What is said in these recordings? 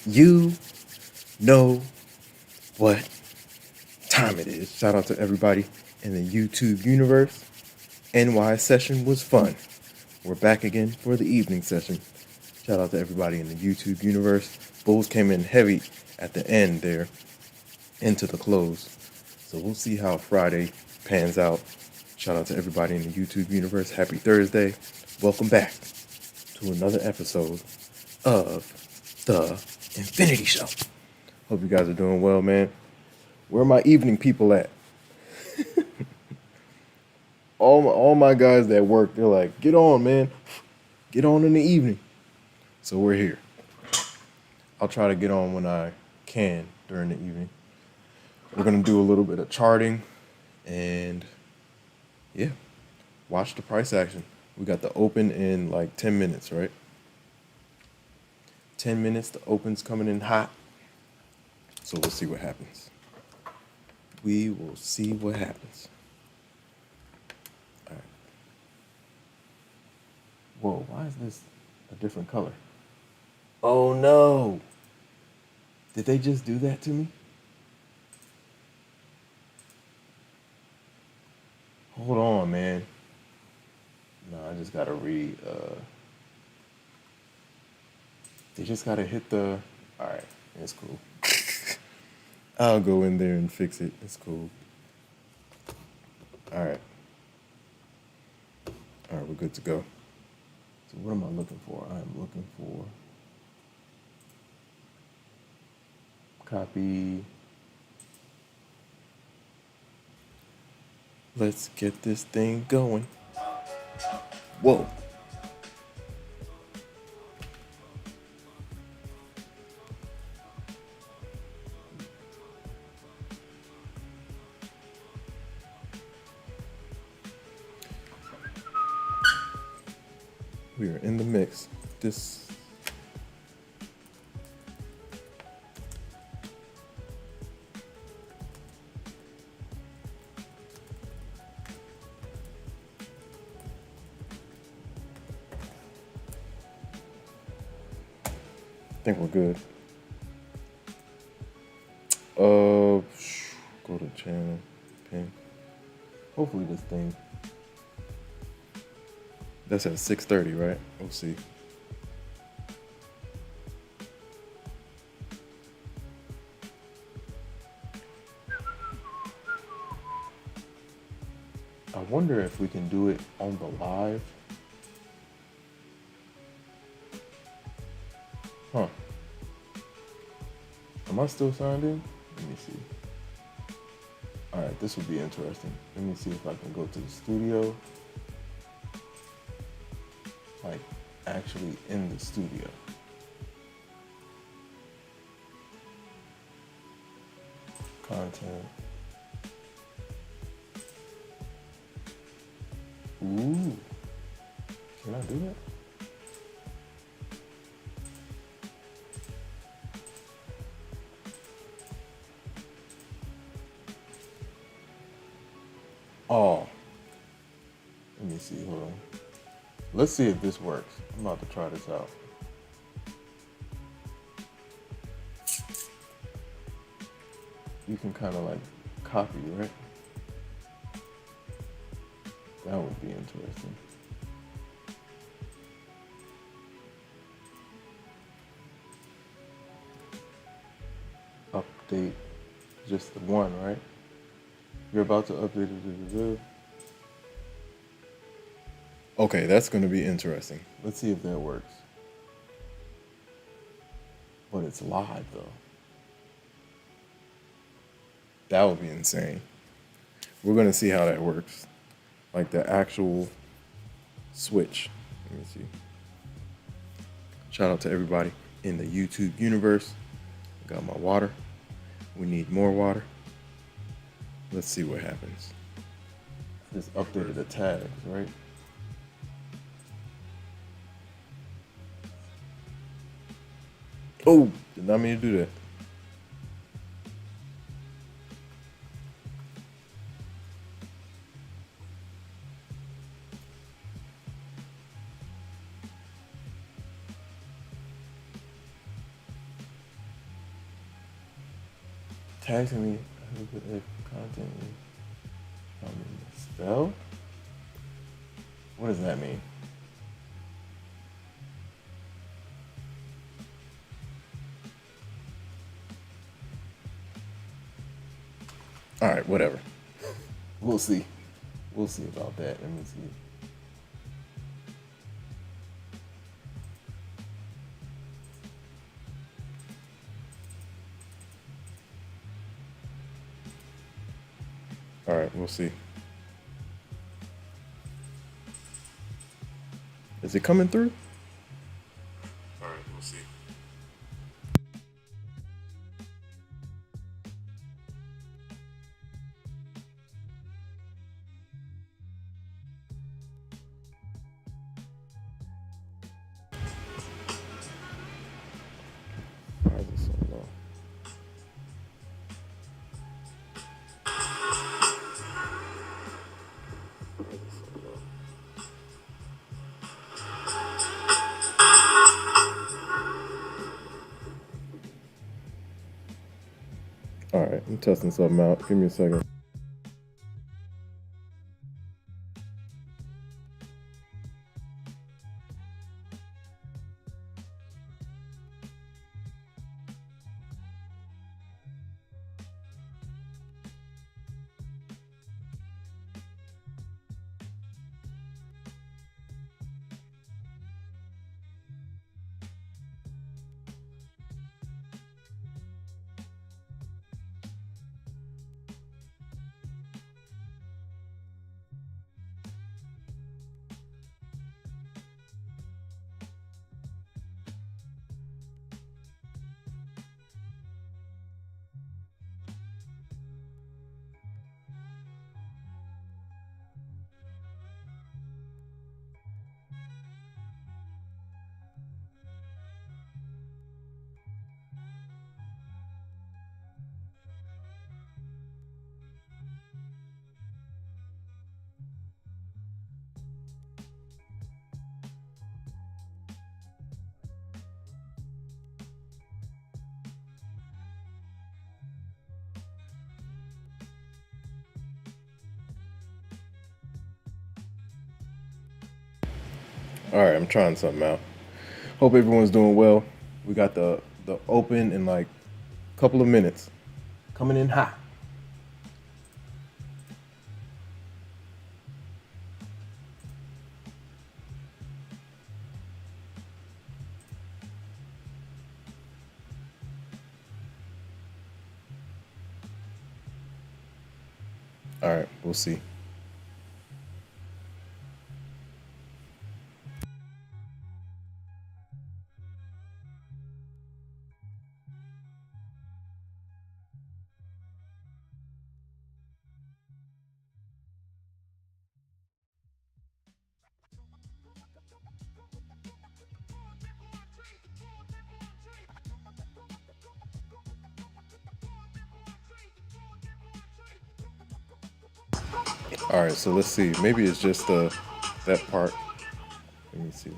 You know what time it is. Shout out to everybody in the YouTube universe. NY session was fun. We're back again for the evening session. Shout out to everybody in the YouTube universe. Bulls came in heavy at the end there into the close. So we'll see how Friday pans out. Shout out to everybody in the YouTube universe. Happy Thursday. Welcome back to another episode of The Infinity Show. Hope you guys are doing well, man. Where are my evening people at? all my guys that work, they're like, get on, man. Get on in the evening. So we're here. I'll try to get on when I can during the evening. We're going to do a little bit of charting and, yeah, watch the price action. We got the open in like 10 minutes, right? 10 minutes, the open's coming in hot. So we'll see what happens. We will see what happens. All right. Whoa, why is this a different color? Oh no. Did they just do that to me? Hold on, man. No, I just gotta they just gotta hit the, all right, it's cool. I'll go in there and fix it. It's cool. All right. All right, we're good to go. So what am I looking for? I'm looking for copy. Let's get this thing going. Whoa. We are in the mix. This I think we're good. Go to channel, pin. Hopefully this thing. That's at 6:30, right? We'll see. I wonder if we can do it on the live. Huh. Am I still signed in? Let me see. All right, this would be interesting. Let me see if I can go to the studio. Like, actually in the studio. Content. Ooh. Can I do that? Oh. Let me see, hold on. Let's see if this works. I'm about to try this out. You can kind of like copy, right? That would be interesting. Update just the one, right? You're about to update it. Okay, that's going to be interesting. Let's see if that works. But it's live, though. That would be insane. We're going to see how that works. Like the actual switch. Let me see. Shout out to everybody in the YouTube universe. Got my water. We need more water. Let's see what happens. Just updated the tags, right? Oh, did not mean to do that. taxing me if content is spell. What does that mean? All right, whatever. We'll see. We'll see about that. Let me see. All right, we'll see. Is it coming through? All right, we'll see. Why is it so low? All right, I'm testing something out. Give me a second. All right, I'm trying something out. Hope everyone's doing well. We got the open in like a couple of minutes. Coming in hot. All right, we'll see. All right, so let's see. Maybe it's just that part. Let me see.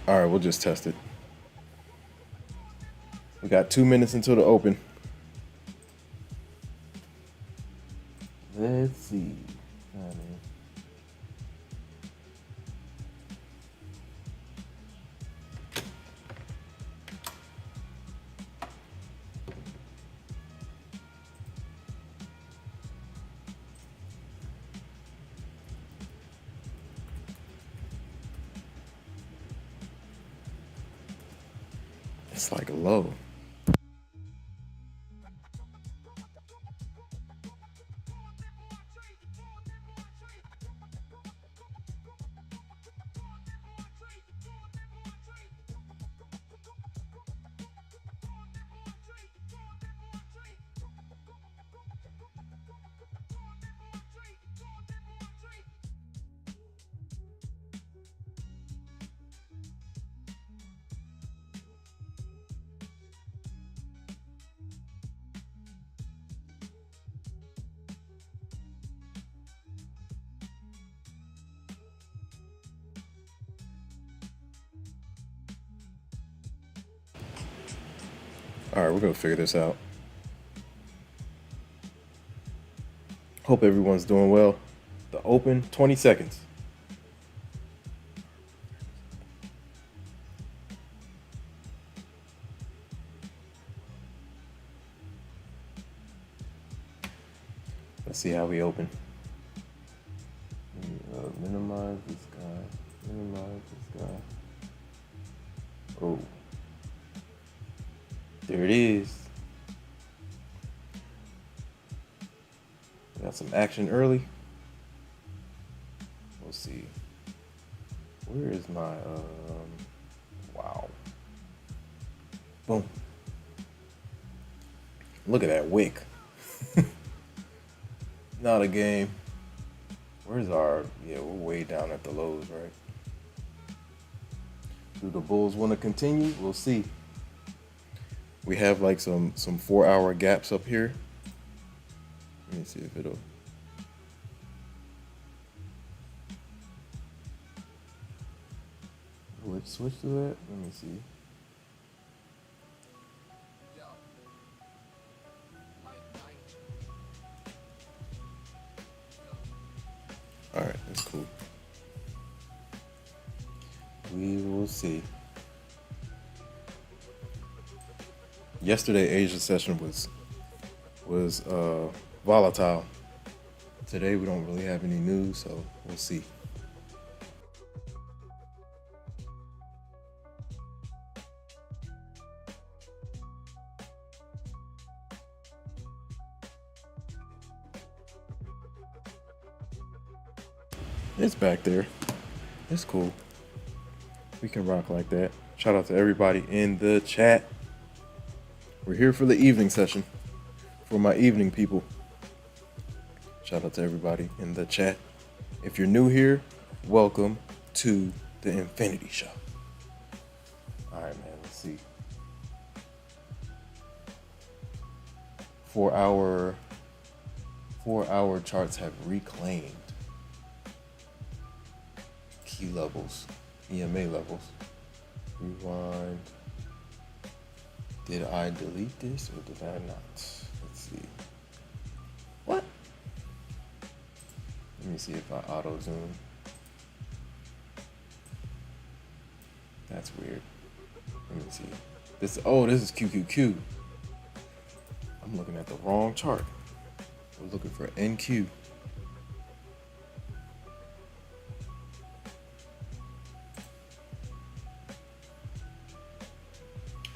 All right, we'll just test it. We got 2 minutes until the open. Let's see. It's like low. All right, we're gonna figure this out. Hope everyone's doing well. The open, 20 seconds. Let's see how we open. Minimize this guy. Minimize this guy. Oh. There it is. Got some action early. We'll see. Where is my, wow. Boom. Look at that wick. Not a game. Where's our, yeah, we're way down at the lows, right? Do the bulls want to continue? We'll see. We have like some 4-hour gaps up here. Let me see if it'll. Let's switch to that. Let me see. All right, that's cool. We will see. Yesterday, Asia session was volatile. Today, we don't really have any news, so we'll see. It's back there. It's cool. We can rock like that. Shout out to everybody in the chat. We're here for the evening session. For my evening people. Shout out to everybody in the chat. If you're new here, welcome to the Infinity Show. All right, man, let's see. 4-hour charts have reclaimed key levels, EMA levels. Rewind. Did I delete this or did I not? Let's see. What? Let me see if I auto zoom. That's weird. Let me see. This is QQQ. I'm looking at the wrong chart. We're looking for NQ.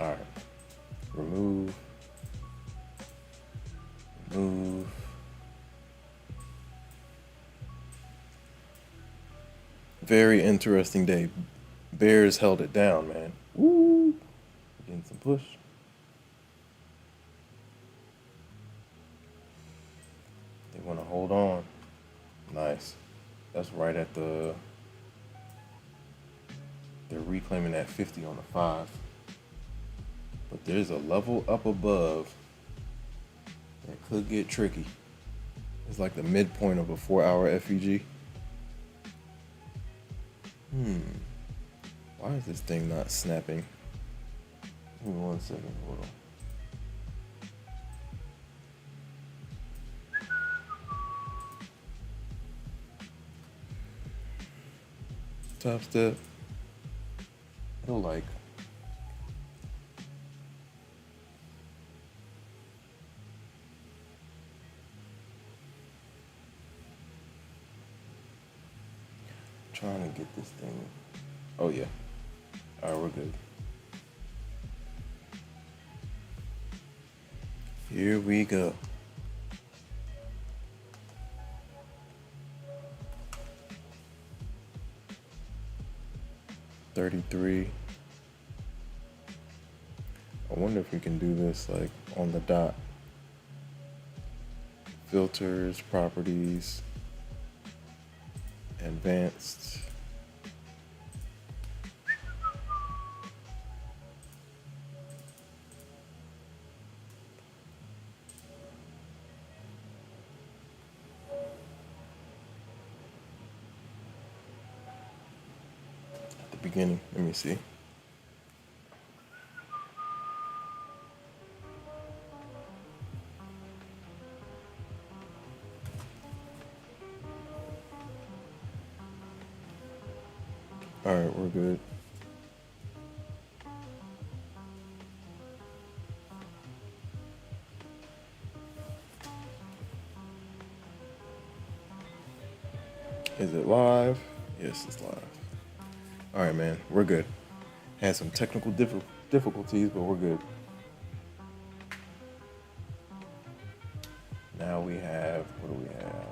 All right. Remove. Very interesting day. Bears held it down, man. Woo! Getting some push. They want to hold on. Nice. That's right at the. They're reclaiming that 50 on the 5. But there's a level up above that could get tricky. It's like the midpoint of a 4-hour FEG. Why is this thing not snapping? Give me 1 second, hold on. Topstep. It'll like. Trying to get this thing. Oh yeah. All right, we're good. Here we go. $33. I wonder if we can do this like on the dot. Filters, properties, advanced. At the beginning, let me see. All right, we're good. Is it live? Yes, it's live. All right, man, we're good. Had some technical difficulties, but we're good. Now we have, what do we have?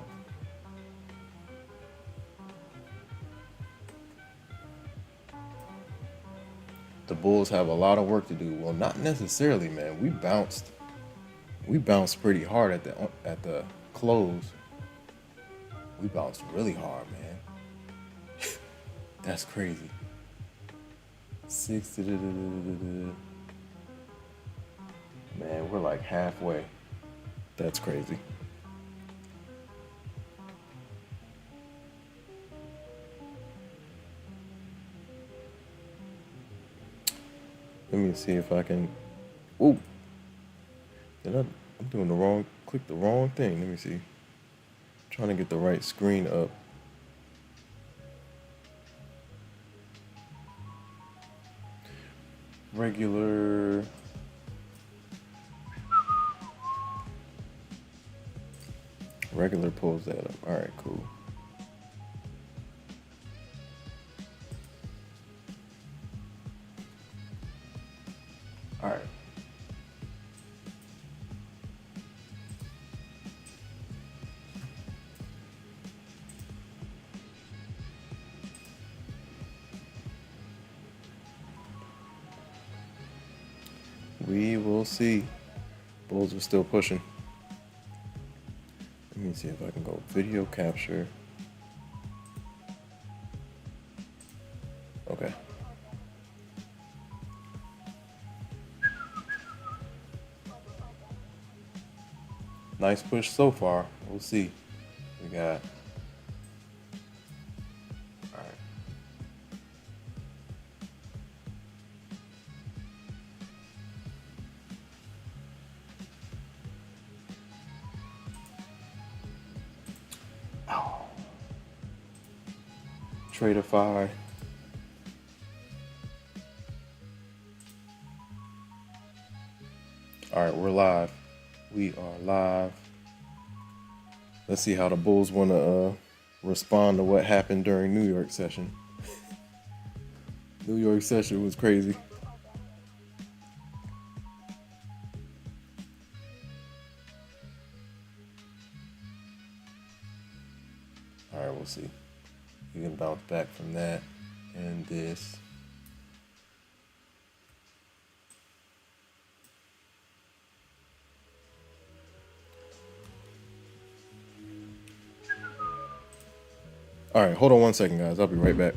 The Bulls have a lot of work to do. Well, not necessarily, man. We bounced pretty hard at the close. We bounced really hard, man. That's crazy. Man, we're like halfway. That's crazy. Let me see if I can. Ooh. I'm doing the wrong. Click the wrong thing. Let me see. Trying to get the right screen up. Regular. Regular pulls that up. All right, cool. All right. We will see. Bulls are still pushing. Let me see if I can go video capture. Okay. Nice push so far. We'll see. We got. All right. Oh. Tradeify. All right, we're live. We are live. Let's see how the Bulls want to respond to what happened during New York session. New York session was crazy. All right, we'll see. You can bounce back from that and this. All right, hold on one second, guys. I'll be right back.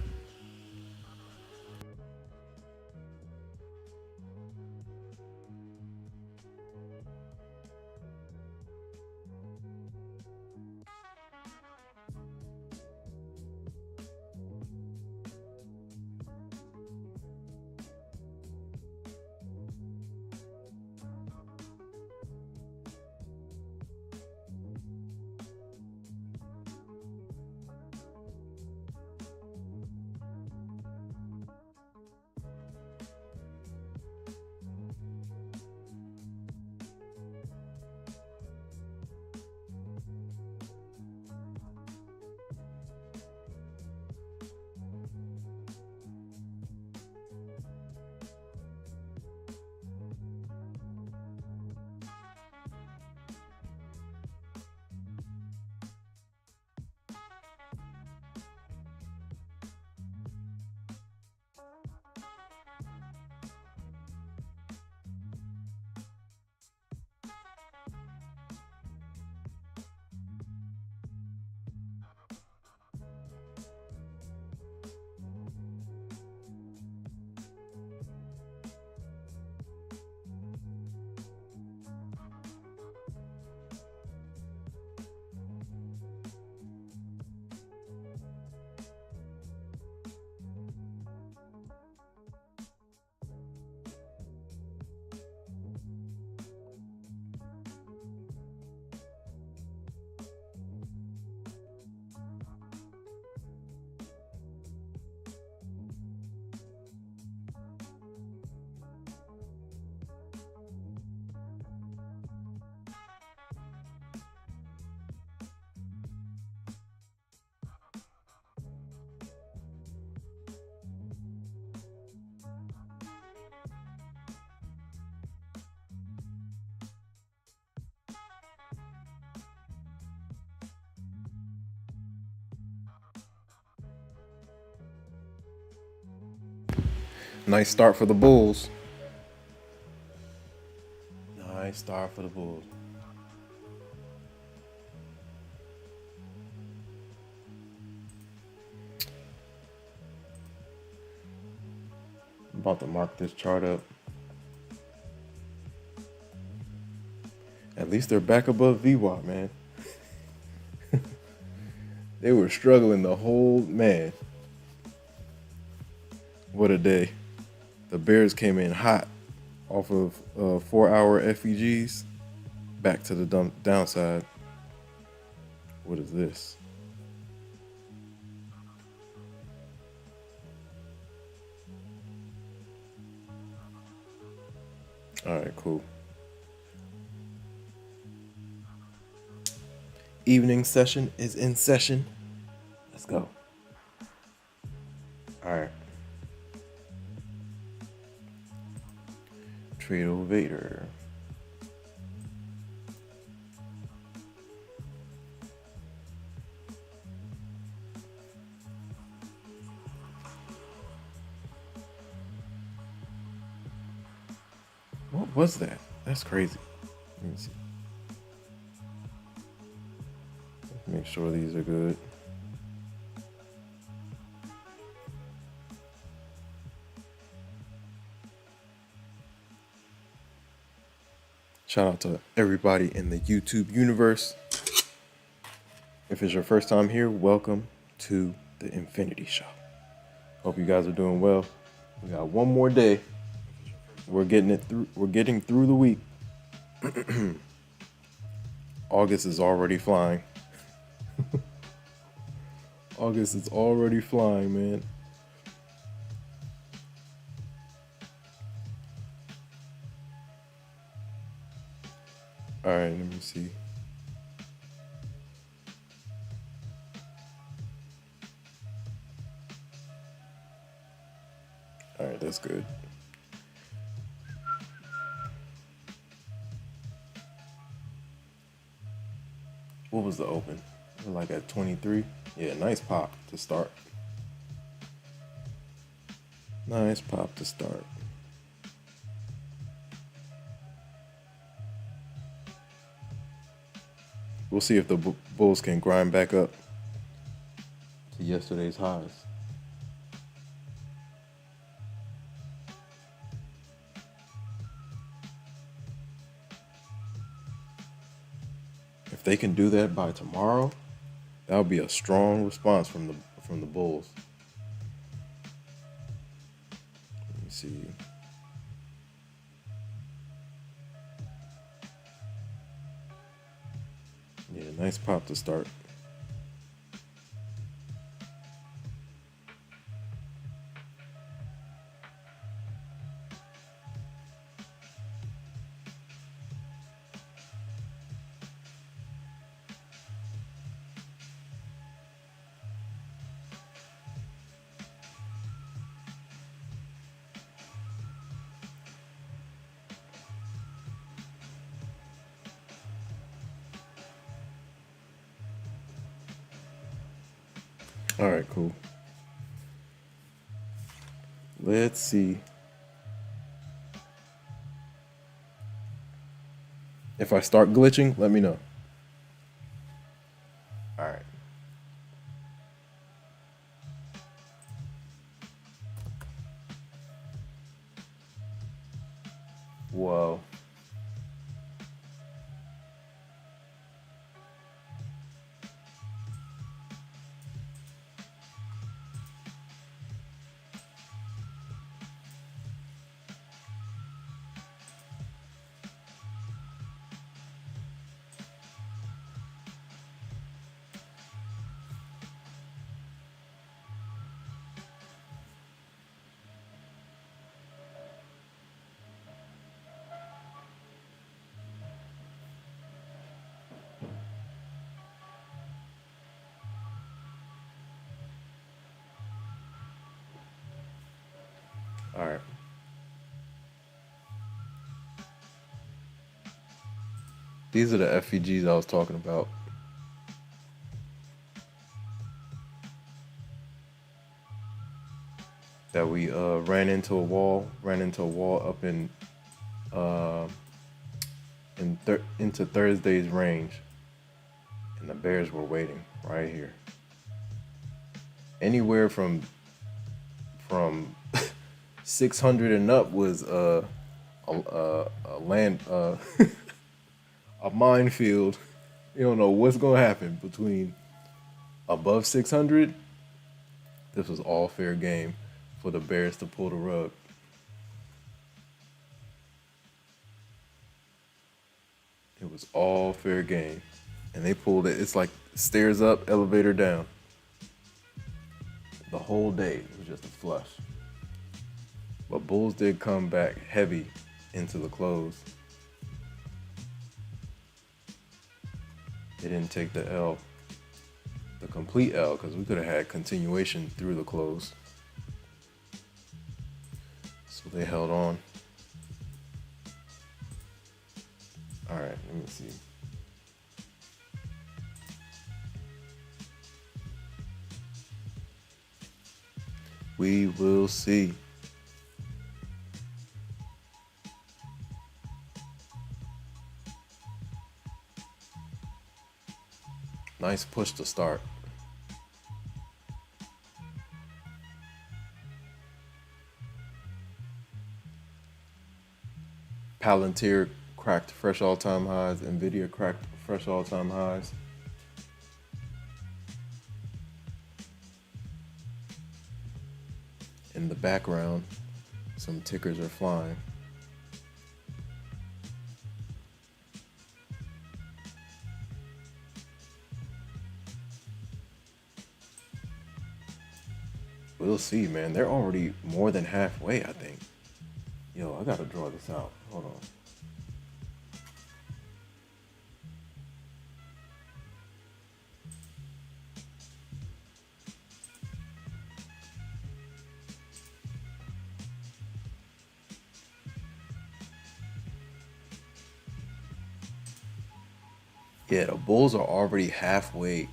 Nice start for the Bulls. Nice start for the Bulls. I'm about to mark this chart up. At least they're back above VWAP, man. They were struggling the whole, man. What a day. The Bears came in hot off of 4-hour FEGs. Back to the downside. What is this? All right, cool. Evening session is in session. Let's go. All right. Trade Vader. What was that? That's crazy. Let me see. Make sure these are good. Shout out to everybody in the YouTube universe. If it's your first time here, welcome to the Infinity Show. Hope you guys are doing well. We got one more day. We're getting it through. We're getting through the week. August is already flying. August is already flying, man. All right, let me see. All right, that's good. What was the open? Like at 23? Yeah, nice pop to start. Nice pop to start. We'll see if the Bulls can grind back up to yesterday's highs. If they can do that by tomorrow, that would be a strong response from the Bulls. Let me see. Yeah, nice pop to start. All right, cool. Let's see. If I start glitching, let me know. All right. Whoa. All right. These are the FEGs I was talking about. that we ran into a wall up into Thursday's range, and the bears were waiting right here. Anywhere from 600 and up was a land a minefield. You don't know what's gonna happen between above 600. This was all fair game for the bears to pull the rug. It was all fair game, and they pulled it. It's like stairs up, elevator down. The whole day it was just a flush. But bulls did come back heavy into the close. They didn't take the L, the complete L, because we could have had continuation through the close. So they held on. All right, let me see. We will see. Nice push to start. Palantir cracked fresh all-time highs. Nvidia cracked fresh all-time highs. In the background, some tickers are flying. We'll see, man. They're already more than halfway, I think. Yo, I gotta draw this out. Hold on. Yeah, the bulls are already halfway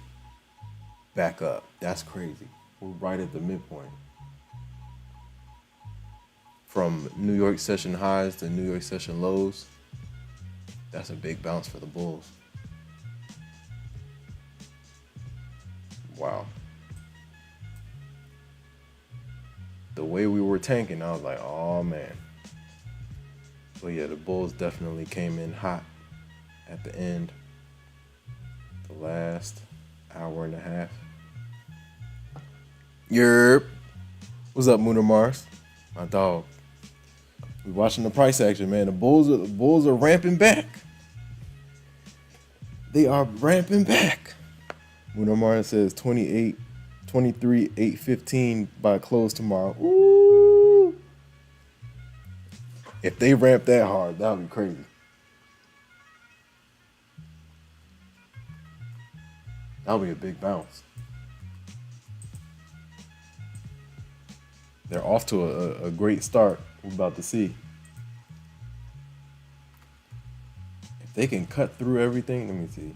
back up. That's crazy. We're right at the midpoint. From New York session highs to New York session lows, that's a big bounce for the bulls. Wow. The way we were tanking, I was like, oh man. But yeah, the bulls definitely came in hot at the end. The last hour and a half. Yerp. What's up, Moon or Mars? My dog. We watching the price action, man. The bulls are ramping back. They are ramping back. Moon or Mars says 23, 815 by close tomorrow. Ooh. If they ramp that hard, that would be crazy. That would be a big bounce. They're off to a great start. We're about to see. If they can cut through everything, let me see.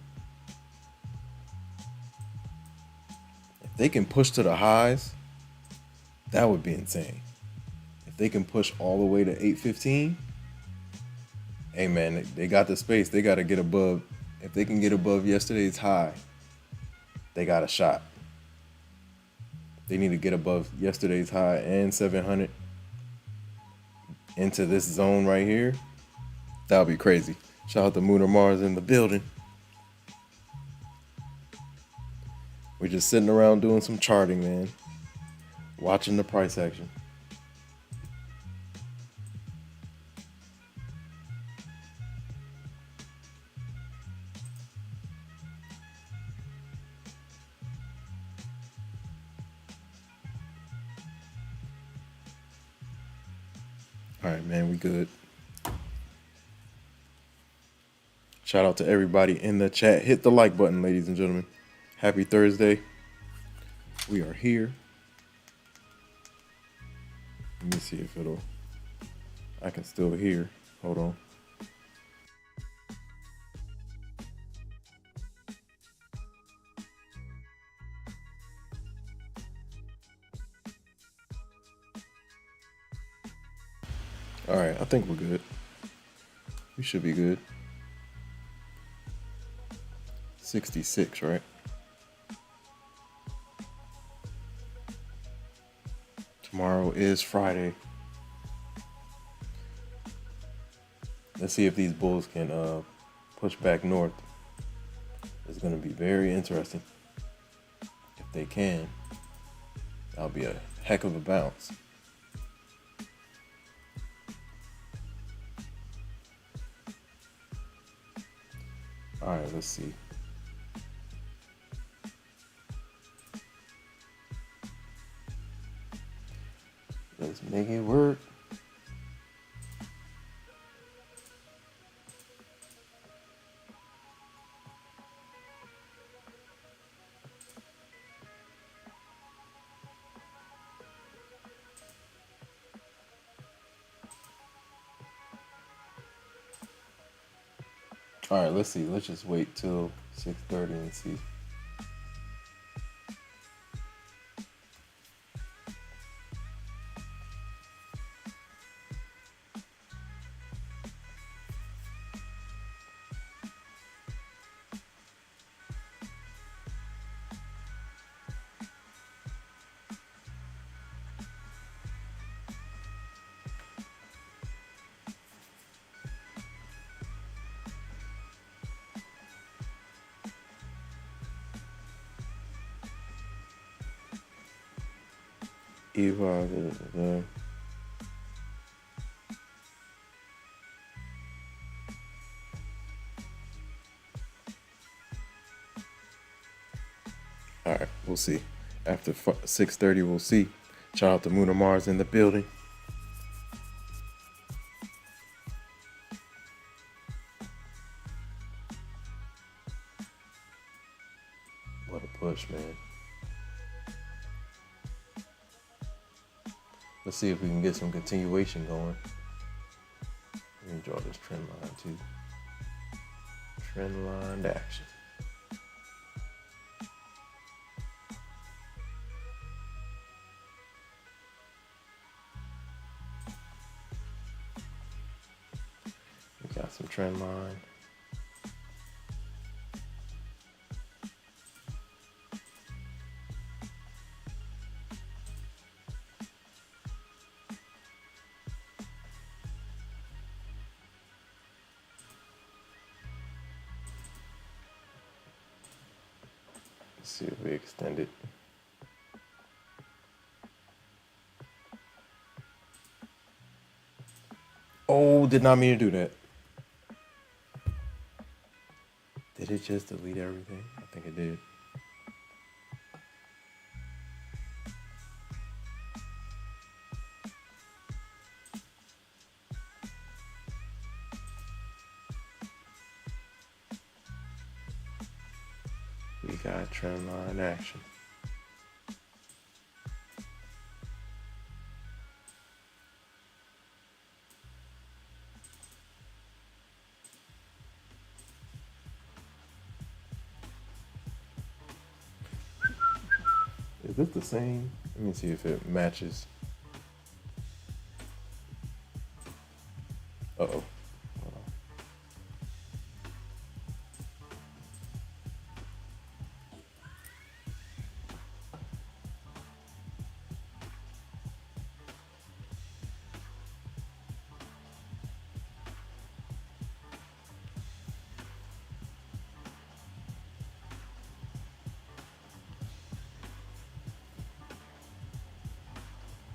If they can push to the highs, that would be insane. If they can push all the way to 815, hey man, they got the space. They got to get above. If they can get above yesterday's high, they got a shot. They need to get above yesterday's high and 700 into this zone right here. That would be crazy. Shout out to Moon or Mars in the building. We're just sitting around doing some charting, man. Watching the price action. All right, man, we good. Shout out to everybody in the chat. Hit the like button, ladies and gentlemen. Happy Thursday. We are here. Let me see if I can still hear. Hold on. All right, I think we're good. We should be good. 66, right? Tomorrow is Friday. Let's see if these bulls can push back north. It's going to be very interesting. If they can, that'll be a heck of a bounce. All right, let's see. Let's make it work. All right, let's see. Let's just wait till 6:30 and see. Eva, all right, we'll see. After 6:30, we'll see. Shout out to Moon or Mars in the building. What a push, man. Let's see if we can get some continuation going. Let me draw this trend line too. Trend line action. We got some trend line. Let's see if we extend it. Oh, did not mean to do that. Did it just delete everything? I think it did. We got trend line action. Is this the same? Let me see if it matches. Uh-oh.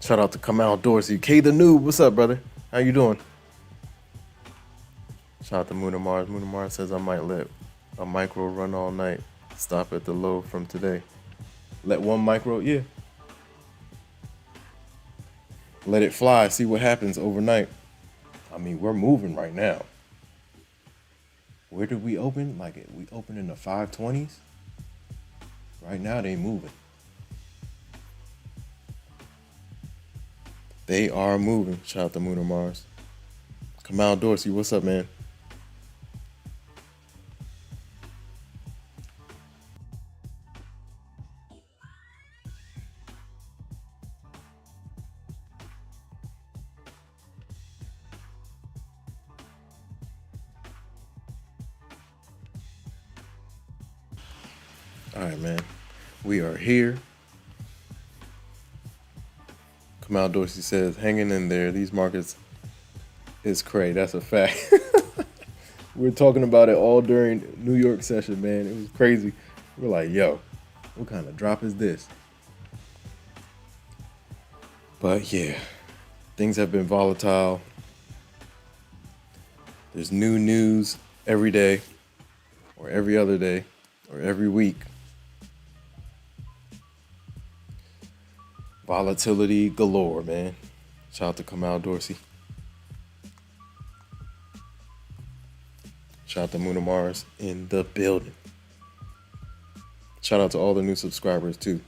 Shout out to Kamal Dorsey. K the Noob, what's up, brother? How you doing? Shout out to Moon or Mars. Moon or Mars says I might let a micro run all night. Stop at the low from today. Let one micro, yeah. Let it fly, see what happens overnight. I mean, we're moving right now. Where did we open? Like, we open in the 520s? Right now, they moving. They are moving. Shout out to Moon or Mars. Kamal Dorsey, what's up, man? All right, man. We are here. Kamal Dorsey says, hanging in there. These markets is crazy. That's a fact. We were talking about it all during New York session, man. It was crazy. We're like, yo, what kind of drop is this? But yeah, things have been volatile. There's new news every day, or every other day, or every week. Volatility galore, man. Shout out to Kamal Dorsey. Shout out to Moon and Mars in the building. Shout out to all the new subscribers too.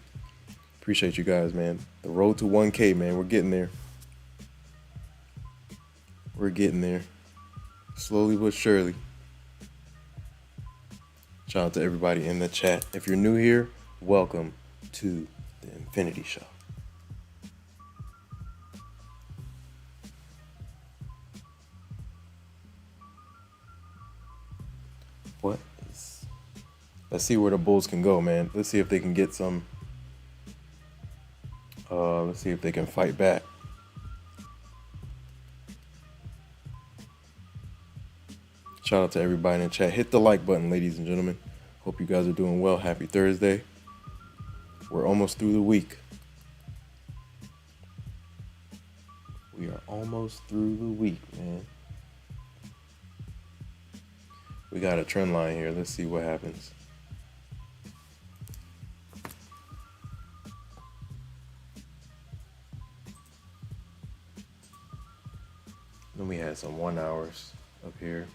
Appreciate you guys, man. The road to 1K, man. We're getting there. We're getting there. Slowly but surely. Shout out to everybody in the chat. If you're new here, welcome to the Infinity Show. What is... Let's see where the Bulls can go, man. Let's see if they can get some... let's see if they can fight back. Shout out to everybody in the chat. Hit the like button, ladies and gentlemen. Hope you guys are doing well. Happy Thursday. We're almost through the week. We are almost through the week, man. We got a trend line here. Let's see what happens. Then we had some 1 hours up here.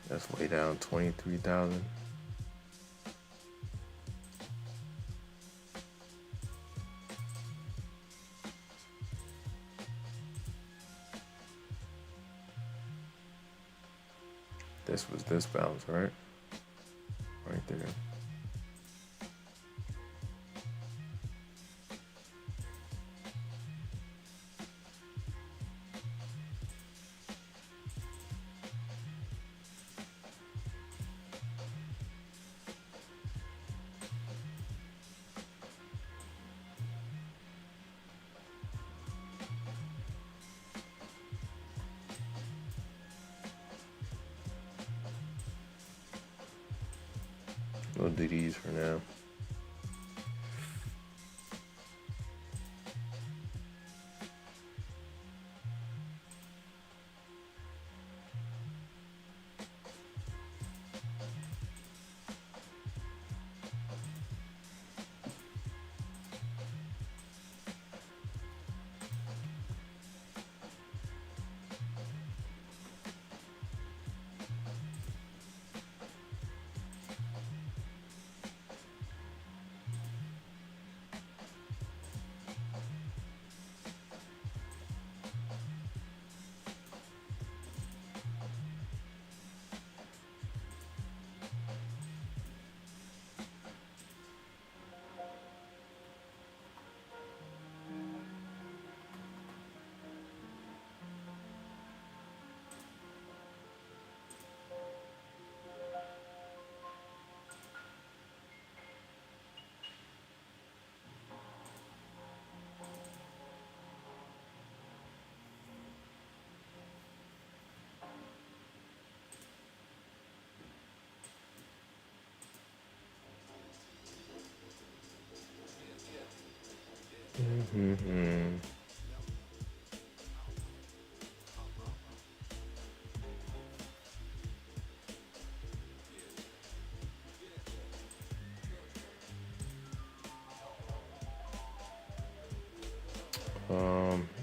That's way down 23,000. This was this bounce, right? Right there. We'll do these for now. Mm-hmm.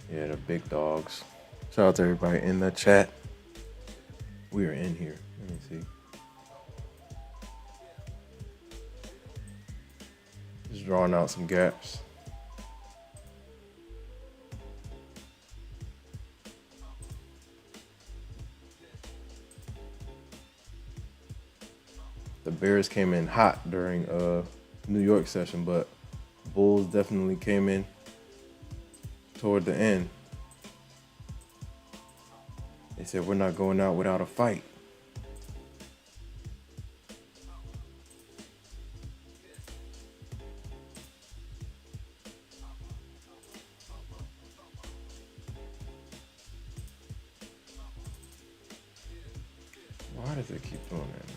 Yeah, the big dogs. Shout out to everybody in the chat. We are in here. Let me See, just drawing out some gaps. The Bears came in hot during New York session, but Bulls definitely came in toward the end. They said we're not going out without a fight. Why does it keep doing that, man?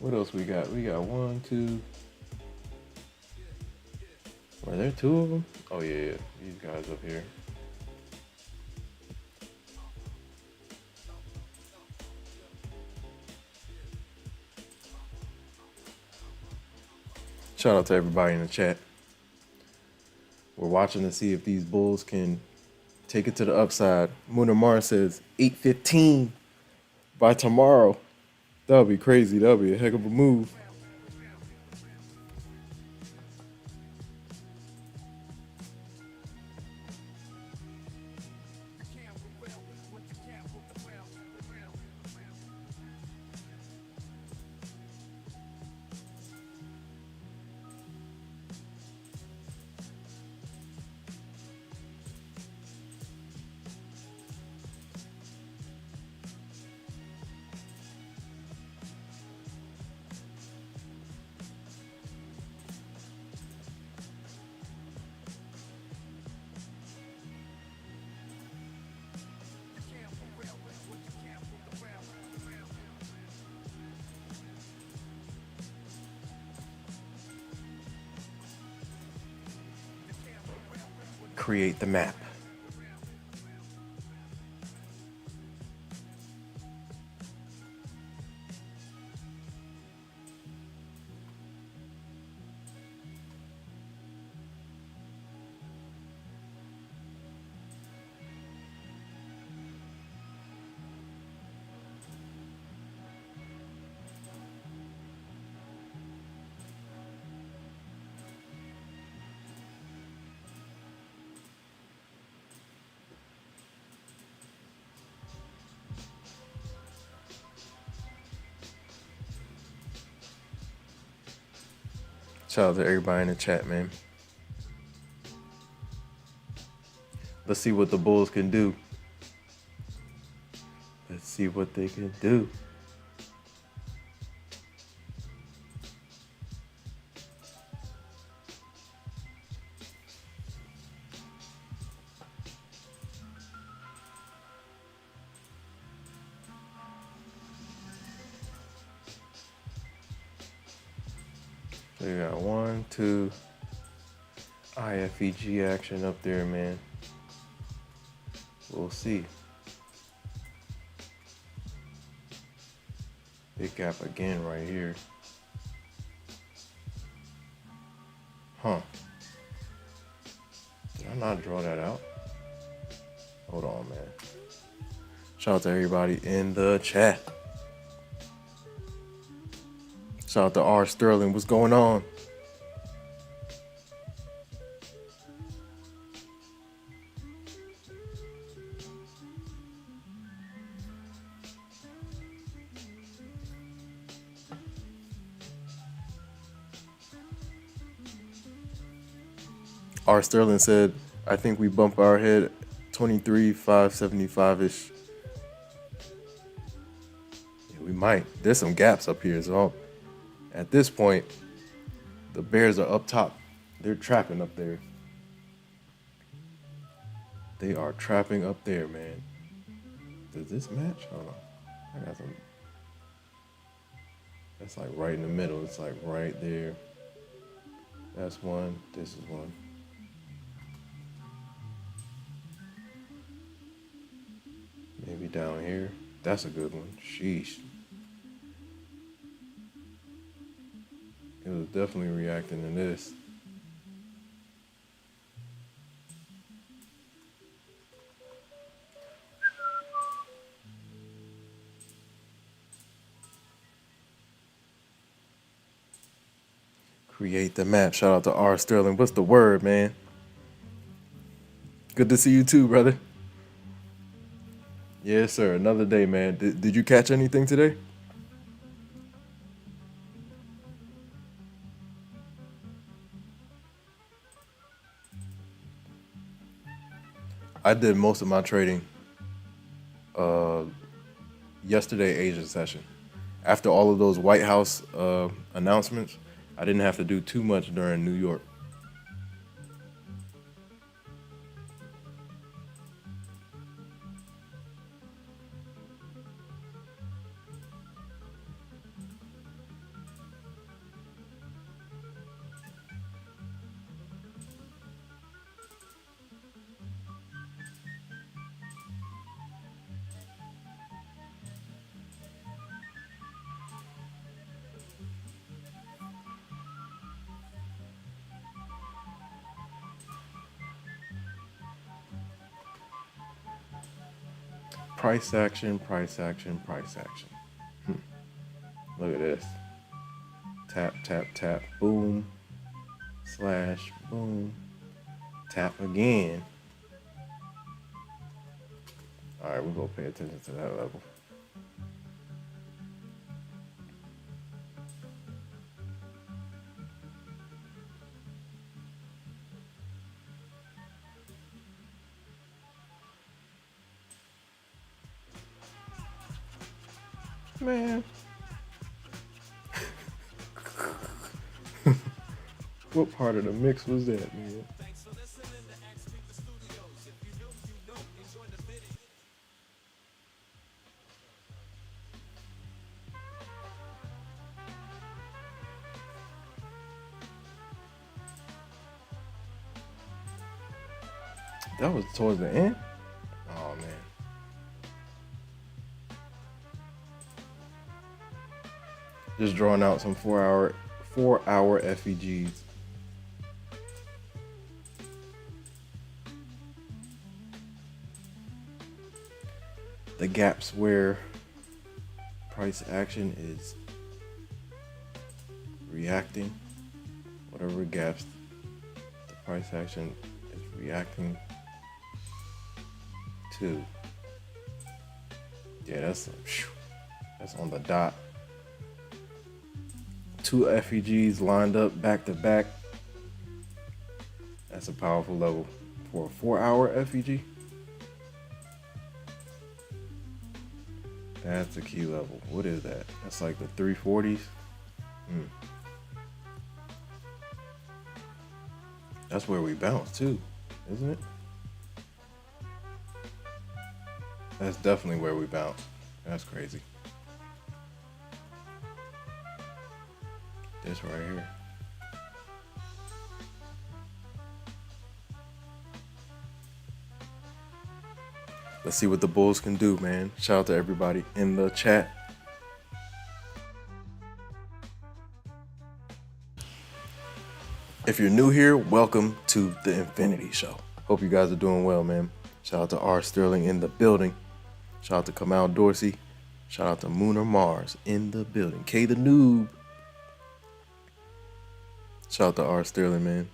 What else we got? We got 1, 2. Were there 2 of them? Oh yeah, these guys up here. Shout out to everybody in the chat. We're watching to see if these Bulls can take it to the upside. Munamar says 8:15 by tomorrow. That would be crazy. That would be a heck of a move. Create the map. Shout out to everybody in the chat, man. Let's see what the Bulls can do. Let's see what they can do. So you got 1, 2 IFEG action up there, man. We'll see. Big gap again right here. Huh. Did I not draw that out? Hold on, man. Shout out to everybody in the chat. Shout out to R. Sterling. What's going on? R. Sterling said, I think we bump our head 23,575-ish. Yeah, we might. There's some gaps up here, so at this point, the Bears are up top. They're trapping up there. They are trapping up there, man. Does this match? Hold on. I got some. That's like right in the middle. It's like right there. That's one. This is one. Maybe down here. That's a good one. Sheesh. It was definitely reacting to this. Create the map. Shout out to R. Sterling. What's the word, man? Good to see you too, brother. Yes, sir. Another day, man. Did you catch anything today? I did most of my trading uh, yesterday Asian session. After all of those White House announcements, I didn't have to do too much during New York. Price action, price action, price action. Look at this. Tap, tap, tap, boom, slash, boom, tap again. All right, we're going to pay attention to that level. Man. What part of the mix was that, man? That was towards the end? Oh, man. Just drawing out some 4 hour FEGs. The gaps where price action is reacting, whatever gaps the price action is reacting to. Yeah, that's on the dot. 2 FEGs lined up back to back. That's a powerful level for a 4-hour FEG. That's a key level. What is that? That's like the 340s. That's where we bounce too, isn't it? That's definitely where we bounce. That's crazy. This right here. Let's see what the Bulls can do, man. Shout out to everybody in the chat. If you're new here, welcome to the Infinity Show. Hope you guys are doing well, man. Shout out to R. Sterling in the building. Shout out to Kamal Dorsey. Shout out to Mooner Mars in the building. K the Noob. Shout out to R. Sterling, man.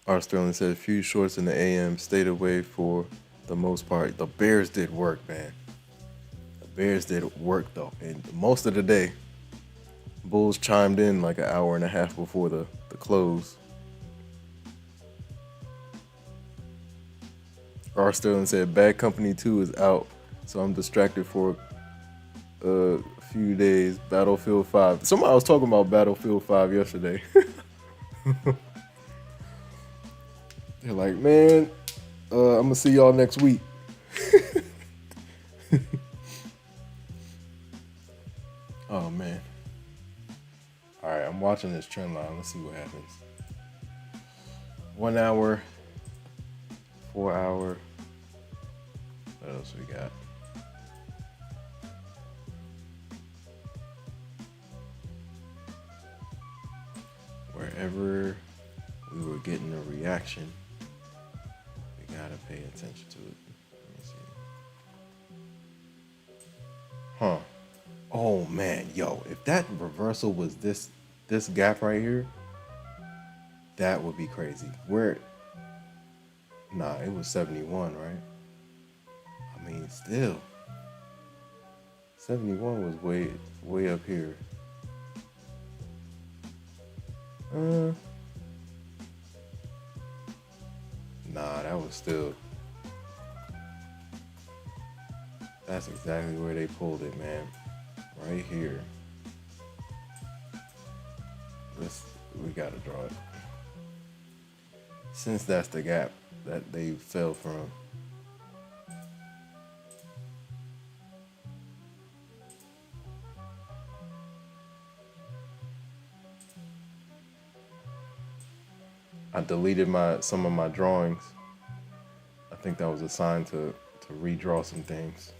R. Sterling said, few shorts in the AM stayed away for the most part. The Bears did work, man. The Bears did work, though. And most of the day, Bulls chimed in like an hour and a half before the close. R. Sterling said, Bad Company 2 is out, so I'm distracted for a few days. Battlefield 5. Somebody was talking about Battlefield 5 yesterday. They're like, man, I'm going to see y'all next week. watching this trend line. Let's see what happens. 1 hour, 4 hour. What else we got? Wherever we were getting a reaction, we gotta pay attention to it. Let me see. Huh. Oh man, yo, if that reversal was this gap right here, that would be crazy. Nah, it was 71, right? I mean, still. 71 was way up here. Nah, that was still. That's exactly where they pulled it, man. Right here. We gotta draw it. Since that's the gap that they fell from. I deleted some of my drawings. I think that was a sign to redraw some things.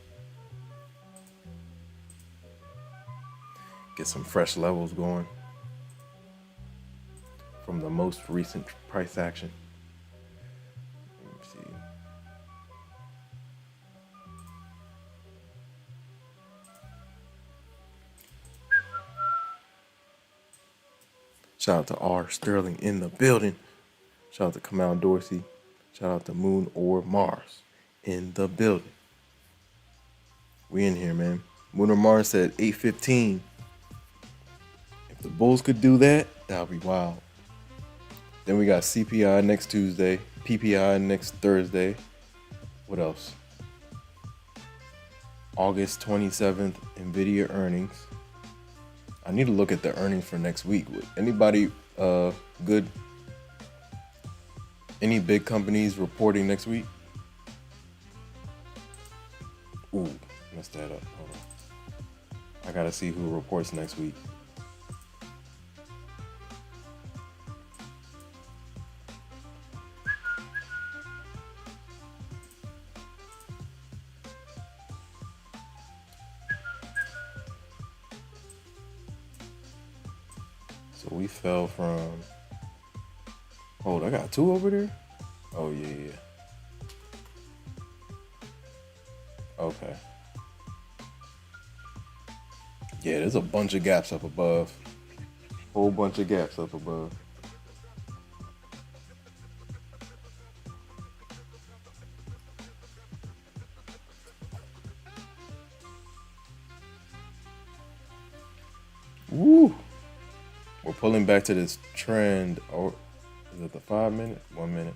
Get some fresh levels going from the most recent price action. Let me see. Shout out to R. Sterling in the building. Shout out to Kamal Dorsey. Shout out to Moon or Mars in the building. We in here, man. Moon or Mars said 8:15. If the Bulls could do that, that would be wild. Then we got CPI next Tuesday, PPI next Thursday. What else? August 27th, NVIDIA earnings. I need to look at the earnings for next week. Anybody good? Any big companies reporting next week? Ooh, messed that up. Hold on. I gotta see who reports next week. So we fell from. Hold, I got two over there? Oh, yeah. Okay. Yeah, there's a bunch of gaps up above. Whole bunch of gaps up above. Woo! We're pulling back to this trend. Or is it the 5 minute? 1 minute.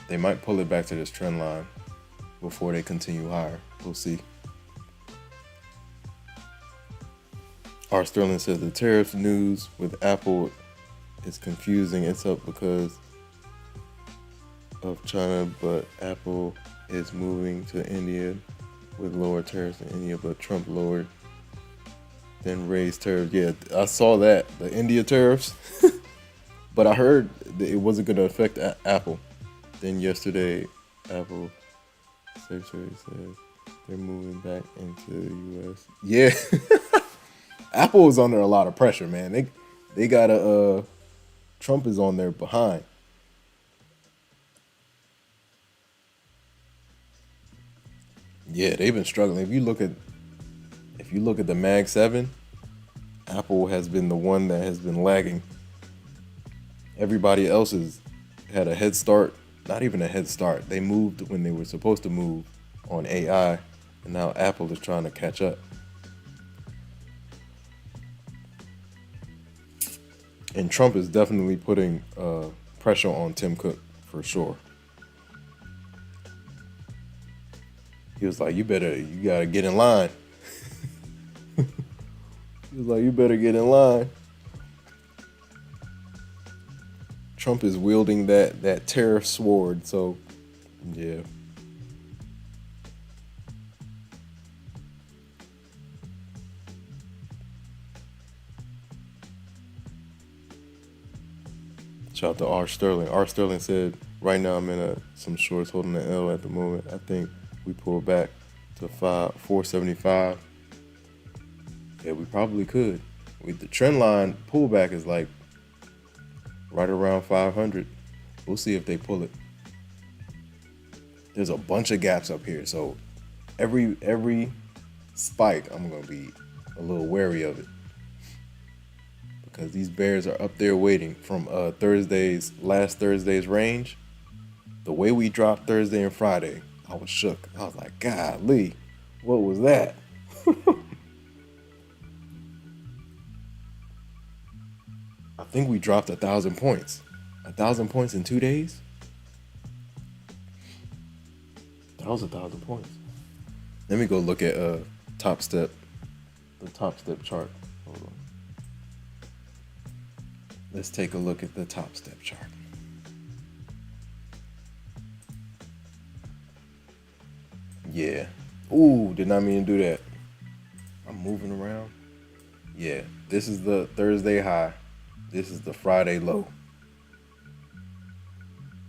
They might pull it back to this trend line before they continue higher. We'll see. R. Sterling says the tariff news with Apple is confusing. It's up because of China, but Apple is moving to India with lower tariffs in India, but Trump lowered, then raised tariffs. Yeah, I saw that, the India tariffs, but I heard that it wasn't going to affect Apple. Then yesterday, Apple Secretary says they're moving back into the U.S. Yeah. Apple is under a lot of pressure, man. They got Trump is on their behind. Yeah, they've been struggling. If you look at the Mag 7, Apple has been the one that has been lagging. Everybody else has had a head start. Not even a head start. They moved when they were supposed to move on AI, and now Apple is trying to catch up. And Trump is definitely putting pressure on Tim Cook for sure. He was like, you gotta get in line. He was like, you better get in line. Trump is wielding that tariff sword, so yeah. Shout out to R Sterling. R Sterling said, right now I'm in some shorts holding the L at the moment. I think we pull back to 475. Yeah, we probably could. The trend line pullback is like right around 500. We'll see if they pull it. There's a bunch of gaps up here, so every spike, I'm gonna be a little wary of it because these bears are up there waiting from last Thursday's range. The way we dropped Thursday and Friday, I was shook. I was like, golly, what was that? I think we dropped 1,000 points. 1,000 points in 2 days? That was 1,000 points. Let me go look at Topstep, the Topstep chart. Hold on. Let's take a look at the Topstep chart. Yeah. Ooh, did not mean to do that. I'm moving around. Yeah, this is the Thursday high. This is the Friday low.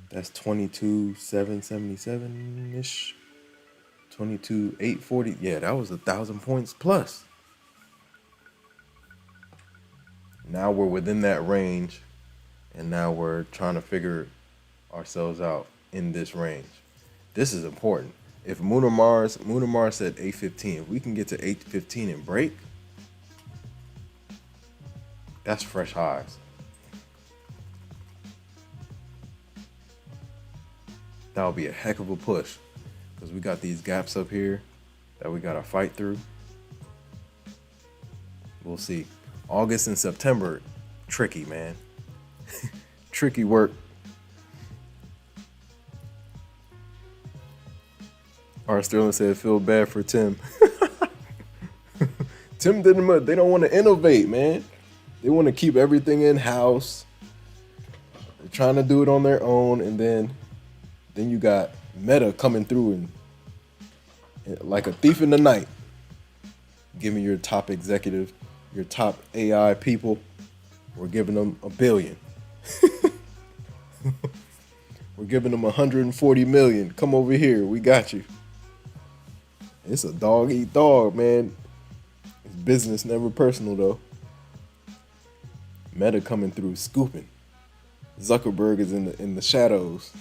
That's 22,777-ish. 22,840. Yeah, that was 1,000 points plus. Now we're within that range, and now we're trying to figure ourselves out in this range. This is important. If Moon or Mars said 815. If we can get to 815 and break, that's fresh highs. That'll be a heck of a push because we got these gaps up here that we got to fight through. We'll see. August and September, tricky, man. Tricky work. R. Sterling said, feel bad for Tim. Tim didn't, they don't want to innovate, man. They want to keep everything in-house. They're trying to do it on their own, and then you got Meta coming through and like a thief in the night, giving your top executive, your top AI people, we're giving them $1 billion. We're giving them 140 million. Come over here, we got you. It's a dog eat dog, man. It's business, never personal though. Meta coming through scooping. Zuckerberg is in the shadows.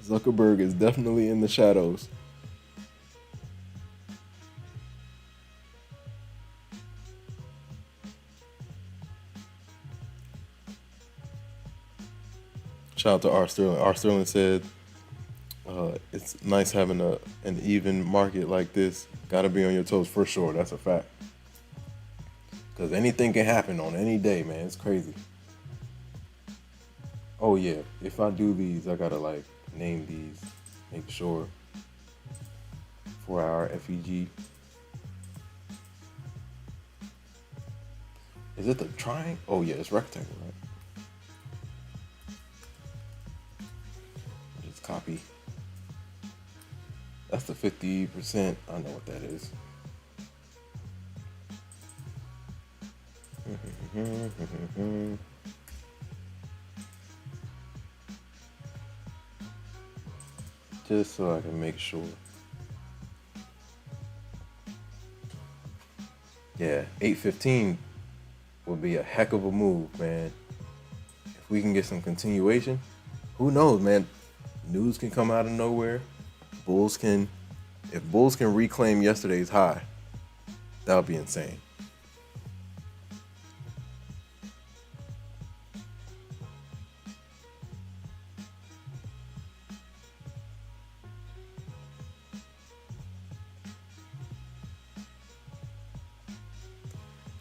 Zuckerberg is definitely in the shadows. Shout out to R. Sterling. R. Sterling said, it's nice having an even market like this. Gotta be on your toes for sure. That's a fact. Because anything can happen on any day, man. It's crazy. Oh, yeah. If I do these, I gotta, like, name these. Make sure. 4-hour FEG. Is it the triangle? Oh, yeah. It's rectangle, right? Just copy. That's the 50%. I know what that is. Just so I can make sure. Yeah, 815 would be a heck of a move, man. If we can get some continuation, who knows, man? News can come out of nowhere. If Bulls can reclaim yesterday's high, that would be insane.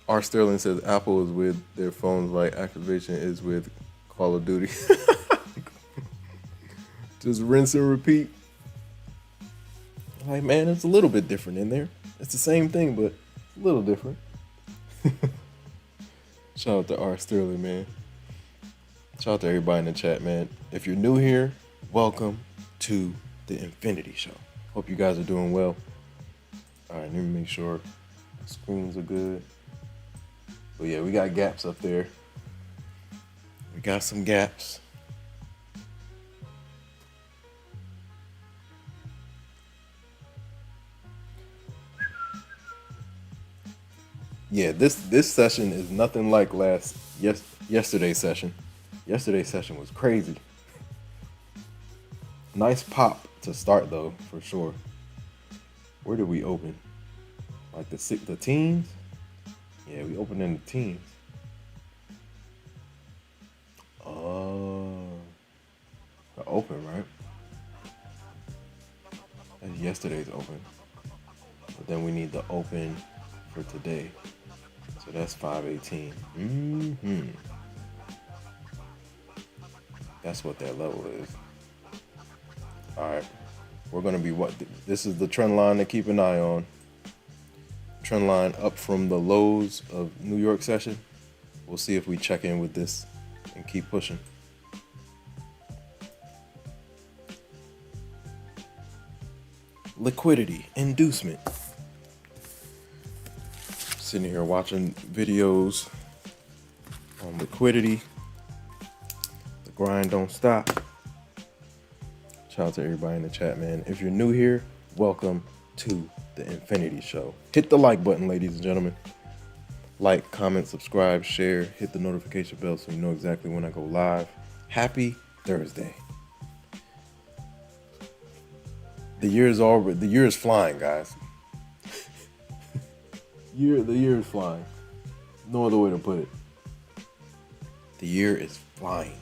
R. Sterling says Apple is with their phones like Activision is with Call of Duty. Just rinse and repeat. Like, man, it's a little bit different in there. It's the same thing, but it's a little different. Shout out to R. Sterling, man. Shout out to everybody in the chat, man. If you're new here, welcome to the Infinity Show. Hope you guys are doing well. All right, let me make sure screens are good. But yeah, we got gaps up there. We got some gaps. Yeah, this session is nothing like yesterday's session. Yesterday's session was crazy. Nice pop to start though, for sure. Where did we open? Like the teens? Yeah, we opened in the teens. Oh, the open, right? That's yesterday's open. But then we need the open for today. So that's 518. That's what that level is. All right. We're going to be what? This is the trend line to keep an eye on. Trend line up from the lows of New York session. We'll see if we check in with this and keep pushing. Liquidity inducement. Sitting here watching videos on liquidity. The grind don't stop. Shout out to everybody in the chat, man. If you're new here, welcome to the Infinity Show. Hit the like button, ladies and gentlemen. Like, comment, subscribe, share, hit the notification bell so you know exactly when I go live. Happy Thursday. The year is flying, guys. The year is flying. No other way to put it. The year is flying.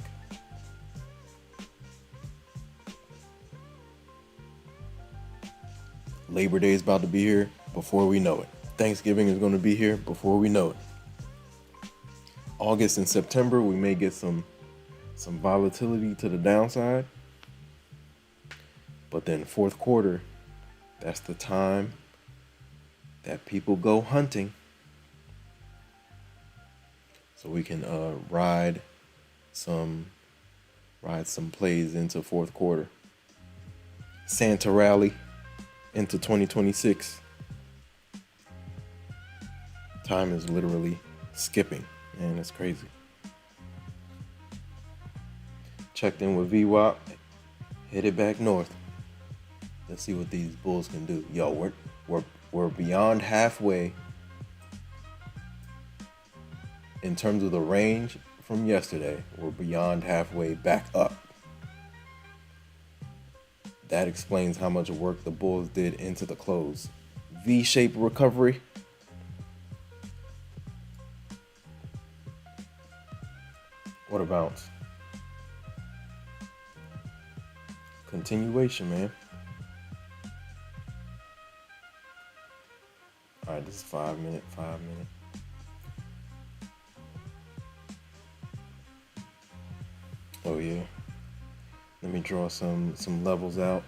Labor Day is about to be here before we know it. Thanksgiving is going to be here before we know it. August and September, we may get some volatility to the downside. But then fourth quarter, that's the time that people go hunting. So we can ride some plays into fourth quarter. Santa rally into 2026. Time is literally skipping. Man, that's crazy. Checked in with VWAP. Headed back north. Let's see what these bulls can do. Yo, we're beyond halfway in terms of the range from yesterday. We're beyond halfway back up. That explains how much work the bulls did into the close. V-shaped recovery. What a bounce. Continuation, man. All right, this is 5 minute. Oh yeah. Let me draw some levels out.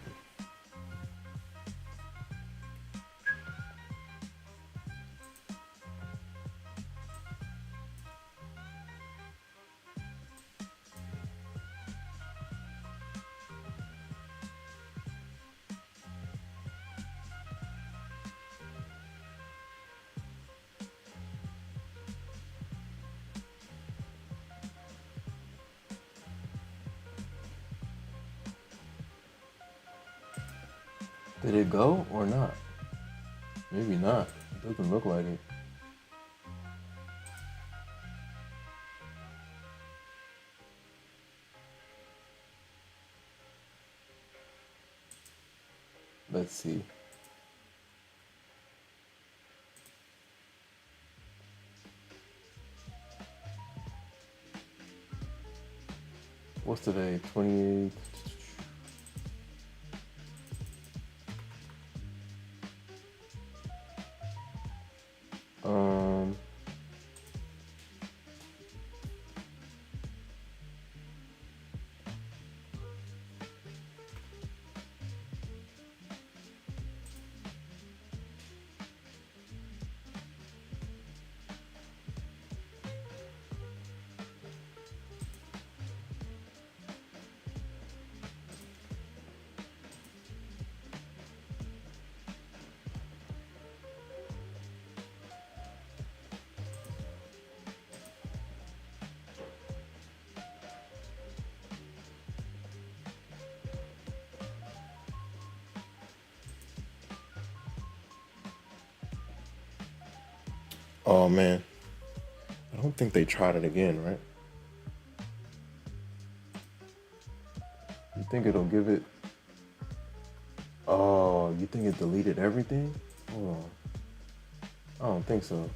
Did it go or not? Maybe not. It doesn't look like it. Let's see. What's today? 28th. Oh man, I don't think they tried it again, right? You think it'll give it? Oh, you think it deleted everything? Hold on. I don't think so.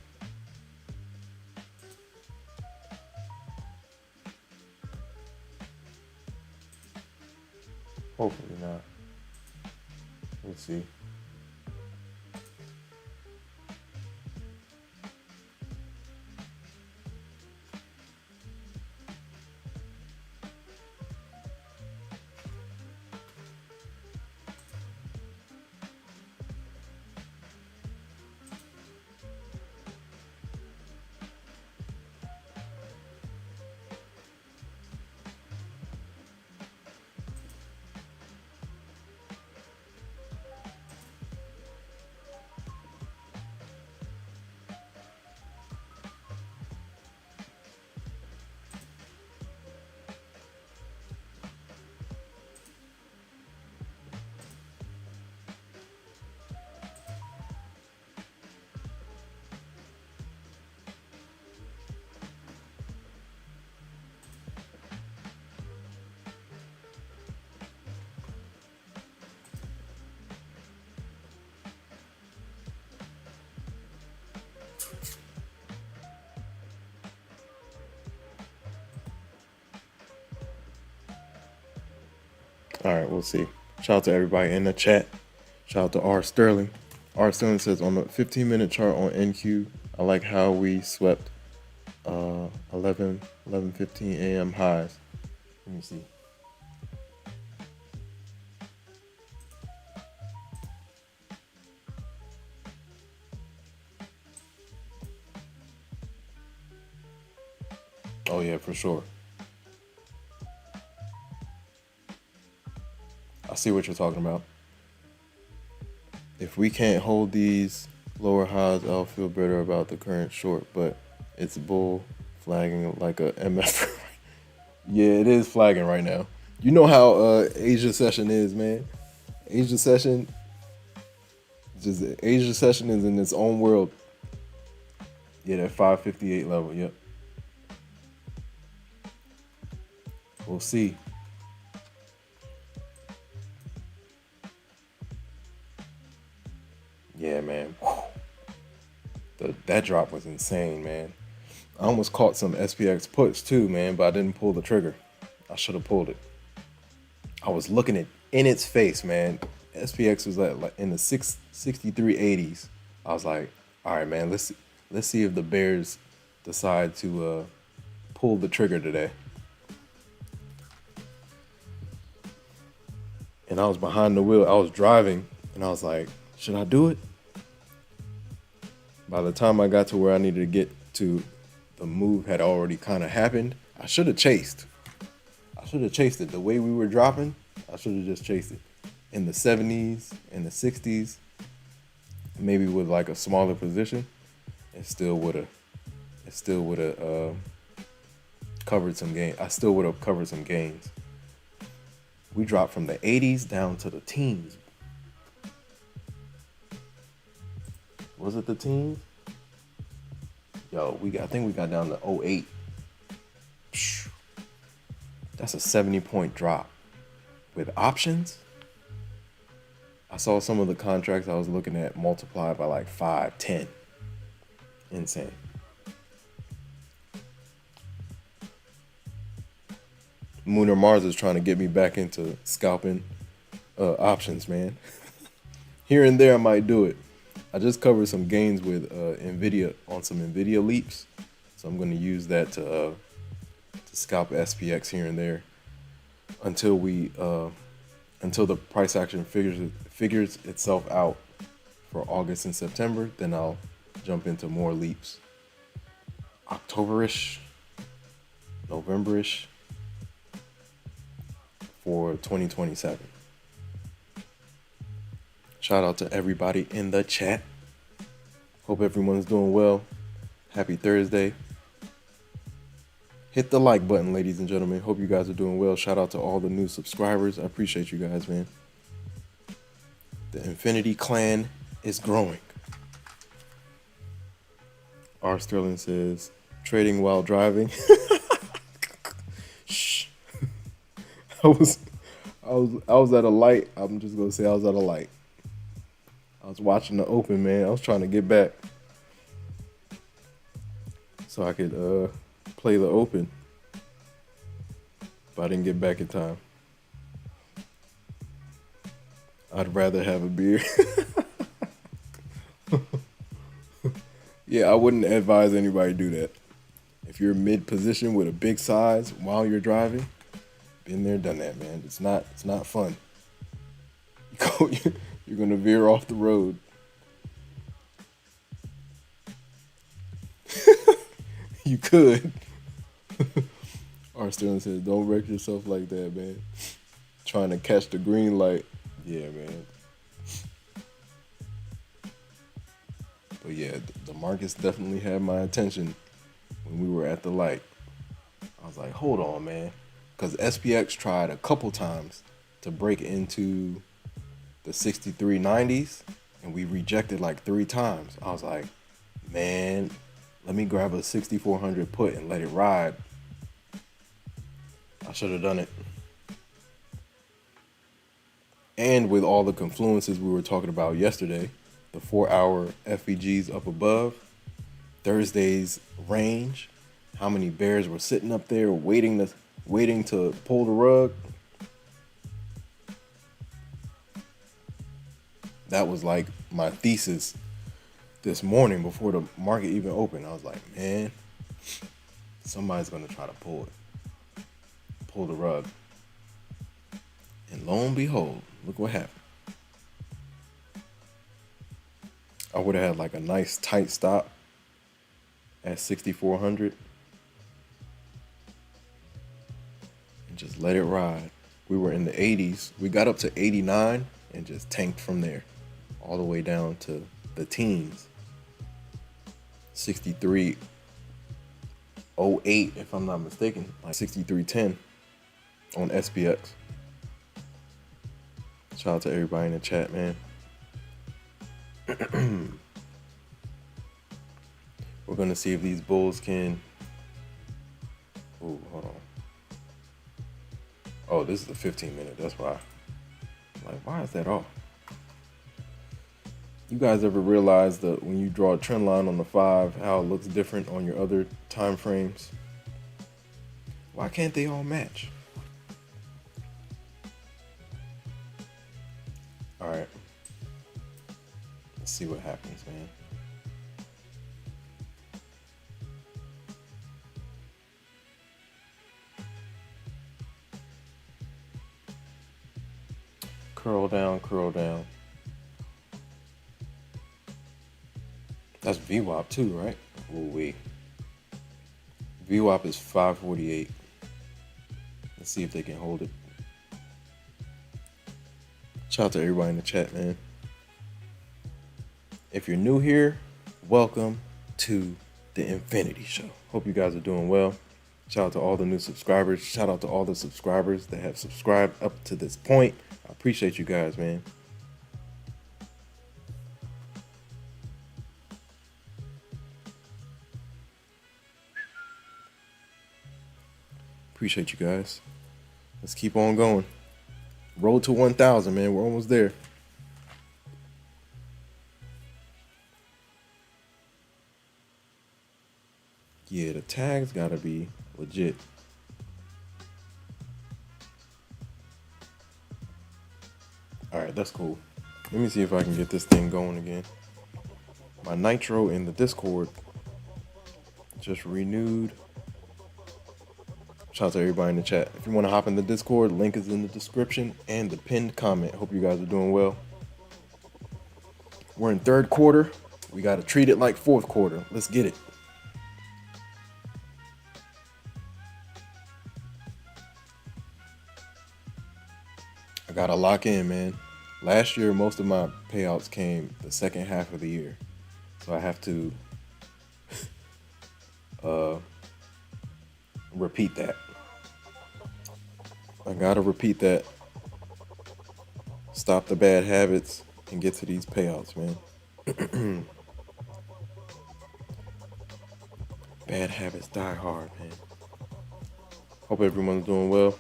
Hopefully not. Let's see. All right, we'll see. Shout out to everybody in the chat. Shout out to R Sterling. R Sterling says on the 15-minute chart on NQ, I like how we swept 11:15 a.m. highs. Let me see. Oh yeah, for sure. I see what you're talking about. If we can't hold these lower highs, I'll feel better about the current short, but it's bull flagging like a MF. Yeah, it is flagging right now. You know how Asia session is, man. Asia session is in its own world. Yeah, that 558 level, yep. We'll see. Yeah, man. That drop was insane, man. I almost caught some SPX puts too, man, but I didn't pull the trigger. I should have pulled it. I was looking at in its face, man. SPX was like in the 6380s. I was like, all right, man, let's see if the Bears decide to pull the trigger today. And I was behind the wheel. I was driving, and I was like, should I do it? By the time I got to where I needed to get to, the move had already kind of happened. I should have chased. It. The way we were dropping, I should have just chased it. In the 70s, in the 60s, maybe with like a smaller position, it still would have covered some gains. I still would have covered some gains. We dropped from the 80s down to the teens. Was it the teens? Yo, I think we got down to 08. That's a 70-point drop. With options, I saw some of the contracts I was looking at multiplied by like 5, 10. Insane. Lunar Mars is trying to get me back into scalping options, man. Here and there, I might do it. I just covered some gains with NVIDIA on some NVIDIA leaps, so I'm going to use that to scalp SPX here and there until the price action figures itself out for August and September. Then I'll jump into more leaps. October-ish, November-ish for 2027. Shout out to everybody in the chat. Hope everyone's doing well. Happy Thursday. Hit the like button, ladies and gentlemen. Hope you guys are doing well. Shout out to all the new subscribers. I appreciate you guys, man. The Infinity Clan is growing. R. Sterling says, trading while driving. Shh. I was, I was at a light. I'm just gonna say I was at a light. I was watching the Open, man. I was trying to get back so I could play the Open, but I didn't get back in time. I'd rather have a beer. Yeah, I wouldn't advise anybody to do that. If you're mid position with a big size while you're driving, been there, done that, man. It's not fun. You're gonna veer off the road. You could. R. Sterling says, "Don't wreck yourself like that, man. Trying to catch the green light." Yeah, man. But yeah, the markets definitely had my attention when we were at the light. I was like, hold on, man. Because SPX tried a couple times to break into the 6390s, and we rejected like 3 times. I was like, man, let me grab a 6400 put and let it ride. I should have done it. And with all the confluences we were talking about yesterday, the 4-hour FVGs up above, Thursday's range, how many bears were sitting up there waiting to pull the rug. That was like my thesis this morning before the market even opened. I was like, man, somebody's gonna try to pull the rug. And lo and behold, look what happened. I would have had like a nice tight stop at 6,400 and just let it ride. We were in the 80s. We got up to 89 and just tanked from there all the way down to the teens. 63.08, if I'm not mistaken, like 63.10 on SPX. Shout out to everybody in the chat, man. We're going to see if these bulls can... Ooh, hold on. Oh, this is the 15-minute. That's why. Like, why is that off? You guys ever realize that when you draw a trend line on the 5, how it looks different on your other time frames? Why can't they all match? All right. Let's see what happens, man. Curl down, curl down. That's VWAP too, right? Ooh-wee. VWAP is 548. Let's see if they can hold it. Shout out to everybody in the chat, man. If you're new here, welcome to the Infinity Show. Hope you guys are doing well. Shout out to all the new subscribers. Shout out to all the subscribers that have subscribed up to this point. I appreciate you guys, man. Appreciate you guys. Let's keep on going. Road to 1,000, man. We're almost there. Yeah, the tags gotta be legit. All right, that's cool. Let me see if I can get this thing going again. My nitro in the Discord just renewed. Shout out to everybody in the chat. If you want to hop in the Discord, link is in the description and the pinned comment. Hope you guys are doing well. We're in 3rd quarter. We got to treat it like 4th quarter. Let's get it. I got to lock in, man. Last year, most of my payouts came the second half of the year. So I have to repeat that. I gotta repeat that. Stop the bad habits and get to these payouts, man. Bad habits die hard, man. Hope everyone's doing well.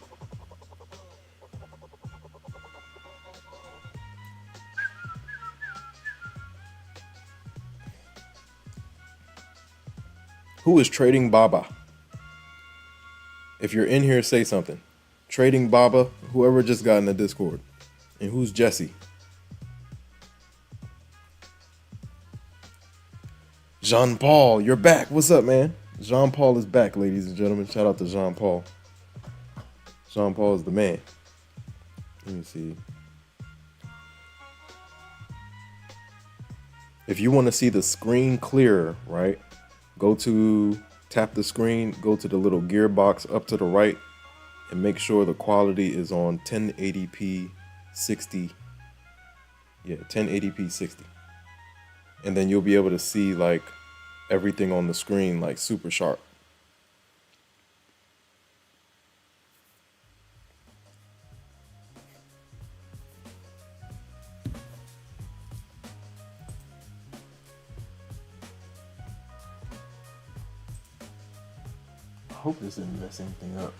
Who is Trading Baba? If you're in here, say something. Trading Baba, whoever just got in the Discord. And who's Jesse? Jean Paul, you're back. What's up, man? Jean Paul is back, ladies and gentlemen. Shout out to Jean Paul. Jean Paul is the man. Let me see. If you want to see the screen clearer, right? Tap the screen, go to the little gearbox up to the right, and make sure the quality is on 1080p 60. Yeah, 1080p 60. And then you'll be able to see like everything on the screen like super sharp. I hope this didn't mess anything up.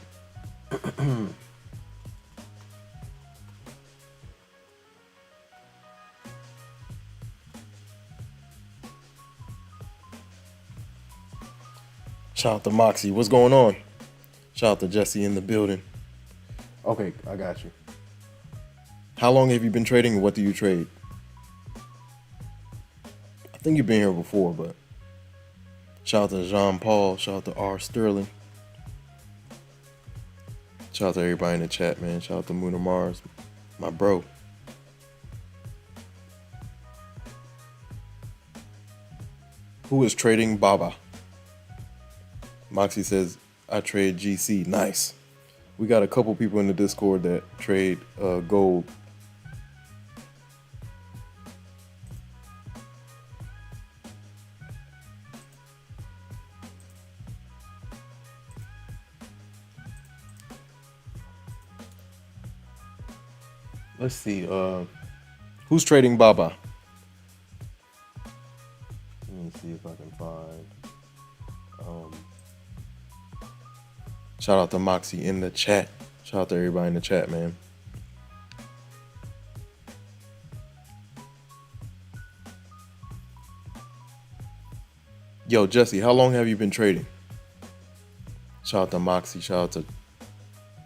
Shout out to Moxie. What's going on? Shout out to Jesse in the building. Okay, I got you. How long have you been trading and what do you trade? I think you've been here before, but shout out to Jean Paul. Shout out to R. Sterling. Shout out to everybody in the chat, man. Shout out to Moon or Mars, my bro. Who is Trading Baba? Moxie says, I trade GC. Nice. We got a couple people in the Discord that trade gold. Let's see. Who's Trading Baba? Let me see if I can find. Shout out to Moxie in the chat. Shout out to everybody in the chat, man. Yo, Jesse, how long have you been trading? Shout out to Moxie. Shout out to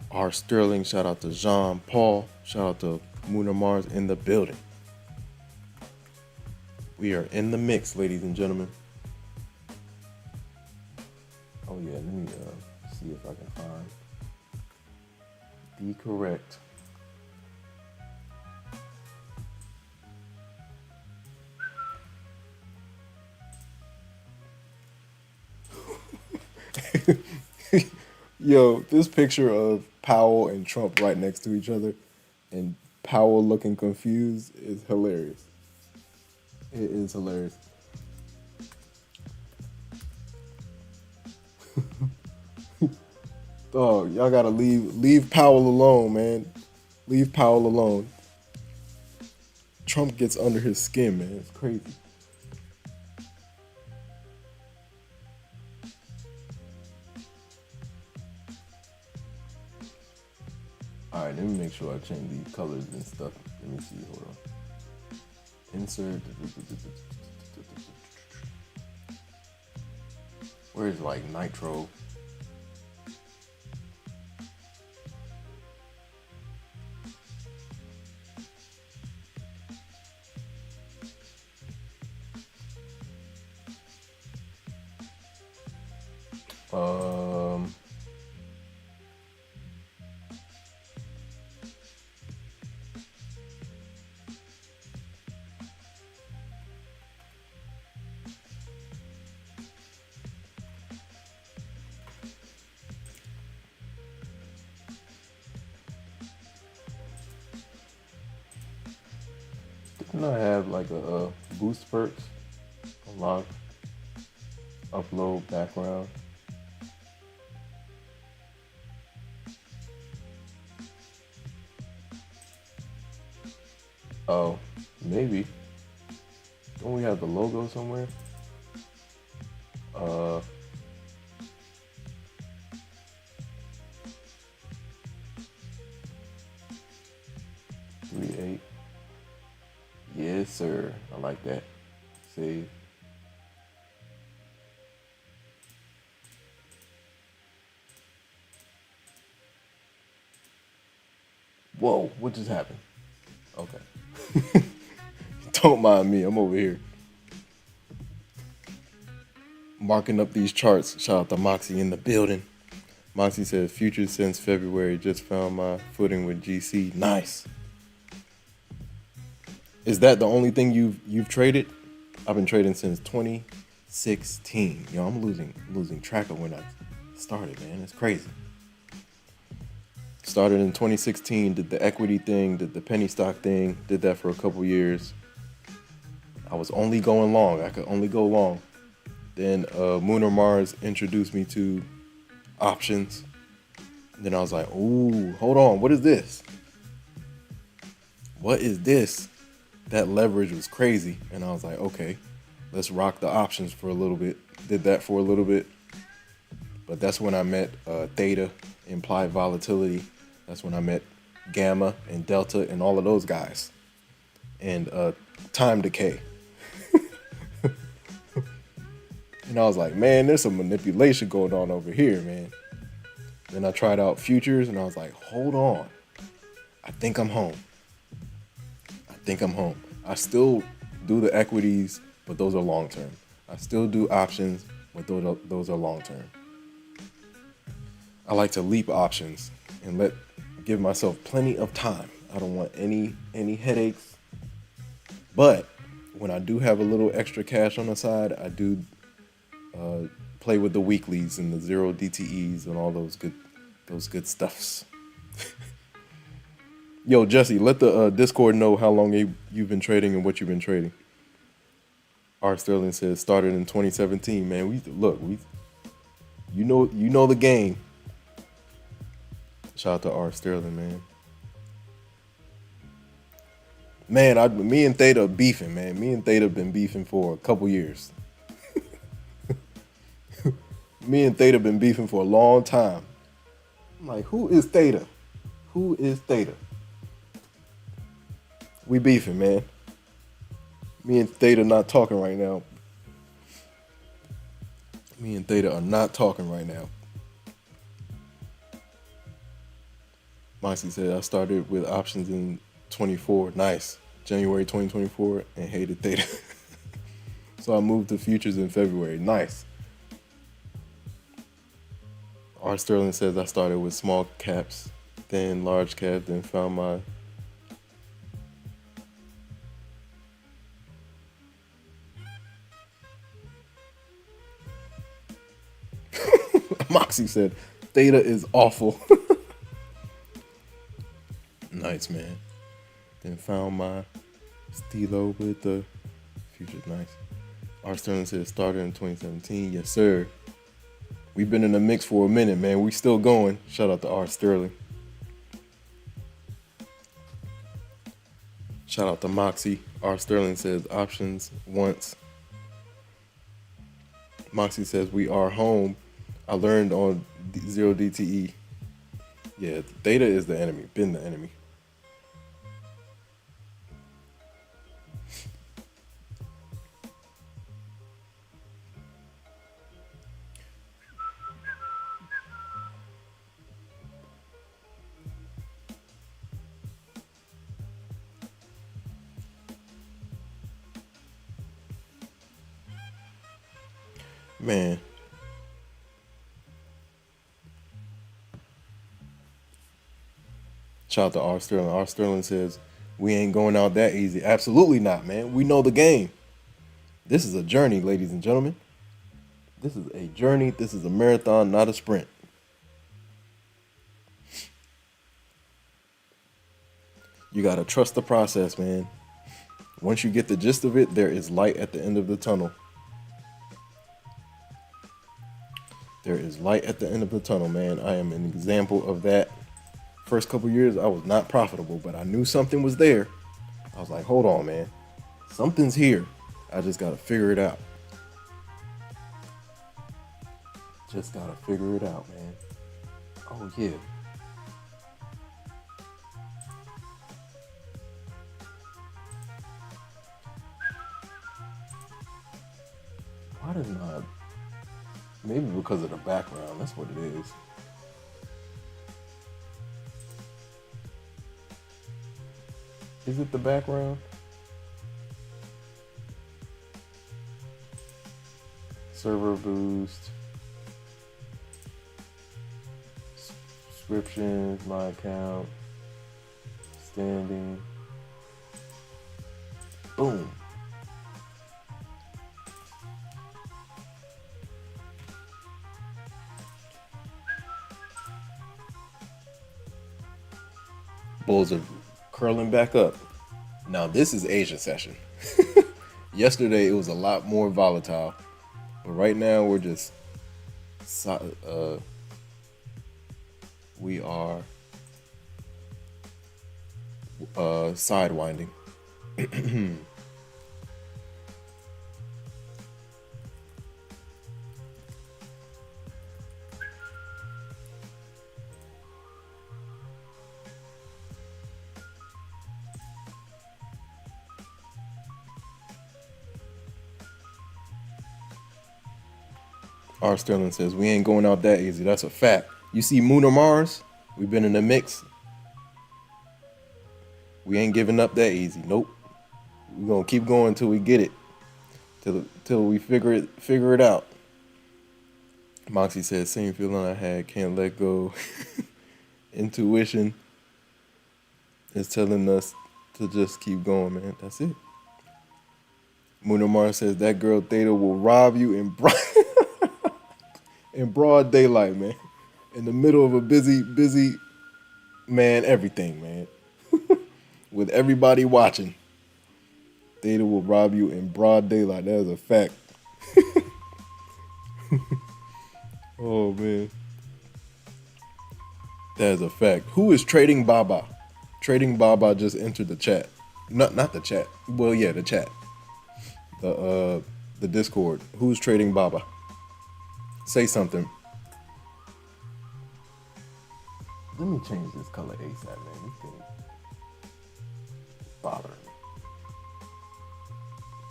R. Sterling. Shout out to Jean Paul. Shout out to Moon or Mars in the building. We are in the mix, ladies and gentlemen. Oh yeah, let me see if I can find the correct. Yo, this picture of Powell and Trump right next to each other and Powell looking confused is hilarious. It is hilarious. Oh, y'all gotta leave Powell alone, man. Leave Powell alone. Trump gets under his skin, man. It's crazy. All right, let me make sure I change these colors and stuff. Let me see. Hold on. Insert. Where's like nitro? Didn't I have like a boost perks unlock, upload background? Oh, maybe. Don't we have the logo somewhere? 38. Yes, sir. I like that. Save. Whoa, what just happened? Okay. Don't mind me. I'm over here marking up these charts. Shout out to Moxie in the building. Moxie says, futures since February, just found my footing with GC. Nice. Is that the only thing you've traded? I've been trading since 2016. Yo, I'm losing track of when I started, man. It's crazy. Started in 2016, did the equity thing, did the penny stock thing, did that for a couple years. I was only going long. I could only go long. Then Moon or Mars introduced me to options. Then I was like, ooh, hold on, what is this? What is this? That leverage was crazy. And I was like, okay, let's rock the options for a little bit. Did that for a little bit. But that's when I met theta, implied volatility. That's when I met gamma and delta and all of those guys. And time decay. And I was like, man, there's some manipulation going on over here, man. Then I tried out futures and I was like, hold on. I think I'm home. I still do the equities, but those are long term. I still do options, but those are long term. I like to leap options and give myself plenty of time. I don't want any headaches. But when I do have a little extra cash on the side, I do play with the weeklies and the 0 DTEs and all those good stuffs. Yo, Jesse, let the Discord know how long you've been trading and what you've been trading. R. Sterling says started in 2017. Man, you know the game. Shout out to R. Sterling, man. Man, me and Theta beefing, man. Me and Theta been beefing for a couple years. Me and Theta been beefing for a long time. I'm like, who is Theta? Who is Theta? We beefing, man. Me and Theta not talking right now. Me and Theta are not talking right now. Moxie said, I started with options in 24. Nice. January 2024 and hated Theta. So I moved to futures in February. Nice. R. Sterling says I started with small caps, then large cap, then found my Moxie said, Theta is awful. Nice, man. Then found my Stilo with the futures. Nice. R. Sterling said started in 2017. Yes, sir. We've been in the mix for a minute, man. We still going. Shout out to R. Sterling. Shout out to Moxie. R. Sterling says options once. Moxie says we are home. I learned on 0 DTE. Yeah, Theta is the enemy. Been the enemy. Man. Shout out to R. Sterling. R. Sterling says, we ain't going out that easy. Absolutely not, man. We know the game. This is a journey, ladies and gentlemen. This is a journey. This is a marathon, not a sprint. You got to trust the process, man. Once you get the gist of it, there is light at the end of the tunnel. There is light at the end of the tunnel, man. I am an example of that. First couple years, I was not profitable, but I knew something was there. I was like, hold on, man. Something's here. I just got to figure it out. Just got to figure it out, man. Oh, yeah. Why does not? Maybe because of the background. That's what it is. Is it the background? Server boost. Subscriptions, my account. Standing. Boom. Bulls are curling back up. Now this is Asia session. Yesterday it was a lot more volatile, but right now we're just we are sidewinding. R. Sterling says, we ain't going out that easy. That's a fact. You see Moon or Mars? We've been in the mix. We ain't giving up that easy. Nope. We're going to keep going until we get it. Till we figure it out. Moxie says, same feeling I had. Can't let go. Intuition is telling us to just keep going, man. That's it. Moon or Mars says, that girl Theta will rob you in broad daylight, man. In the middle of a busy, man, everything, man. With everybody watching. Theta will rob you in broad daylight. That is a fact. Oh, man. That is a fact. Who is Trading Baba? Trading Baba just entered the chat. Not the chat. Well, yeah, the chat. The Discord. Who's Trading Baba? Say something. Let me change this color ASAP, man. This thing bothering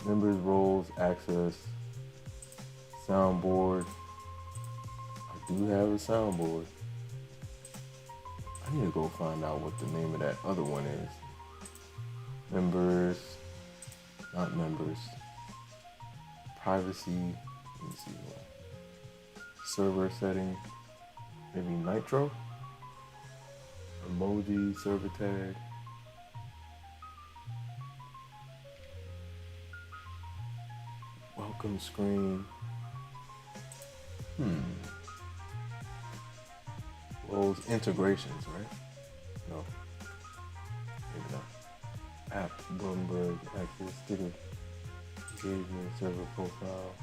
me. Members, roles, access, soundboard. I do have a soundboard. I need to go find out what the name of that other one is. Members, not members. Privacy. Let me see. Server setting. Maybe Nitro. Emoji, server tag. Welcome screen. Roles, integrations, right? No. Maybe not. App, Bloomberg, access, sticker, engagement, server profile.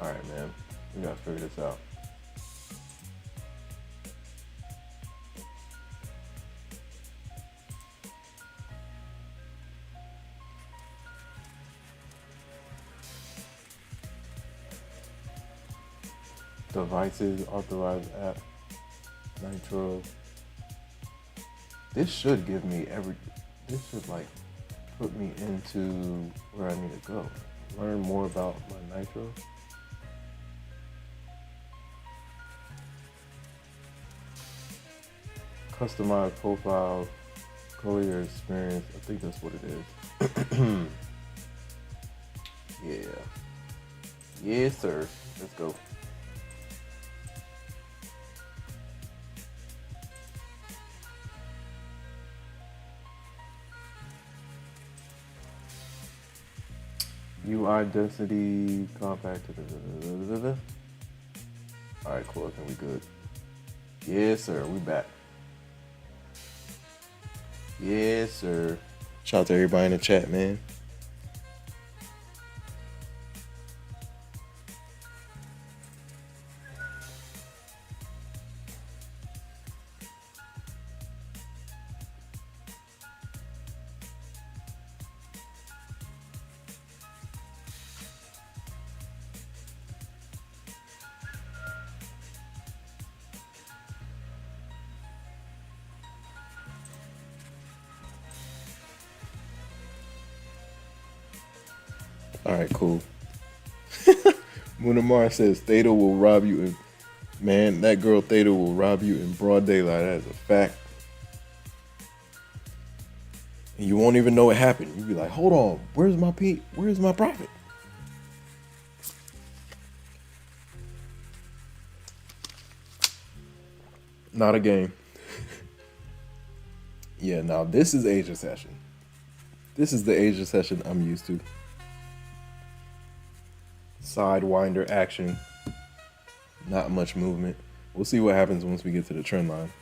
All right, man. We gotta figure this out. Devices, authorized app, Nitro. This should give me this should like put me into where I need to go. Learn more about my Nitro. Customized profile, career experience. I think that's what it is. Yeah. Yes, sir. Let's go. UI density, compact. All right, cool. I think we good. Yes, sir. We back. Yes, sir. Shout out to everybody in the chat, man. All right, cool. Munamar says Theta will rob you in, man, that girl Theta will rob you in broad daylight. That is a fact. And you won't even know it happened. You'll be like, hold on, where's my where's my profit? Not a game. Yeah, now this is Asia session. This is the Asia session I'm used to. Sidewinder action. Not much movement. We'll see what happens once we get to the trend line.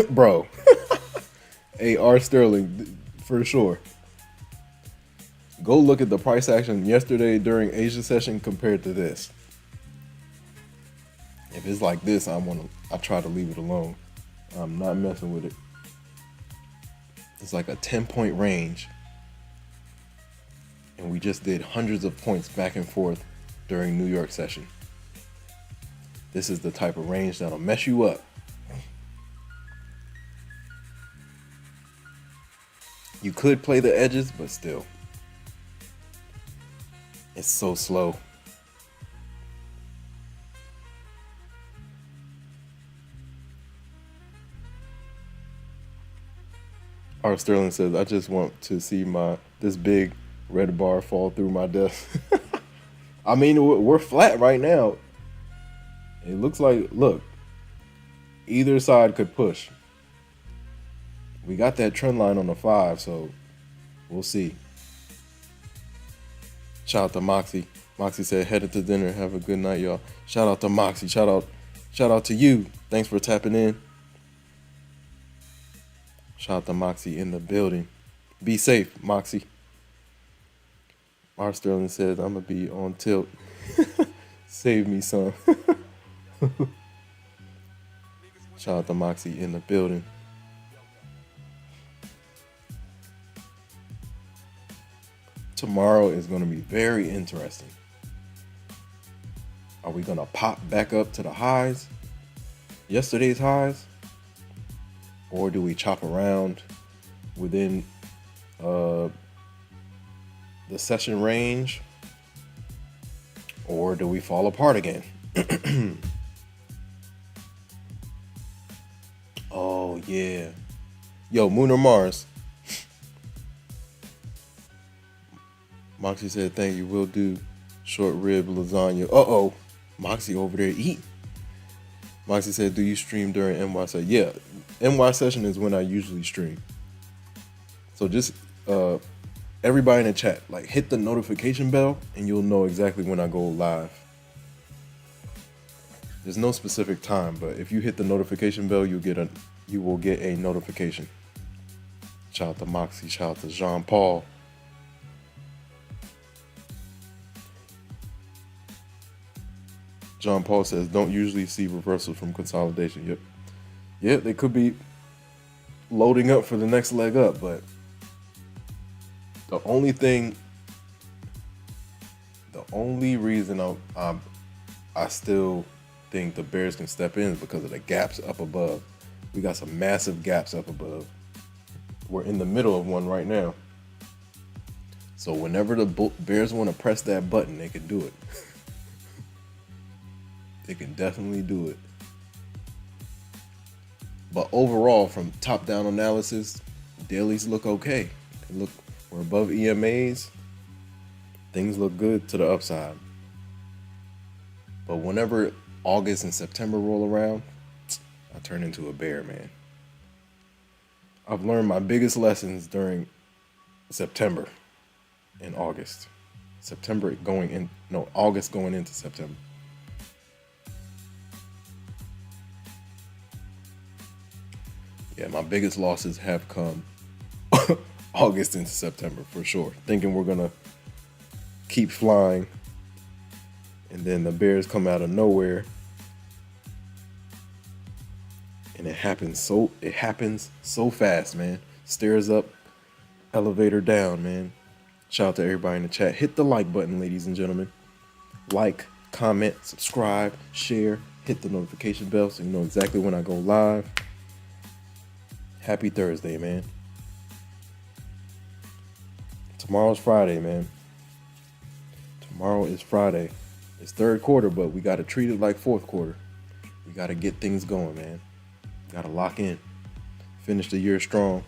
Bro. AR Sterling, for sure. Go look at the price action yesterday during Asia session compared to this. If it's like this, I try to leave it alone. I'm not messing with it. It's like a 10-point range. And we just did hundreds of points back and forth during New York session. This is the type of range that'll mess you up. You could play the edges, but still. It's so slow. R. Sterling says, I just want to see this big red bar fall through my desk. I mean, we're flat right now. It looks like, look, either side could push. We got that trend line on the 5, so we'll see. Shout out to Moxie. Moxie said, headed to dinner. Have a good night, y'all. Shout out to Moxie. Shout out to you. Thanks for tapping in. Shout out to Moxie in the building. Be safe, Moxie. R. Sterling says, I'm going to be on tilt. Save me some. Shout out to Moxie in the building. Tomorrow is going to be very interesting. Are we going to pop back up to the highs? Yesterday's highs? Or do we chop around within the session range? Or do we fall apart again? Oh, yeah. Yo, Moon or Mars? Moxie said, thank you, will do. Short rib lasagna. Uh-oh. Moxie over there eating. Moxie said, do you stream during NY session? Yeah, NY session is when I usually stream. So just everybody in the chat, like hit the notification bell and you'll know exactly when I go live. There's no specific time, but if you hit the notification bell, you will get a notification. Shout out to Moxie, shout out to Jean Paul. John Paul says, don't usually see reversals from consolidation. Yep. Yeah, they could be loading up for the next leg up, but the only reason I still think the Bears can step in is because of the gaps up above. We got some massive gaps up above. We're in the middle of one right now. So whenever the Bears want to press that button, they can do it. They can definitely do it. But overall, from top-down analysis, dailies look okay. We're above EMAs. Things look good to the upside. But whenever August and September roll around, I turn into a bear, man. I've learned my biggest lessons during September and August. August going into September. Yeah, my biggest losses have come August into September for sure. Thinking we're gonna keep flying, and then the Bears come out of nowhere, and it happens so fast, man. Stairs up, elevator down, man. Shout out to everybody in the chat. Hit the like button, ladies and gentlemen. Like, comment, subscribe, share, Hit the notification bell so you know exactly when I go live. Happy Thursday, man. Tomorrow's Friday, man. Tomorrow is Friday. It's third quarter, but we got to treat it like fourth quarter. We got to get things going, man. Got to lock in. Finish the year strong.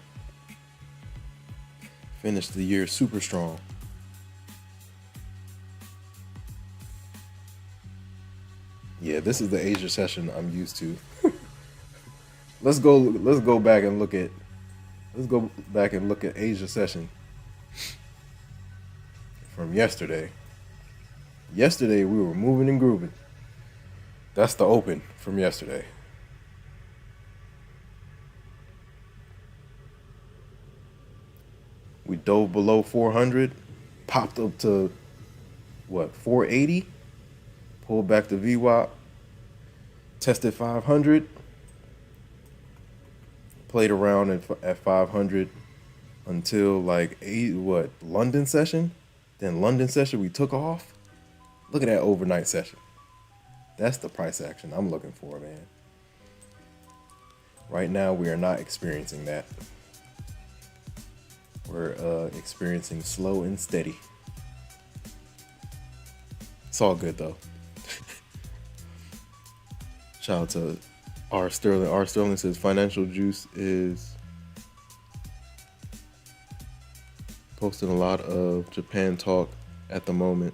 Finish the year super strong. Yeah, this is the Asia session I'm used to. Let's go back and look at Asia session from yesterday. Yesterday we were moving and grooving. That's the open from yesterday. We dove below 400, popped up to what, 480, pulled back to VWAP, tested 500, played around at 500 until like London session. Then London session we took off. Look at that overnight session. That's the price action I'm looking for, man. Right now we are not experiencing that. We're experiencing slow and steady. It's all good though. Shout out to R. Sterling. R. Sterling says Financial Juice is posting a lot of Japan talk at the moment.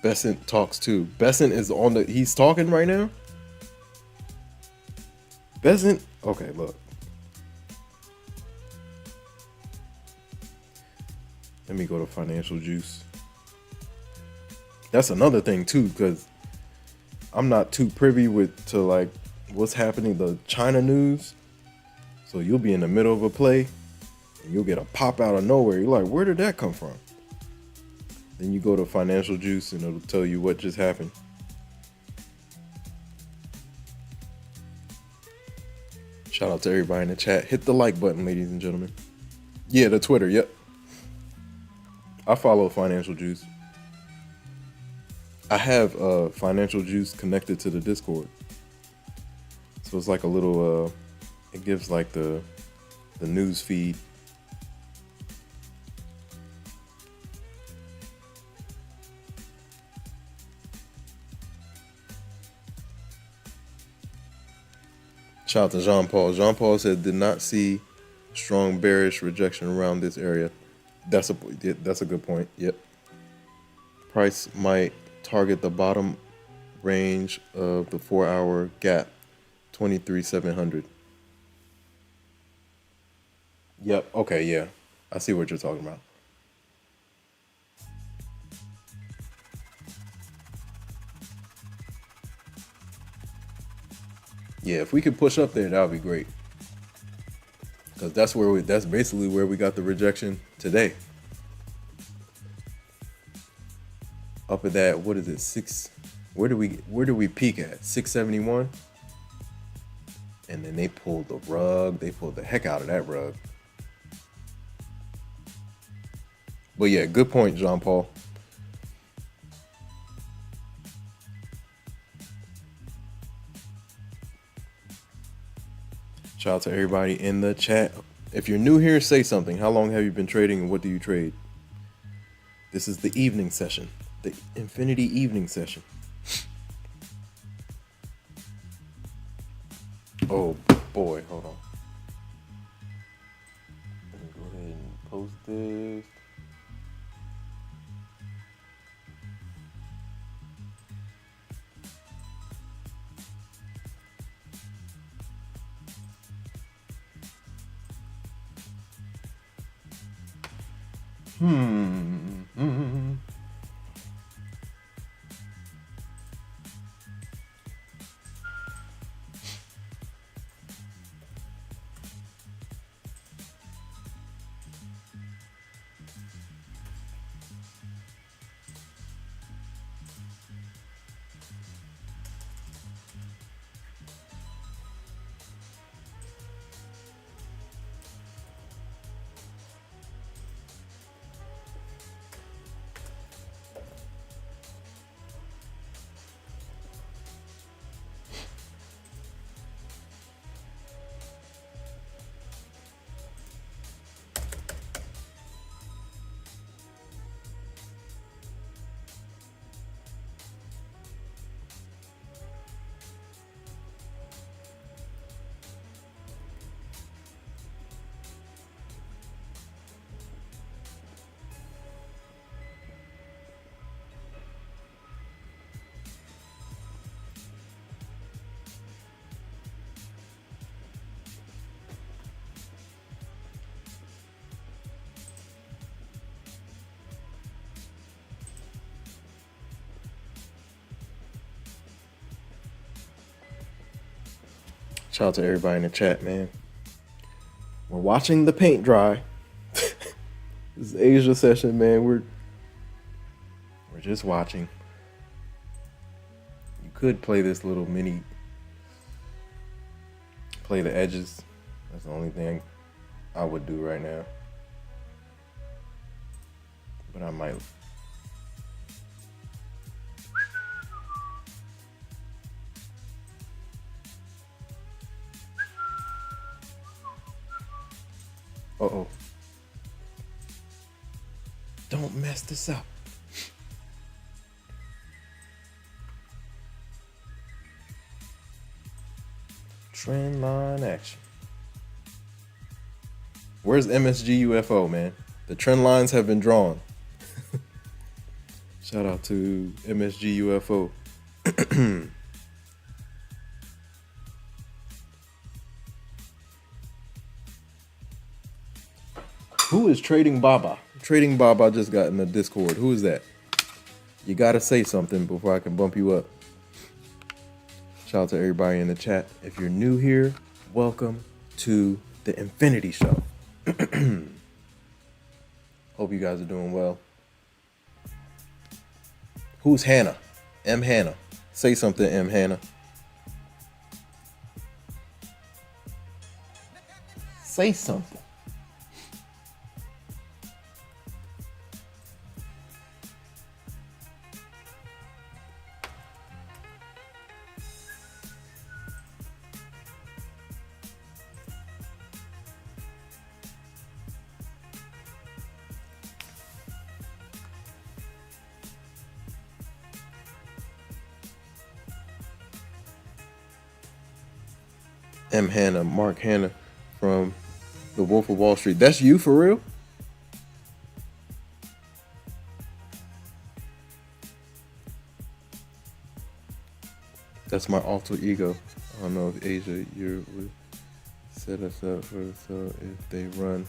Besant talks too. Besant is he's talking right now? Besant? Okay, look. Let me go to Financial Juice. That's another thing too, because I'm not too privy to like what's happening, the China news. So you'll be in the middle of a play and you'll get a pop out of nowhere. You're like, where did that come from? Then you go to Financial Juice and it'll tell you what just happened. Shout out to everybody in the chat. Hit the like button, ladies and gentlemen. Yeah, the Twitter, yep. I follow Financial Juice. I have Financial Juice connected to the Discord. So it's like a little, it gives like the news feed. Shout out to Jean Paul. Jean Paul said, did not see strong bearish rejection around this area. That's a good point. Yep. Price might target the bottom range of the 4-hour gap, 23,700. Yep. Okay. Yeah. I see what you're talking about. Yeah. If we could push up there, that would be great. Because that's basically where we got the rejection today. Up at that, what is it, where do we peak at? 671? And then they pulled the rug, they pulled the heck out of that rug. But yeah, good point, Jean Paul. Shout out to everybody in the chat. If you're new here, say something. How long have you been trading and what do you trade? This is the evening session, the Infinity evening session. Oh boy, hold on. Let me go ahead and post this. Shout out to everybody in the chat, man. We're watching the paint dry. This is Asia session, man. We're just watching. You could play this little mini, play the edges. That's the only thing I would do right now. But I might. Uh-oh. Don't mess this up. Trend line action. Where's MSG UFO, man? The trend lines have been drawn. Shout out to MSG UFO. Who is Trading Baba? Trading Baba just got in the Discord. Who is that? You gotta say something before I can bump you up. Shout out to everybody in the chat. If you're new here, welcome to the Infinity Show. Hope you guys are doing well. Who's Hannah? M. Hannah. Say something, M. Hannah. Say something. M. Hannah, Mark Hannah from The Wolf of Wall Street. That's you for real? That's my alter ego. I don't know if Asia, you would set us up for so if they run.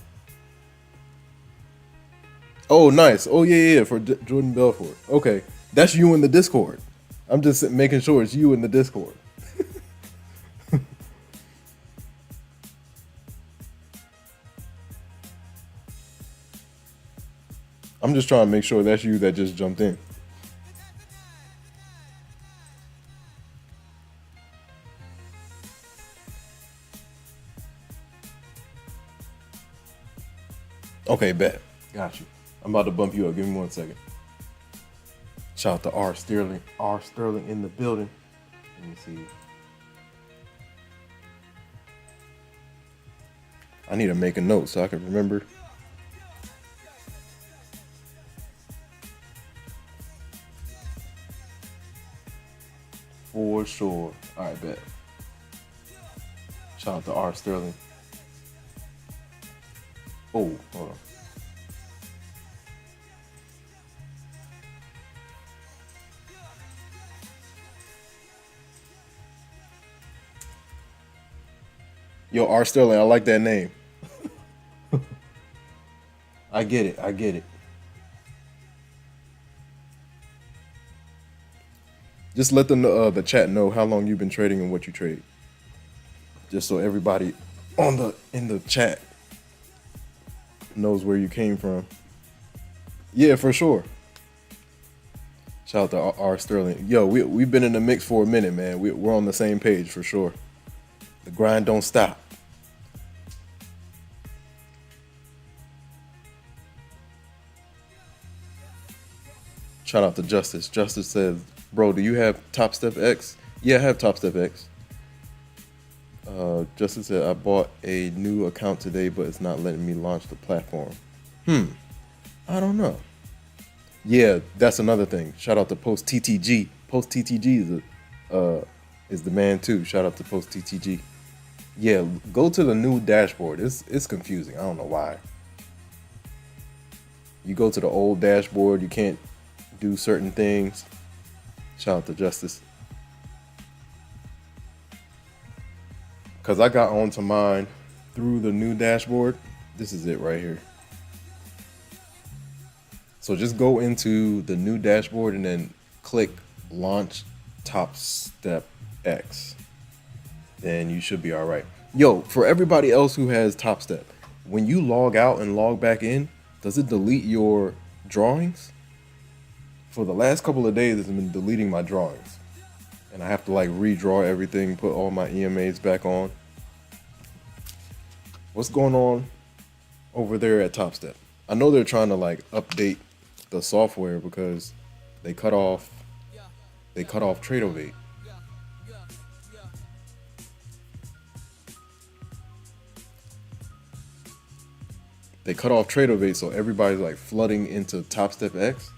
Oh, nice. Oh, yeah, for Jordan Belfort. Okay, that's you in the Discord. I'm just making sure it's you in the Discord. I'm just trying to make sure that's you that just jumped in. Okay, bet. Got you. I'm about to bump you up. Give me 1 second. Shout out to R. Sterling. R. Sterling in the building. Let me see. I need to make a note so I can remember. For sure. All right, bet. Shout out to R. Sterling. Oh, hold on. Yo, R. Sterling, I like that name. I get it. I get it. Just let the chat know how long you've been trading and what you trade. Just so everybody in the chat knows where you came from. Yeah, for sure. Shout out to R. Sterling. Yo, we've been in the mix for a minute, man. We're on the same page for sure. The grind don't stop. Shout out to Justice. Justice says, bro, do you have Topstep X? Yeah, I have Topstep X. Justice said, I bought a new account today, but it's not letting me launch the platform. I don't know. Yeah, that's another thing. Shout out to Post TTG. Post TTG is the man too. Shout out to Post TTG. Yeah, go to the new dashboard. It's confusing. I don't know why. You go to the old dashboard, you can't do certain things. Shout out to Justice. Because I got onto mine through the new dashboard. This is it right here. So just go into the new dashboard and then click Launch Topstep X. then you should be all right. Yo, for everybody else who has Topstep, when you log out and log back in, does it delete your drawings? For the last couple of days, it's been deleting my drawings. And I have to like redraw everything, put all my EMAs back on. What's going on over there at Topstep? I know they're trying to like update the software because they cut off Tradeovate. They cut off Tradeovate, so everybody's like flooding into Topstep X.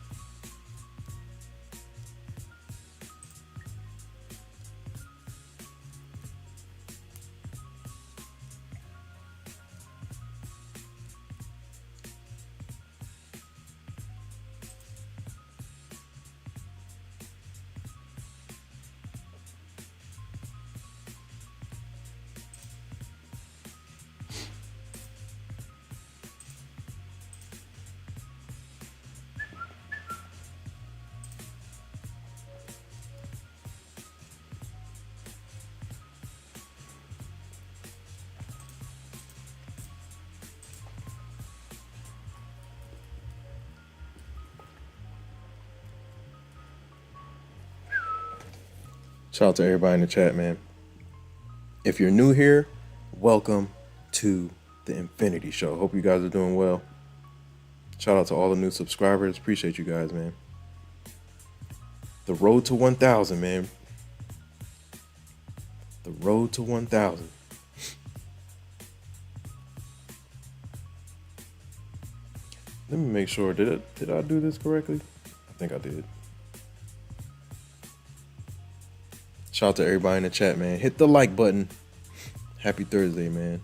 Shout out to everybody in the chat, man. If you're new here, welcome to the Infinity Show. Hope you guys are doing well. Shout out to all the new subscribers. Appreciate you guys, man. The road to 1,000, man. The road to 1,000. Let me make sure. Did I do this correctly? I think I did. Shout out to everybody in the chat, man. Hit the like button. Happy Thursday, man.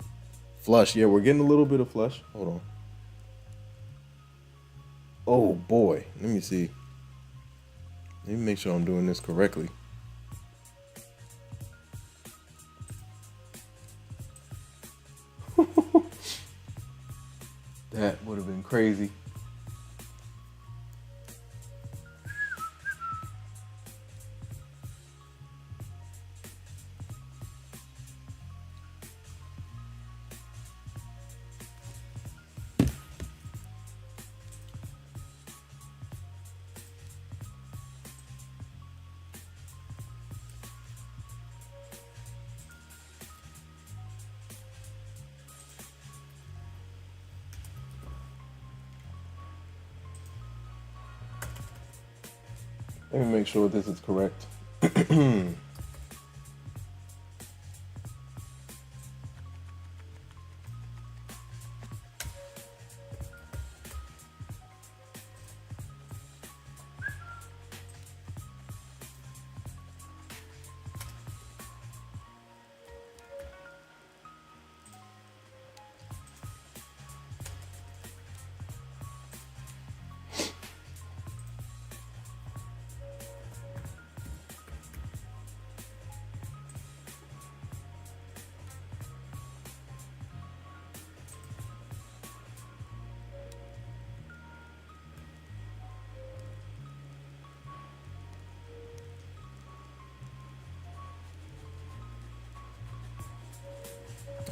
Flush. Yeah, we're getting a little bit of flush. Hold on. Oh, boy. Let me see. Let me make sure I'm doing this correctly. That would have been crazy. Let me make sure this is correct.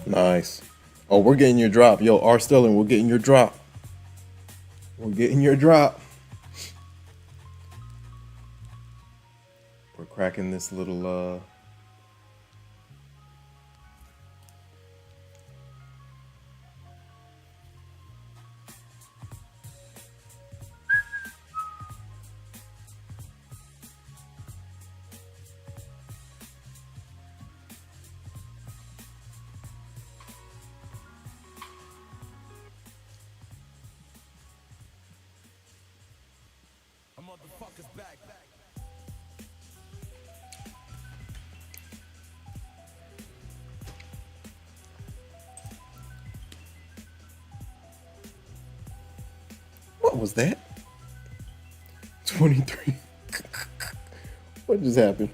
Nice. Oh, we're getting your drop. Yo, R. Sterling, we're getting your drop. We're getting your drop. We're cracking this little motherfuckers back. What was that? 23. What just happened?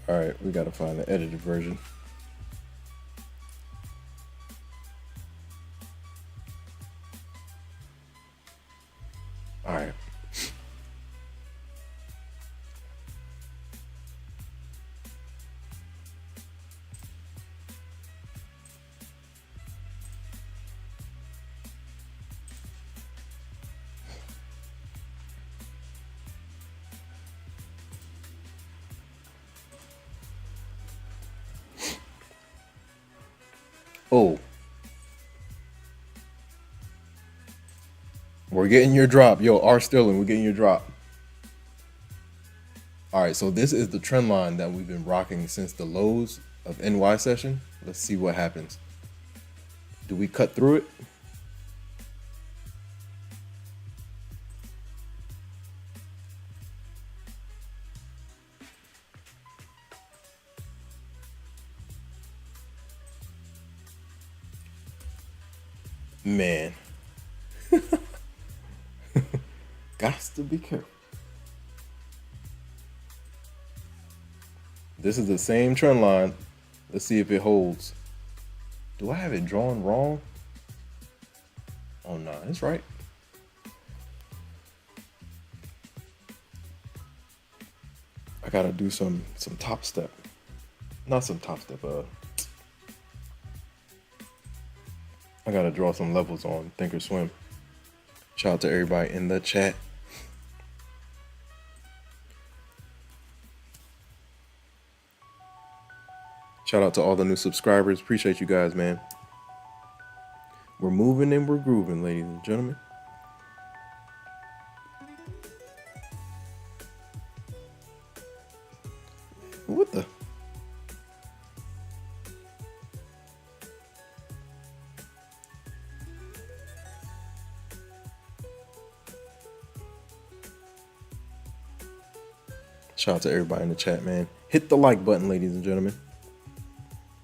All right, we gotta find the edited version. All right. Oh, we're getting your drop. Yo, R Sterling, we're getting your drop. All right, so this is the trend line that we've been rocking since the lows of NY session. Let's see what happens. Do we cut through it? Man, got to be careful. This is the same trend line. Let's see if it holds. Do I have it drawn wrong? Oh no, it's right. I gotta do some top step. Not some top step, I gotta draw some levels on Thinkorswim. Shout out to everybody in the chat. Shout out to all the new subscribers. Appreciate you guys, man. We're moving and we're grooving, ladies and gentlemen. What the? Shout out to everybody in the chat, man. Hit the like button, ladies and gentlemen.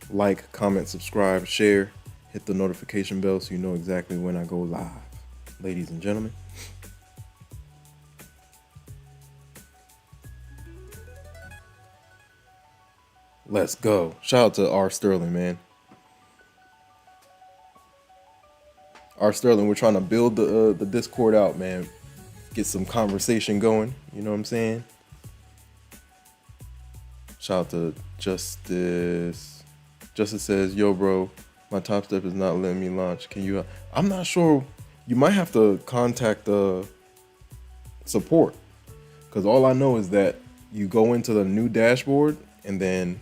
Like, comment, subscribe, share. Hit the notification bell so you know exactly when I go live, ladies and gentlemen. Let's go. Shout out to R Sterling, man. R Sterling, we're trying to build the Discord out, man. Get some conversation going. You know what I'm saying? Shout out to Justice. Justice says, yo, bro, my Topstep is not letting me launch. Can you? I'm not sure. You might have to contact support. Because all I know is that you go into the new dashboard and then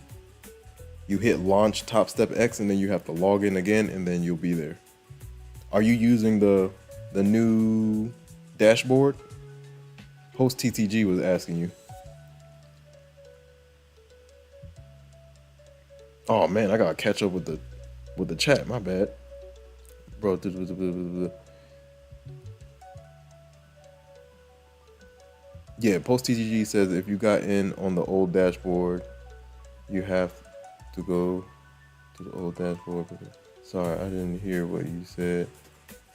you hit launch Topstep X and then you have to log in again and then you'll be there. Are you using the new dashboard? Host TTG was asking you. Oh man, I gotta catch up with the chat. My bad, bro. Yeah, Post TTG says if you got in on the old dashboard, you have to go to the old dashboard. Sorry, I didn't hear what you said.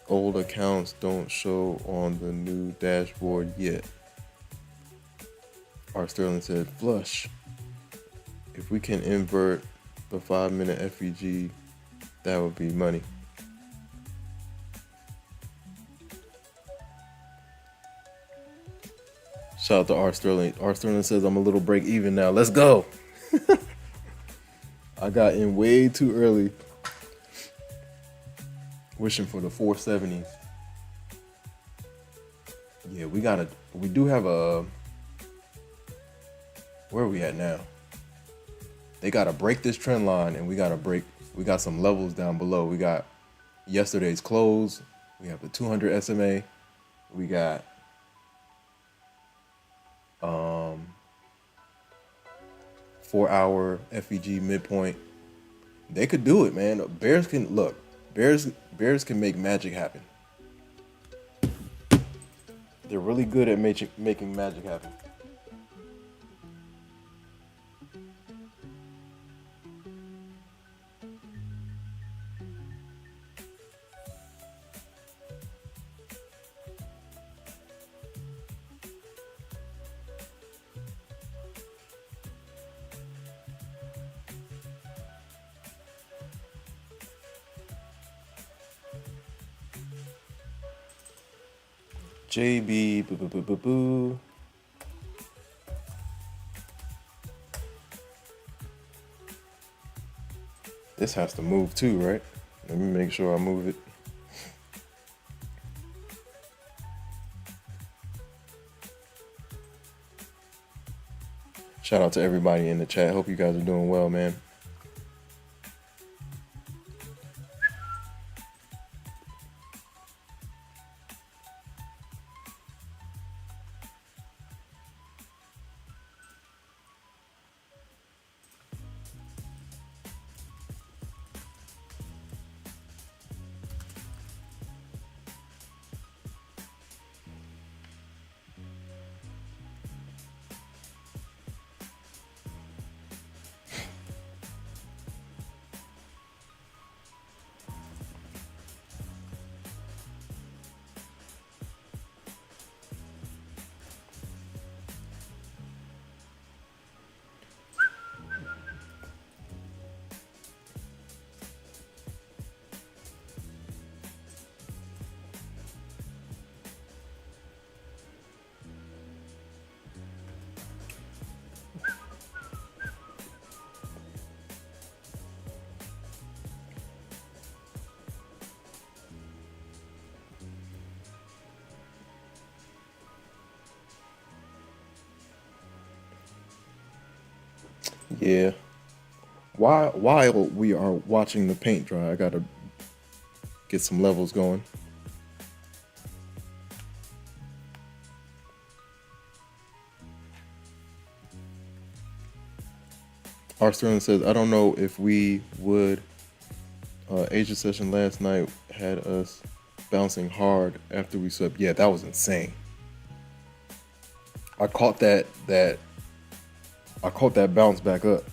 Old accounts don't show on the new dashboard yet. R Sterling said flush. If we can invert the 5-minute FEG, that would be money. Shout out to R Sterling. R Sterling says I'm a little break even now. Let's go. I got in way too early. Wishing for the 470s. Yeah, we do have a, where are we at now? They gotta break this trend line and we got some levels down below. We got yesterday's close. We have the 200 SMA. We got 4-hour FEG midpoint. They could do it, man. Bears can can make magic happen. They're really good at making magic happen. JB, boo, boo, boo, boo, boo. This has to move too, right? Let me make sure I move it. Shout out to everybody in the chat. Hope you guys are doing well, man. Yeah. While we are watching the paint dry, I gotta get some levels going. R. Sterling says, I don't know if we would. Asia session last night had us bouncing hard after we swept. Yeah, that was insane. I caught that bounce back up.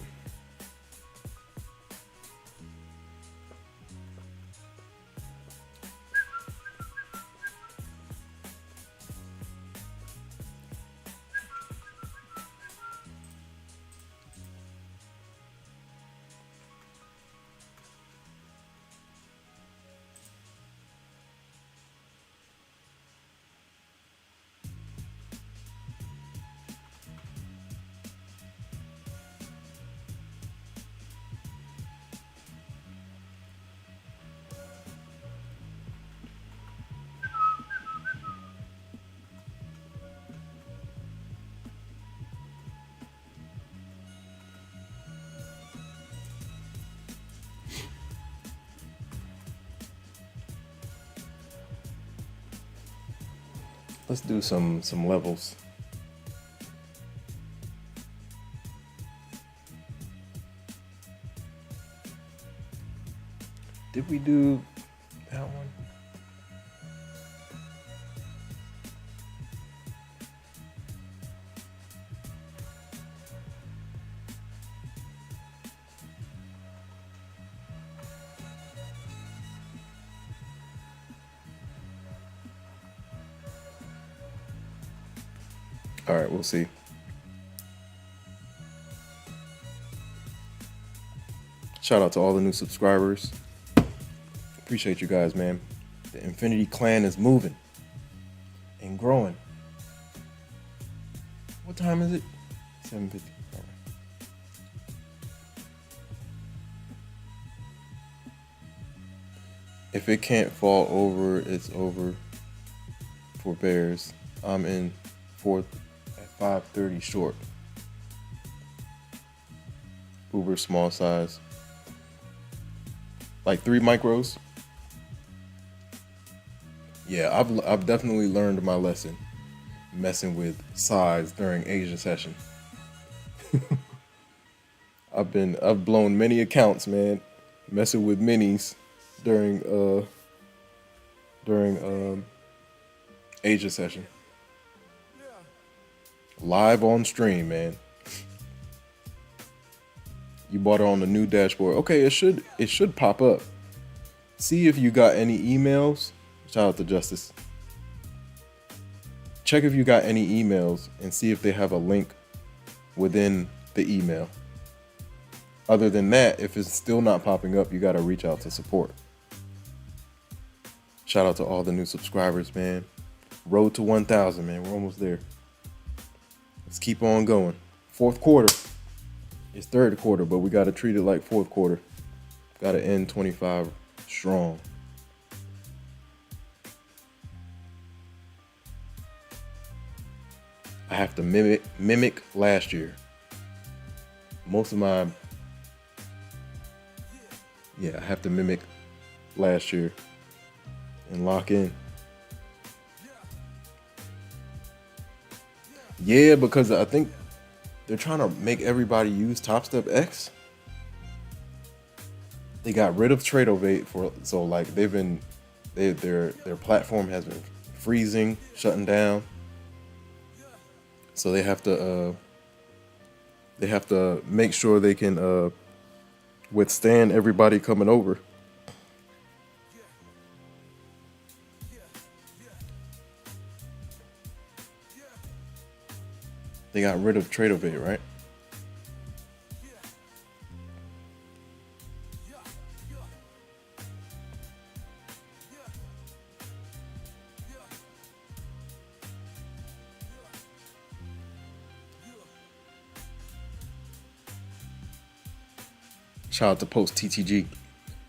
Let's do some levels. Did we do that one? All right, we'll see. Shout out to all the new subscribers. Appreciate you guys, man. The Infinity Clan is moving and growing. What time is it? 7:50. All right. If it can't fall over, it's over for Bears. I'm in fourth at 5:30 short. Uber small size. Like 3 micros. Yeah, I've definitely learned my lesson messing with size during Asia session. I've blown many accounts, man, messing with minis during Asia session. Live on stream, man. You bought it on the new dashboard. Okay, it should pop up. See if you got any emails. Shout out to Justice. Check if you got any emails and see if they have a link within the email. Other than that, if it's still not popping up, you got to reach out to support. Shout out to all the new subscribers, man. Road to 1,000, man. We're almost there. Let's keep on going. Fourth quarter. It's third quarter, but we got to treat it like fourth quarter. Got to end 25 strong. I have to mimic last year. Most of my, I have to mimic last year and lock in. Yeah, because I think they're trying to make everybody use Topstep X. They got rid of Tradeovate so like their platform has been freezing, shutting down. So they have to make sure they can withstand everybody coming over. They got rid of Tradeovate, right? Shout out to Post TTG.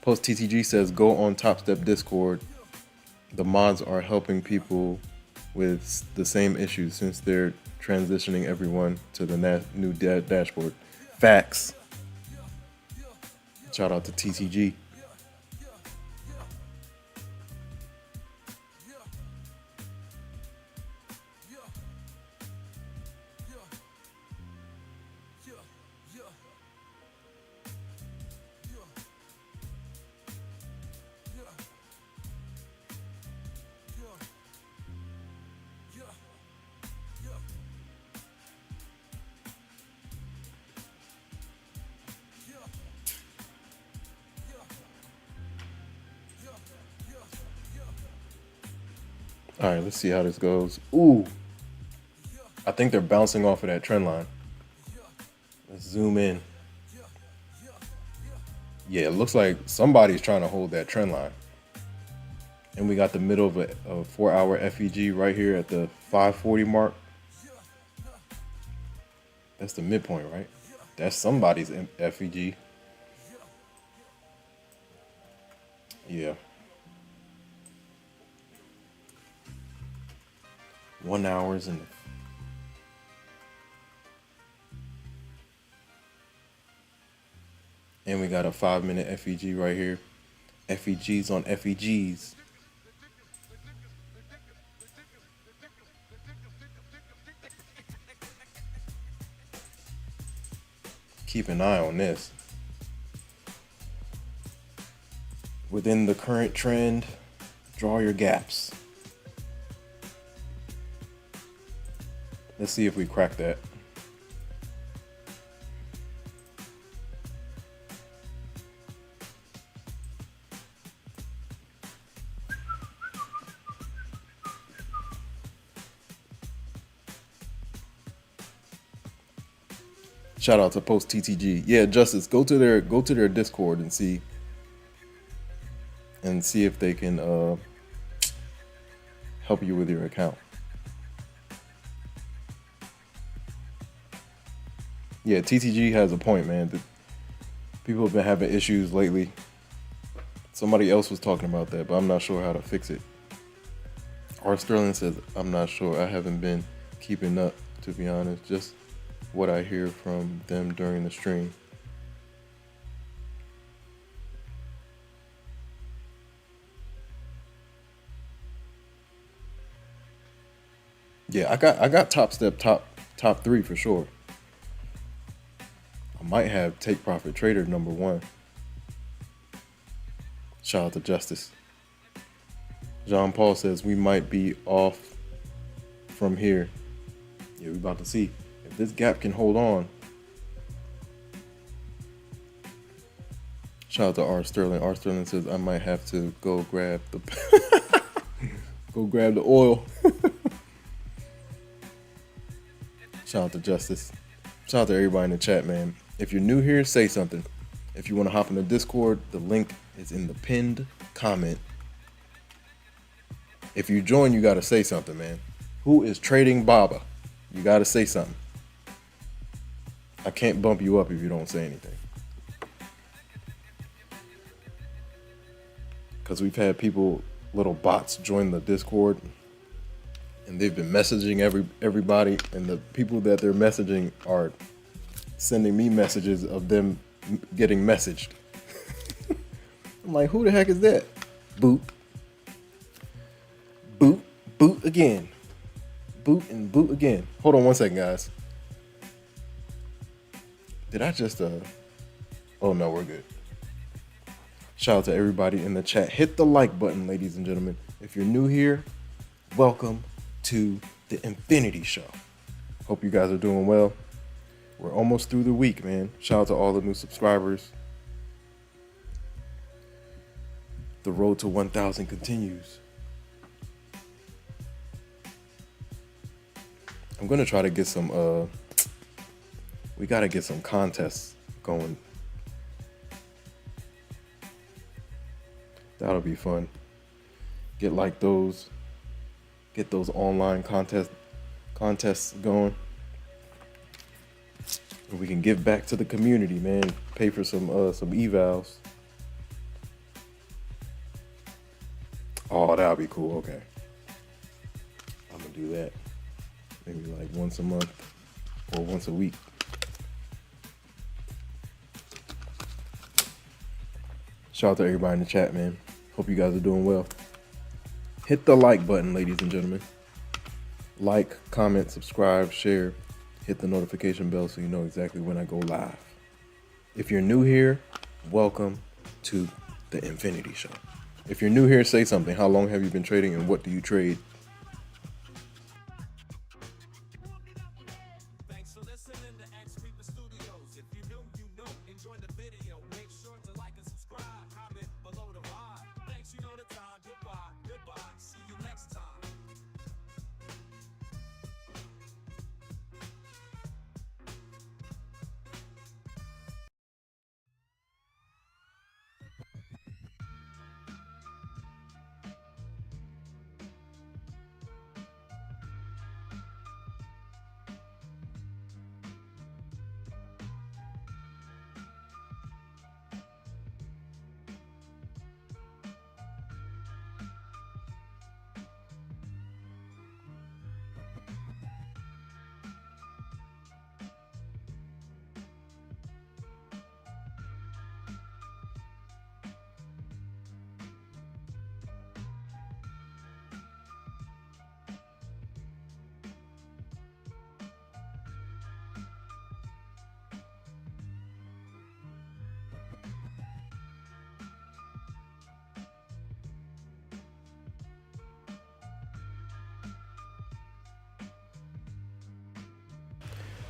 Post TTG says, go on Topstep Discord. The mods are helping people with the same issues since they're transitioning everyone to the new dashboard. Facts. Shout out to TTG. All right, let's see how this goes. Ooh, I think they're bouncing off of that trend line. Let's zoom in. Yeah, it looks like somebody's trying to hold that trend line. And we got the middle of a 4-hour FEG right here at the 540 mark. That's the midpoint, right? That's somebody's FEG. Yeah. 1 hour and we got a 5-minute FEG right here. FEGs on FEGs. Keep an eye on this. Within the current trend, draw your gaps. Let's see if we crack that. Shout out to Post TTG. Yeah, Justice, go to their Discord and see if they can help you with your account. Yeah, TTG has a point, man. People have been having issues lately. Somebody else was talking about that, but I'm not sure how to fix it. R. Sterling says, I'm not sure. I haven't been keeping up, to be honest. Just what I hear from them during the stream. Yeah, I got Topstep top 3 for sure. I might have Take Profit Trader number 1. Shout out to Justice. Jean Paul says we might be off from here. Yeah, we about to see if this gap can hold on. Shout out to R. Sterling. R. Sterling says I might have to go grab the oil. Shout out to Justice. Shout out to everybody in the chat, man. If you're new here, say something. If you want to hop in the Discord, the link is in the pinned comment. If you join, you got to say something, man. Who is trading Baba? You got to say something. I can't bump you up if you don't say anything. Because we've had people, little bots, join the Discord, and they've been messaging everybody, and the people that they're messaging are sending me messages of them getting messaged. I'm like, who the heck is that? Boot. Boot. Boot again. Boot and boot again. Hold on one second, guys. Did I just, oh no, we're good. Shout out to everybody in the chat. Hit the like button, ladies and gentlemen. If you're new here, welcome to the Infinity Show. Hope you guys are doing well. We're almost through the week, man. Shout out to all the new subscribers. The road to 1,000 continues. I'm gonna try to get some, we gotta get some contests going. That'll be fun. Get like those, get those online contests going. And we can give back to the community, man. Pay for some evals. Oh, that'll be cool. Okay. I'm gonna do that. Maybe like once a month or once a week. Shout out to everybody in the chat, man. Hope you guys are doing well. Hit the like button, ladies and gentlemen. Like, comment, subscribe, share. Hit the notification bell so you know exactly when I go live. If you're new here, welcome to the Infinity Show. If you're new here, say something. How long have you been trading and what do you trade?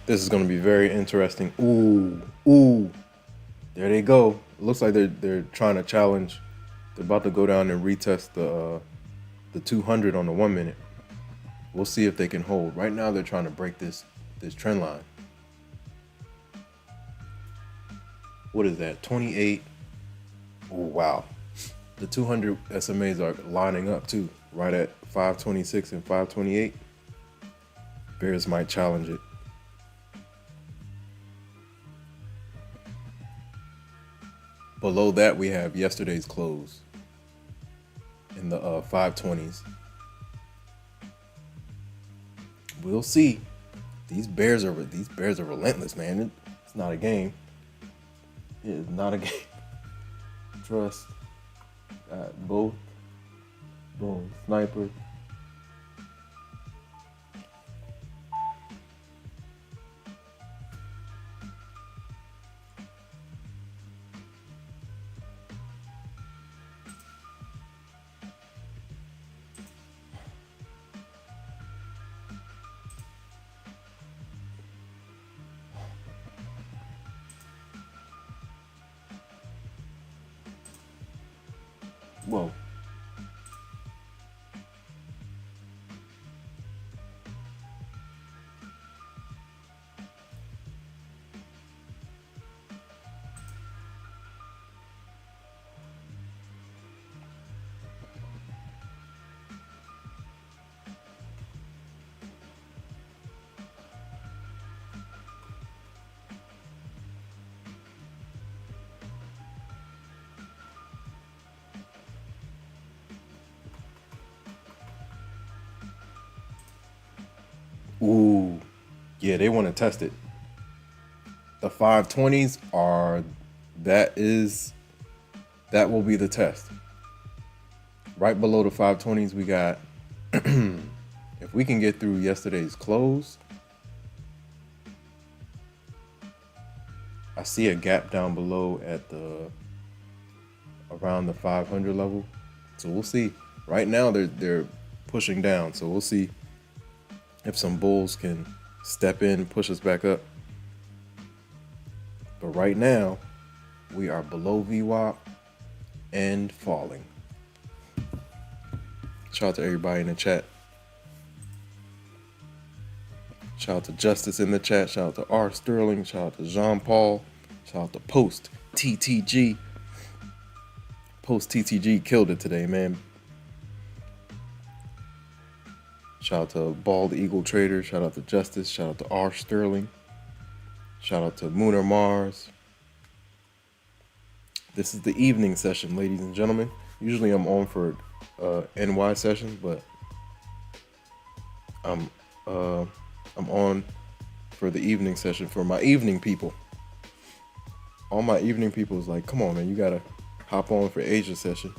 This is going to be very interesting. Ooh. There they go. It looks like they're trying to challenge. They're about to go down and retest the 200 on the 1 minute. We'll see if they can hold. Right now they're trying to break this trend line. What is that? 28. Oh wow. The 200 SMAs are lining up too, right at 526 and 528. Bears might challenge it. Below that, we have yesterday's close in the 520s. We'll see. These bears are relentless, man. It's not a game. It is not a game. Trust. Got both. Boom. Sniper. Whoa. Ooh, yeah, they want to test it. The 520s are that is that will be the test. Right below the 520s, we got if we can get through yesterday's close. I see a gap down below at the around the 500 level. So we'll see. Right now they're pushing down. So we'll see if some bulls can step in and push us back up. But right now we are below VWAP and falling. Shout out to everybody in the chat. Shout out to Justice in the chat. Shout out to R. Sterling. Shout out to Jean Paul. Shout out to Post TTG. Post TTG killed it today, man. Shout out to Bald Eagle Trader. Shout out to Justice. Shout out to R. Sterling. Shout out to Mooner Mars. This is the evening session, ladies and gentlemen. Usually I'm on for NY sessions, but I'm on for the evening session for my evening people. All my evening people is like, come on, man, you gotta hop on for Asia session.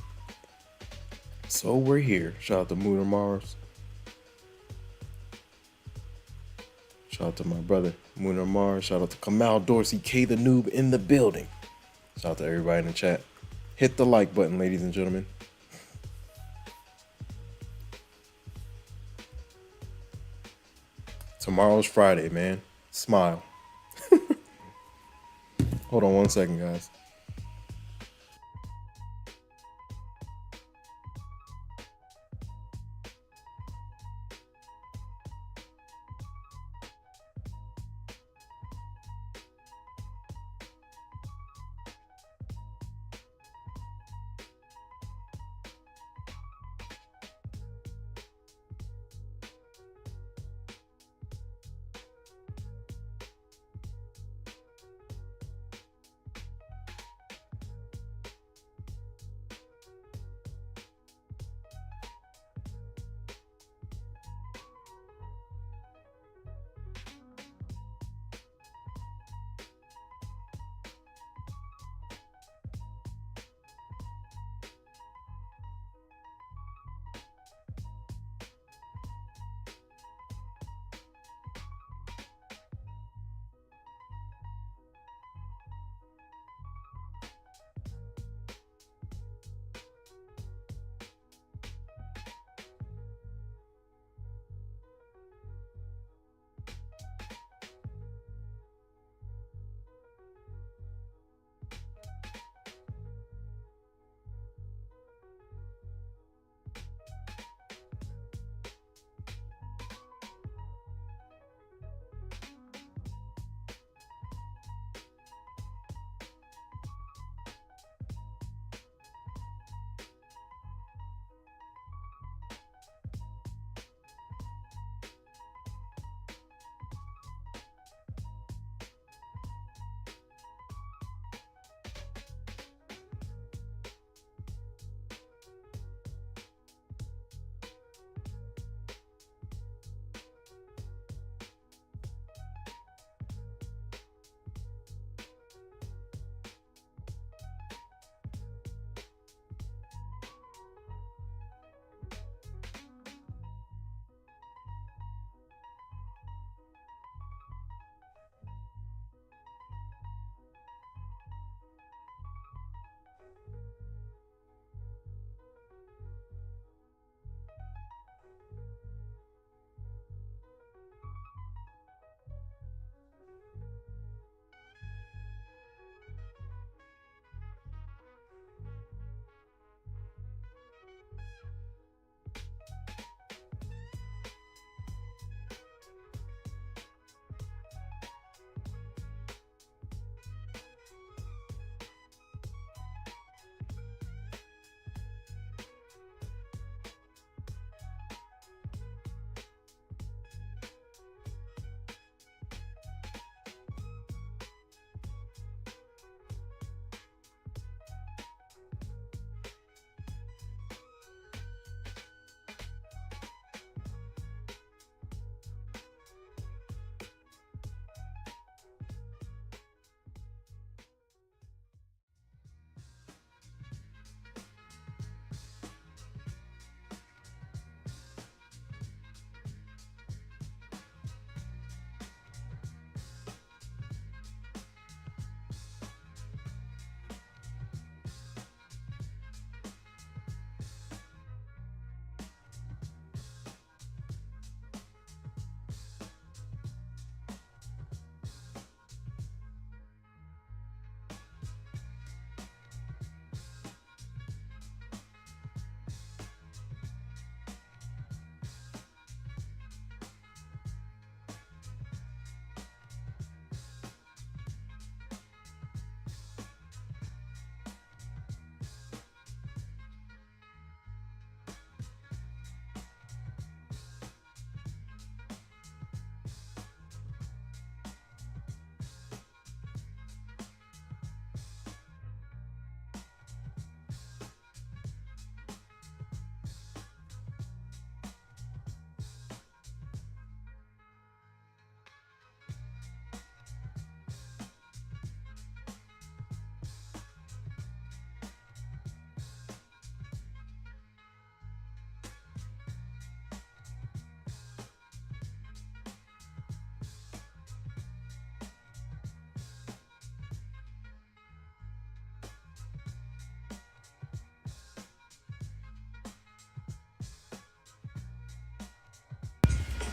So we're here. Shout out to Mooner Mars. Shout out to my brother Mooner Mars. Shout out to Kamal Dorsey, K the Noob in the building. Shout out to everybody in the chat. Hit the like button, ladies and gentlemen. Tomorrow's Friday, man. Smile. Hold on 1 second, guys.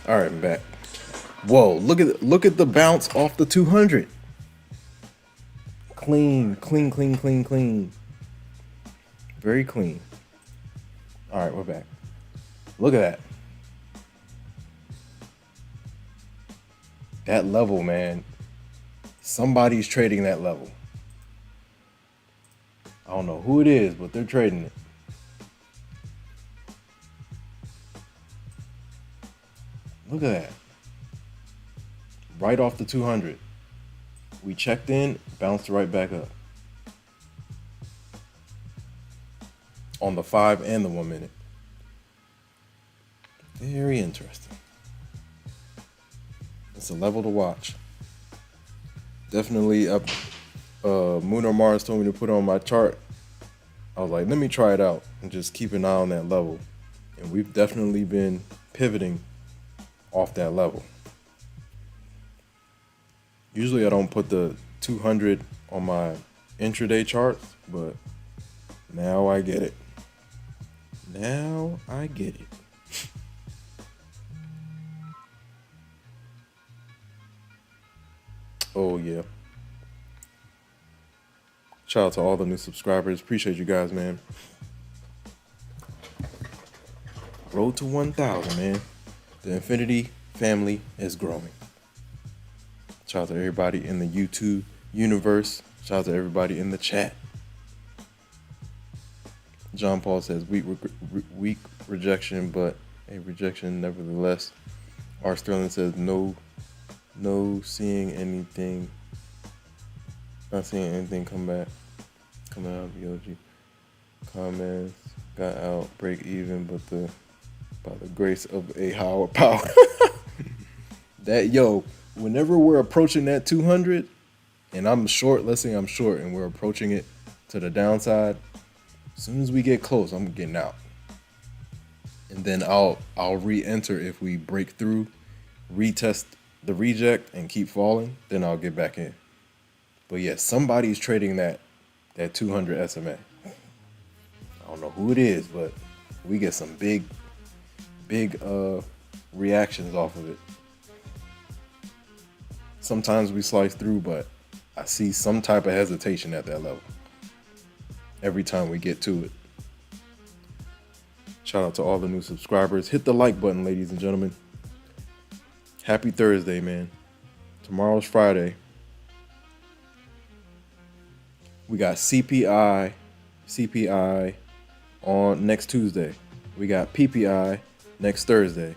All right, I'm back. Whoa, look at the bounce off the 200. Clean, clean, clean, clean, clean. Very clean. All right, we're back. Look at that. That level, man. Somebody's trading that level. I don't know who it is, but they're trading it. Look at that. Right off the 200. We checked in, bounced right back up. On the 5 and the 1 minute. Very interesting. It's a level to watch. Definitely up. Moon or Mars told me to put on my chart. I was like, let me try it out and just keep an eye on that level. And we've definitely been pivoting off that level. Usually I don't put the 200 on my intraday charts, but now I get it. Now I get it. Oh, yeah. Shout out to all the new subscribers. Appreciate you guys, man. Road to 1,000, man. The Infinity family is growing. Shout out to everybody in the YouTube universe. Shout out to everybody in the chat. John Paul says weak rejection, but a rejection nevertheless. R. Sterling says no seeing anything. Not seeing anything coming out of the OG. Comments got out, break even, but by the grace of a higher power. Whenever we're approaching that 200, and I'm short, let's say I'm short, and we're approaching it to the downside, as soon as we get close, I'm getting out. And then I'll re-enter if we break through, retest the reject, and keep falling, then I'll get back in. But yeah, somebody's trading that 200 SMA. I don't know who it is, but we get some big reactions off of it. Sometimes we slice through, but I see some type of hesitation at that level every time we get to it. Shout out to all the new subscribers. Hit the like button, ladies and gentlemen. Happy Thursday, man. Tomorrow's Friday. We got CPI on next Tuesday. We got PPI next Thursday.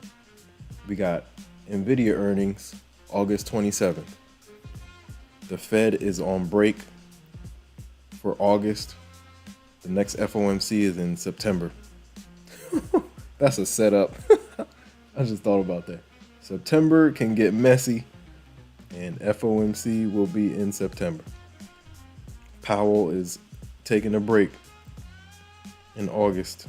We got Nvidia earnings August 27th. The Fed is on break for August. The next FOMC is in September. That's a setup. I just thought about that. September can get messy, and FOMC will be in September. Powell is taking a break in August.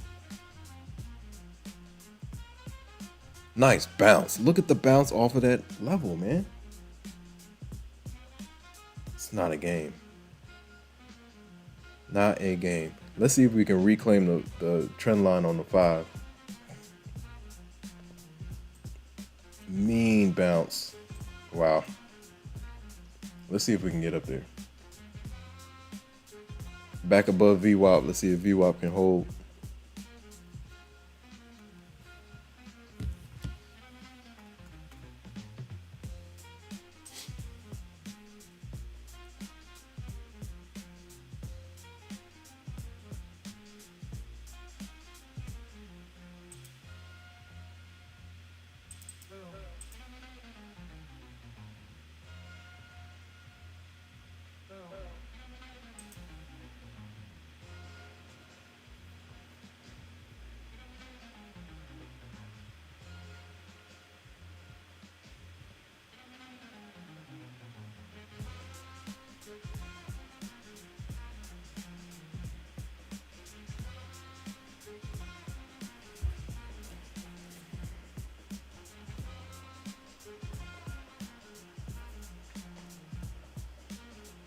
Nice bounce. Look at the bounce off of that level, man. It's not a game. Not a game. Let's see if we can reclaim the trend line on the 5. Mean bounce. Wow. Let's see if we can get up there. Back above VWAP. Let's see if VWAP can hold.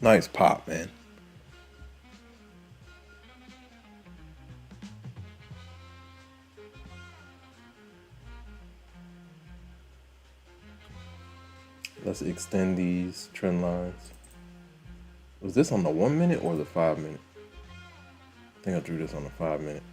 Nice pop, man. Let's extend these trend lines. Was this on the 1 minute or the 5 minute? I think I drew this on the 5 minute.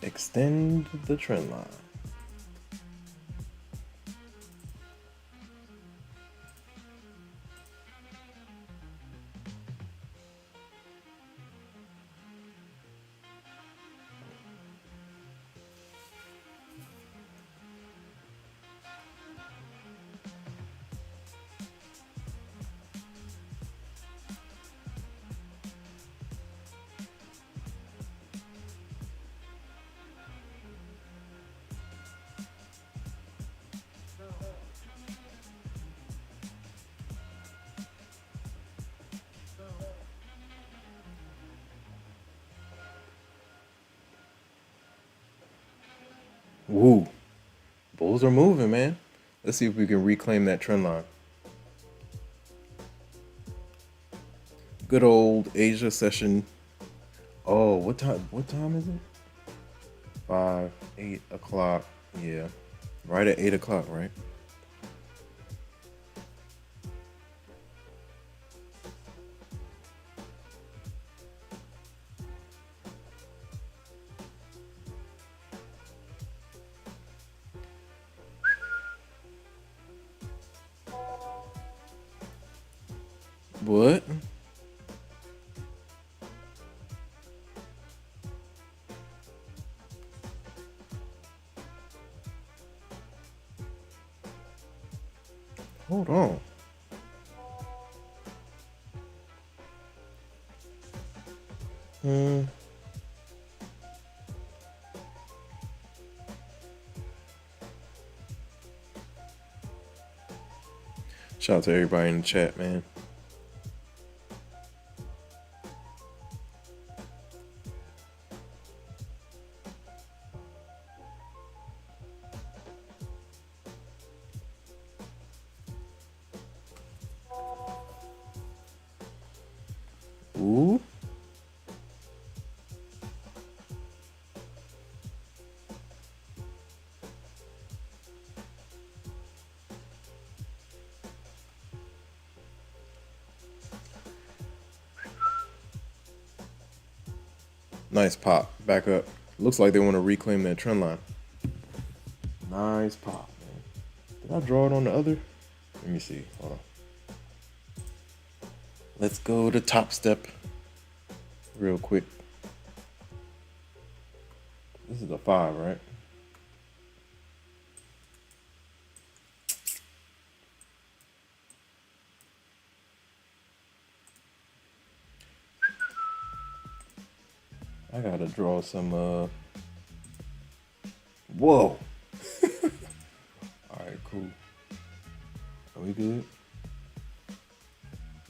Extend the trend line. Woo. Bulls are moving, man. Let's see if we can reclaim that trend line. Good old Asia session. Oh, what time? What time is it? 8 o'clock. Yeah, right at 8 o'clock, right? What? Hold on. Shout out to everybody in the chat, man. Ooh. Nice pop. Back up. Looks like they want to reclaim that trend line. Nice pop, man. Did I draw it on the other? Let me see. Hold on. Let's go to Topstep real quick. This is a 5, right? I gotta draw some, whoa. All right, cool. Are we good?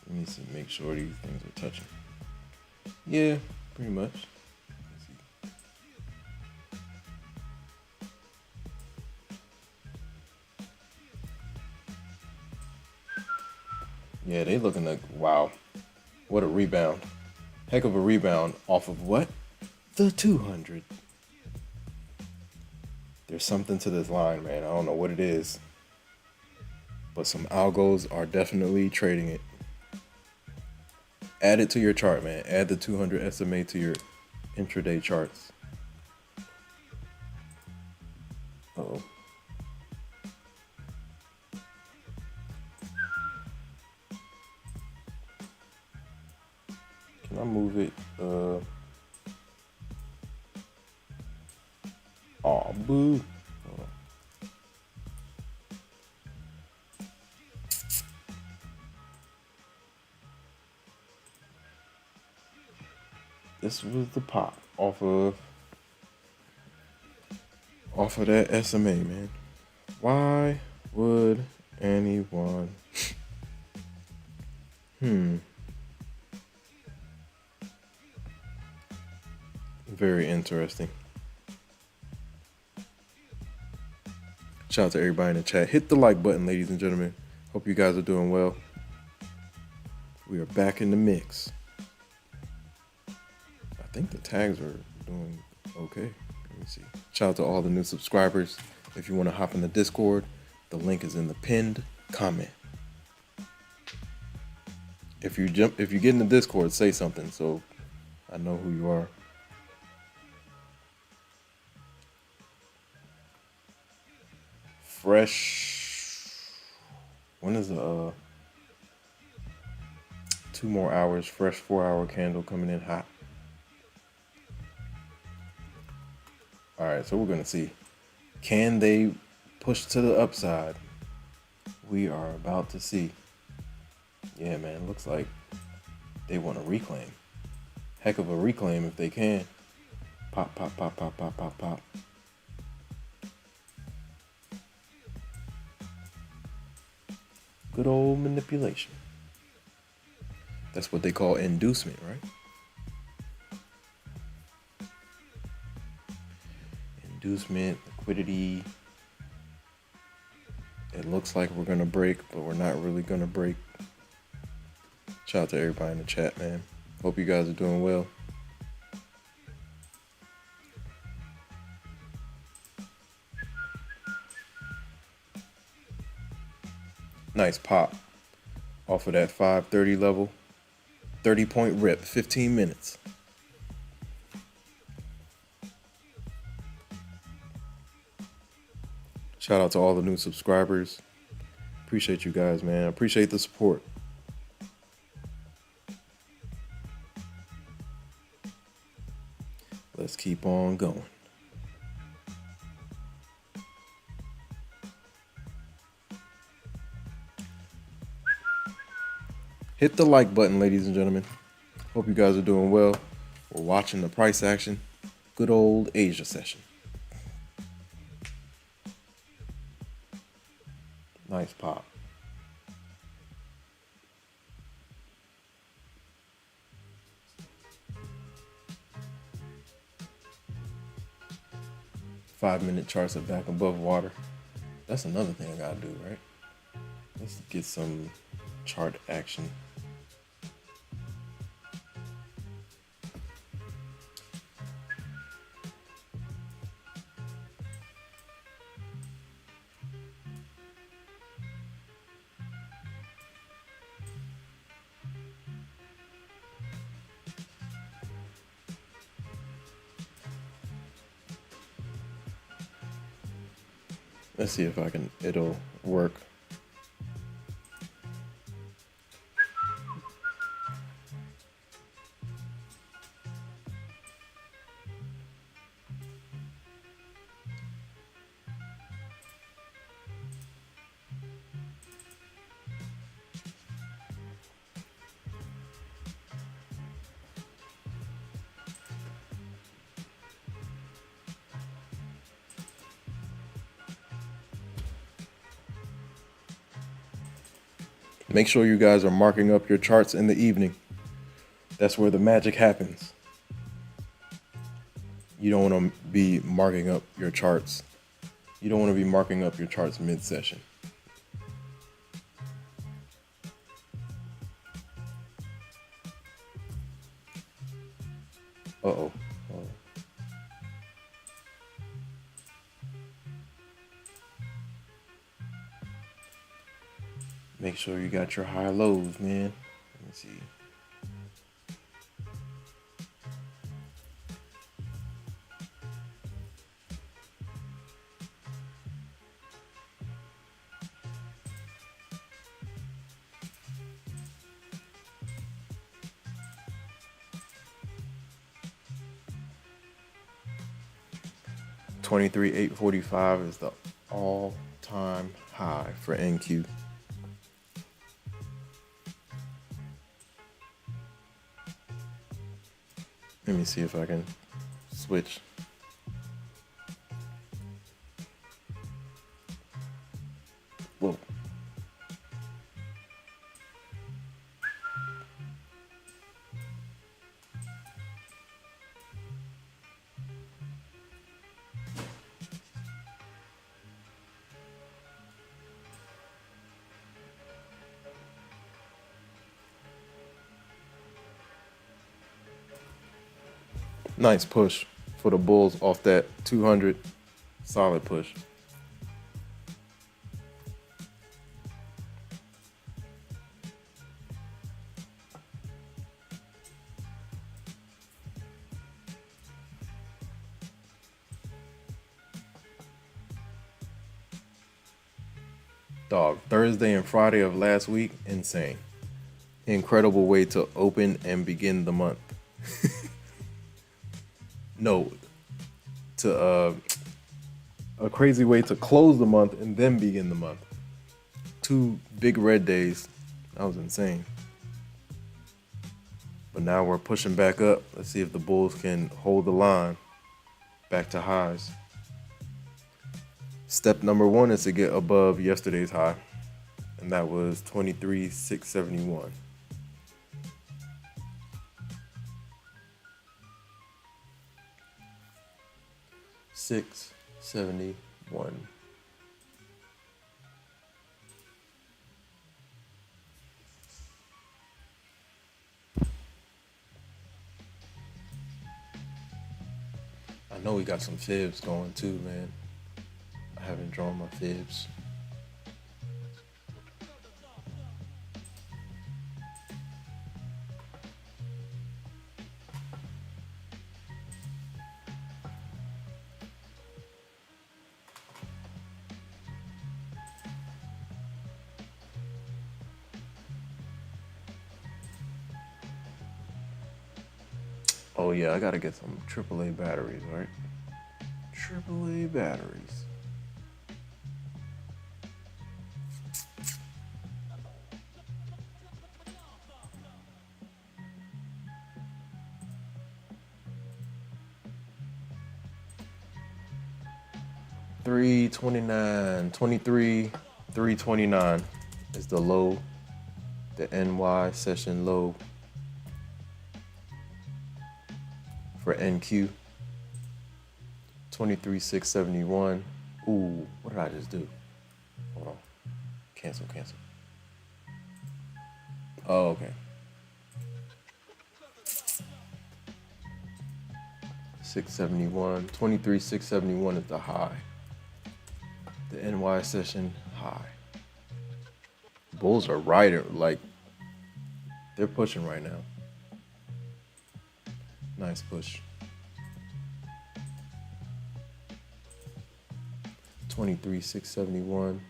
Let me see, make sure these things are touching. Yeah, pretty much. Yeah, they looking like, wow, what a rebound. Heck of a rebound off of what? The 200. There's something to this line, man. I don't know what it is, but some algos are definitely trading it. Add it to your chart, man. Add the 200 SMA to your intraday charts. Uh-oh. Can I move it? Oh, boo. This was the pop off of that SMA, man. Why would anyone? Very interesting. Shout out to everybody in the chat. Hit the like button, ladies and gentlemen. Hope you guys are doing well. We are back in the mix. I think the tags are doing okay. Let me see. Shout out to all the new subscribers. If you want to hop in the Discord, the link is in the pinned comment. If you get in the Discord, say something so I know who you are. Fresh. When is the 2 more hours? Fresh 4-hour candle coming in hot. All right, so we're gonna see. Can they push to the upside? We are about to see. Yeah, man, looks like they want to reclaim. Heck of a reclaim if they can. Pop, pop, pop, pop, pop, pop, pop. Good old manipulation. That's what they call inducement, right? Inducement, liquidity. It looks like we're gonna break, but we're not really gonna break. Shout out to everybody in the chat, man. Hope you guys are doing well. Nice pop off of that 530 level. 30-point rip, 15 minutes. Shout out to all the new subscribers. Appreciate you guys, man. Appreciate the support. Let's keep on going. Hit the like button, ladies and gentlemen. Hope you guys are doing well. We're watching the price action. Good old Asia session. Nice pop. Five-minute charts are back above water. That's another thing I gotta do, right? Let's get some chart action. Let's see if it'll work. Make sure you guys are marking up your charts in the evening. That's where the magic happens. You don't want to be marking up your charts. You don't want to be marking up your charts mid-session. Uh-oh. Make sure you got your high lows, man. Let me see. $23,845 is the all-time high for NQ. Let me see if I can switch. Whoa. Nice push for the Bulls off that 200. Solid push. Dog, Thursday and Friday of last week, insane. Incredible way to open and begin the month. No, to a crazy way to close the month and then begin the month. 2 big red days. That was insane. But now we're pushing back up. Let's see if the Bulls can hold the line back to highs. Step number 1 is to get above yesterday's high, and that was 23,671. $671. I know we got some fibs going too, man. I haven't drawn my fibs. Oh yeah, I gotta get some AAA batteries, right? AAA batteries. $329, 23, 329 is the low, the NY session low for NQ. 23,671. Ooh, what did I just do? Hold on. Cancel. Oh, okay. 671. 23,671 is the high. The NY session high. Bulls are riding, like, they're pushing right now. Nice push. 23,671.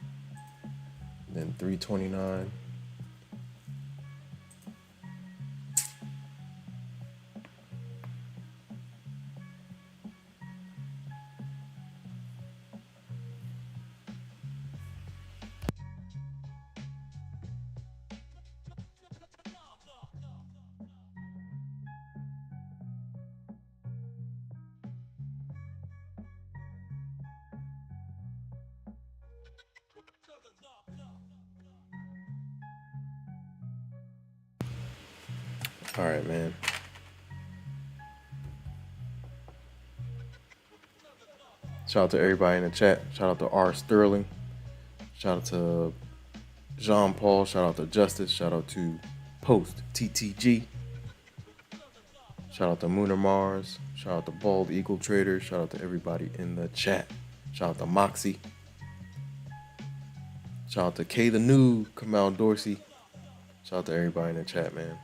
Then 329. All right, man. Shout out to everybody in the chat. Shout out to R. Sterling. Shout out to Jean Paul. Shout out to Justice. Shout out to Post TTG. Shout out to Mooner Mars. Shout out to Bald Eagle Trader. Shout out to everybody in the chat. Shout out to Moxie. Shout out to K the Noob, Kamal Dorsey. Shout out to everybody in the chat, man.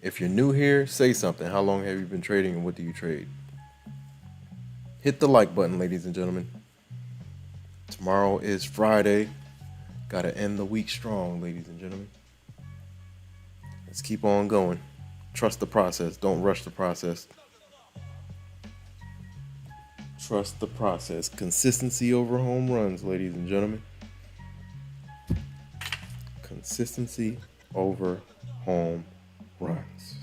If you're new here, say something. How long have you been trading and what do you trade? Hit the like button, ladies and gentlemen. Tomorrow is Friday. Gotta end the week strong, ladies and gentlemen. Let's keep on going. Trust the process. Don't rush the process. Trust the process. Consistency over home runs, ladies and gentlemen. Consistency over home runs.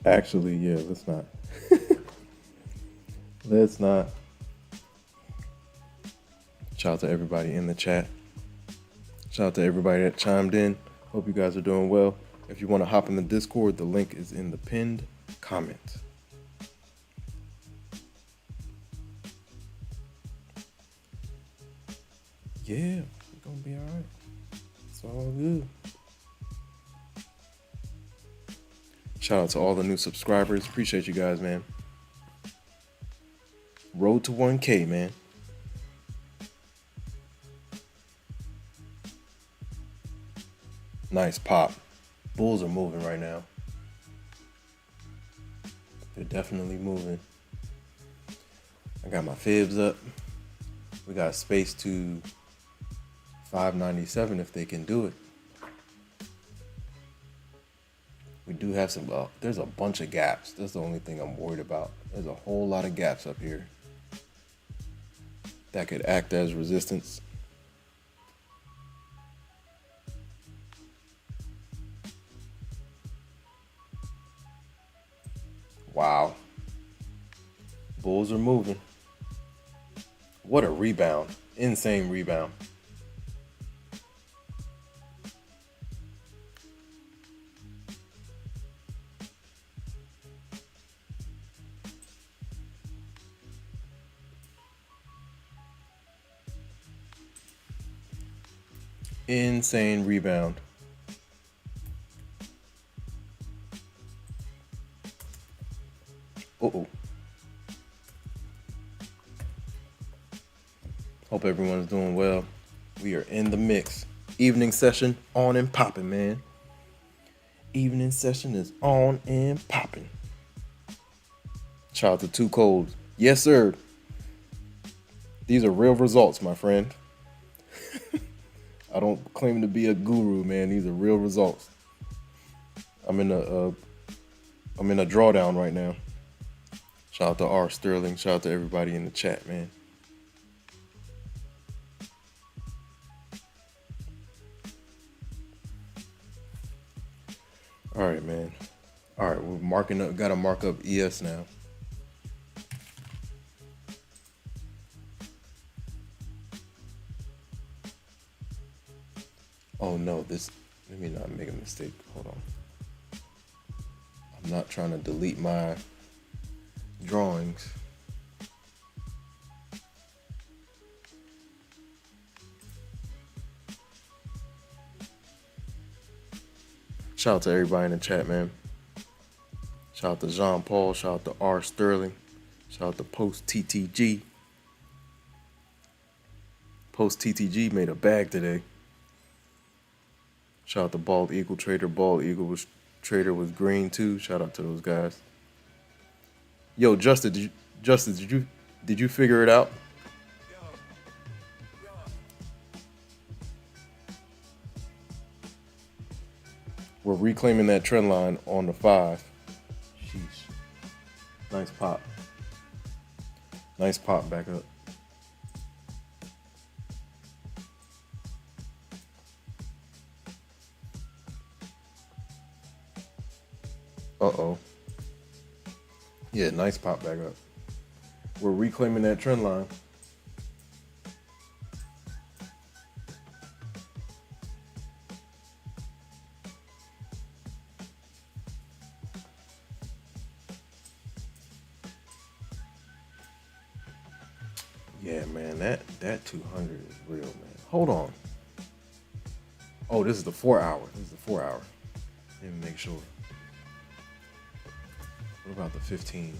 Actually, yeah, let's not. Let's not. Shout out to everybody in the chat. Shout out to everybody that chimed in. Hope you guys are doing well. If you want to hop in the Discord, the link is in the pinned comment. Yeah, we're gonna be all right. It's all good. Shout out to all the new subscribers. Appreciate you guys, man. Road to 1K, man. Nice pop. Bulls are moving right now. They're definitely moving. I got my fibs up. We got space to 597 if they can do it. We do have some, there's a bunch of gaps. That's the only thing I'm worried about. There's a whole lot of gaps up here that could act as resistance. Wow. Bulls are moving. What a rebound. Insane rebound. Insane rebound. Uh-oh. Hope everyone's doing well. We are in the mix. Evening session on and popping, man. Evening session is on and popping. Shout out to Too Cold. Yes, sir. These are real results, my friend. I don't claim to be a guru, man. These are real results. I'm in a drawdown right now. Shout out to R. Sterling. Shout out to everybody in the chat, man. All right, man. All right, we're marking up. Got to mark up ES now. Oh no, let me not make a mistake. Hold on. I'm not trying to delete my drawings. Shout out to everybody in the chat, man. Shout out to Jean Paul. Shout out to R. Sterling. Shout out to Post TTG. Post TTG made a bag today. Shout out to Bald Eagle Trader. Bald Eagle Trader was green too. Shout out to those guys. Yo, Justin, did you figure it out? We're reclaiming that trend line on the 5. Sheesh. Nice pop. Nice pop back up. Uh-oh. Yeah, nice pop back up. We're reclaiming that trend line. Yeah, man, that 200 is real, man. Hold on. Oh, this is the 4 hour. This is the 4 hour. Let me make sure. What about the 15?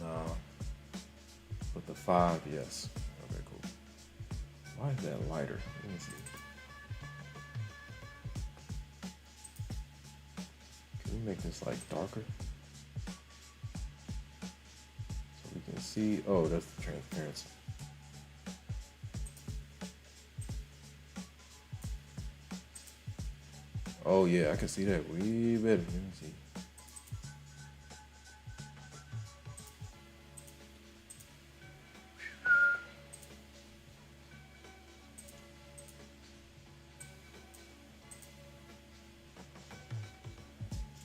Nah. But the 5, yes. Okay, cool. Why is that lighter? Let me see. Can we make this like darker? So we can see. Oh, that's the transparency. Oh yeah, I can see that way better. Let me see.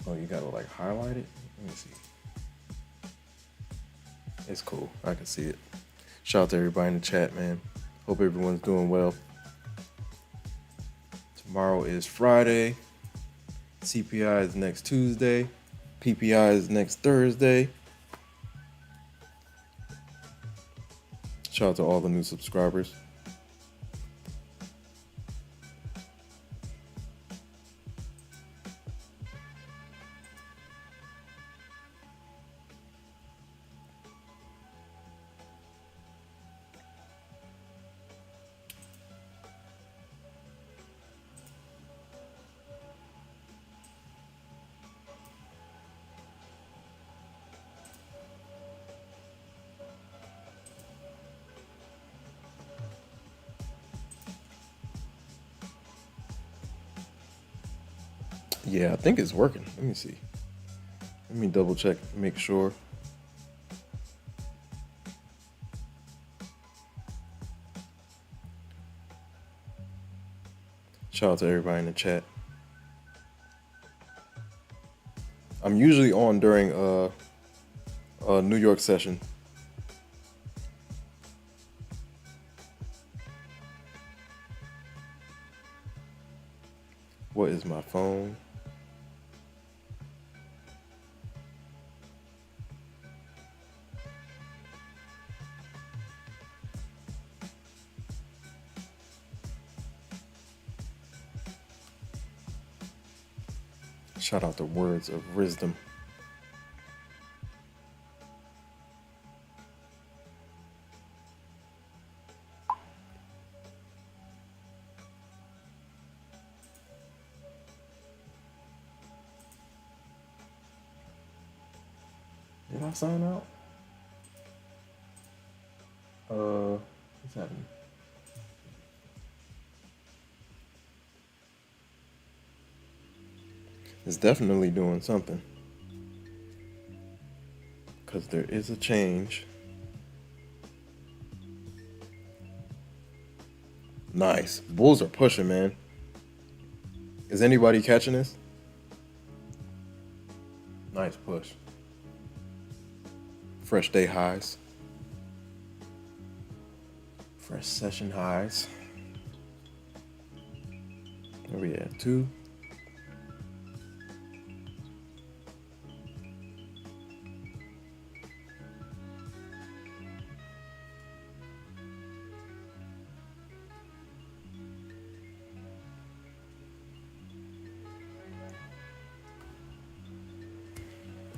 Oh, you gotta like highlight it? Let me see. It's cool. I can see it. Shout out to everybody in the chat, man. Hope everyone's doing well. Tomorrow is Friday. CPI is next Tuesday. PPI is next Thursday. Shout out to all the new subscribers. Yeah, I think it's working. Let me see. Let me double check, make sure. Shout out to everybody in the chat. I'm usually on during a New York session. What is my phone? Shout out to Words of Wisdom. Did I sign out? What's happening? It's definitely doing something. Because there is a change. Nice. Bulls are pushing, man. Is anybody catching this? Nice push. Fresh day highs. Fresh session highs. Where we at? 2.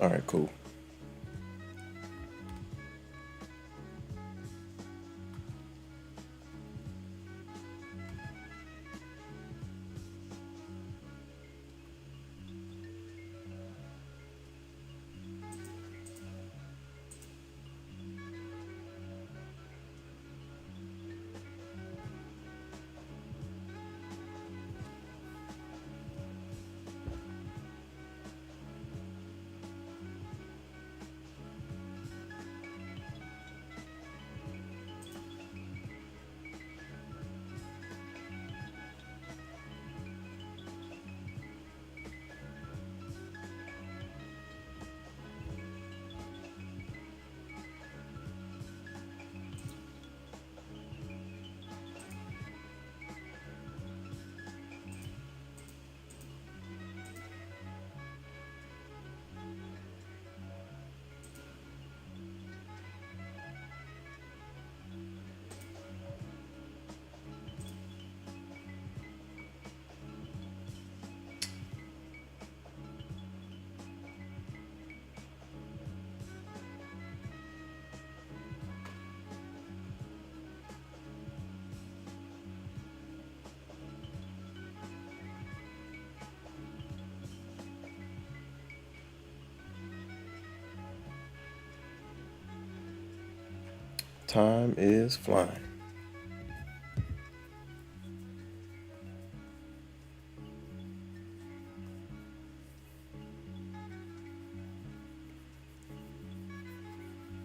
All right, cool. Time is flying.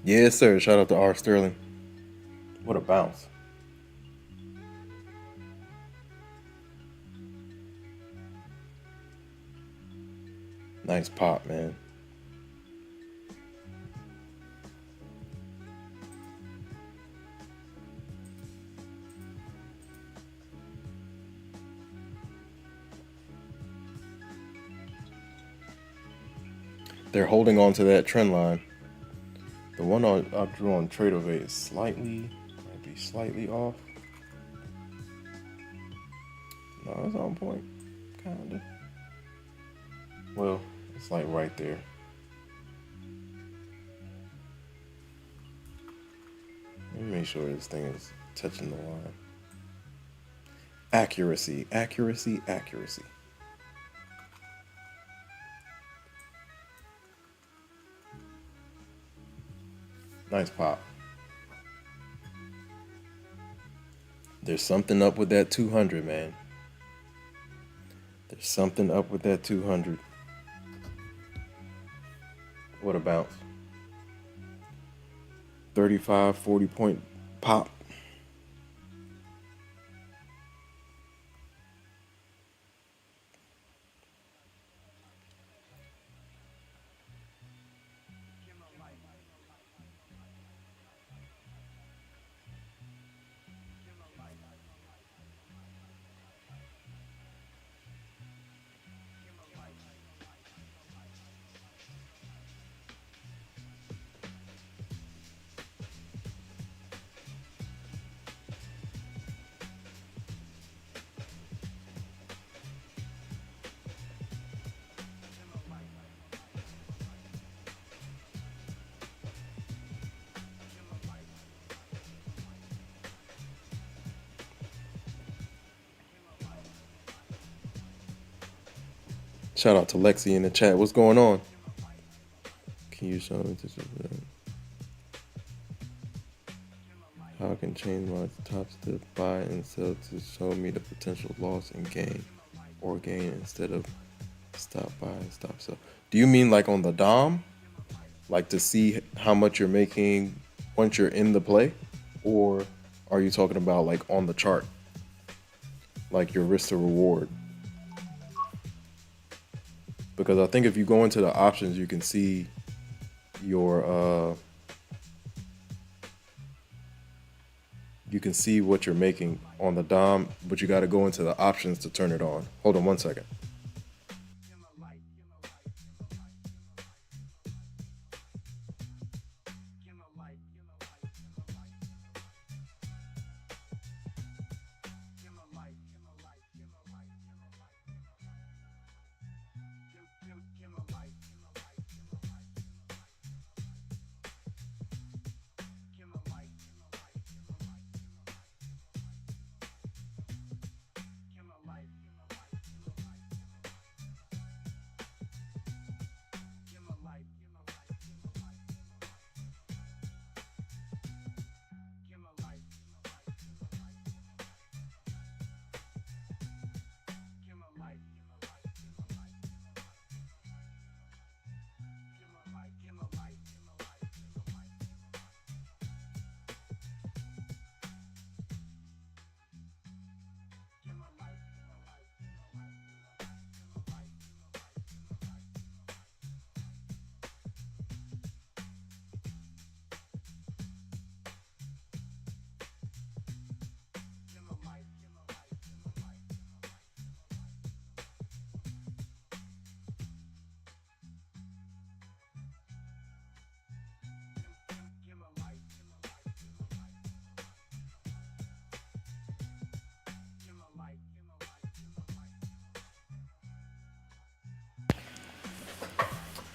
Yes, sir. Shout out to R. Sterling. What a bounce. Nice pop, man. They're holding on to that trend line. The one I drew on Tradeovate is might be slightly off. No, it's on point, kinda. Well, it's like right there. Let me make sure this thing is touching the line. Accuracy, accuracy, accuracy. Nice pop. There's something up with that 200, man. There's something up with that 200. What a bounce. 35, 40 point pop. Shout out to Lexi in the chat. What's going on? Can you show me this? How I can change my Topstep buy and sell to show me the potential loss and gain, or gain instead of stop buy and stop sell. Do you mean like on the DOM? Like to see how much you're making once you're in the play? Or are you talking about like on the chart? Like your risk to reward? Because I think if you go into the options, you can see your you can see what you're making on the DOM, but you got to go into the options to turn it on. Hold on one second.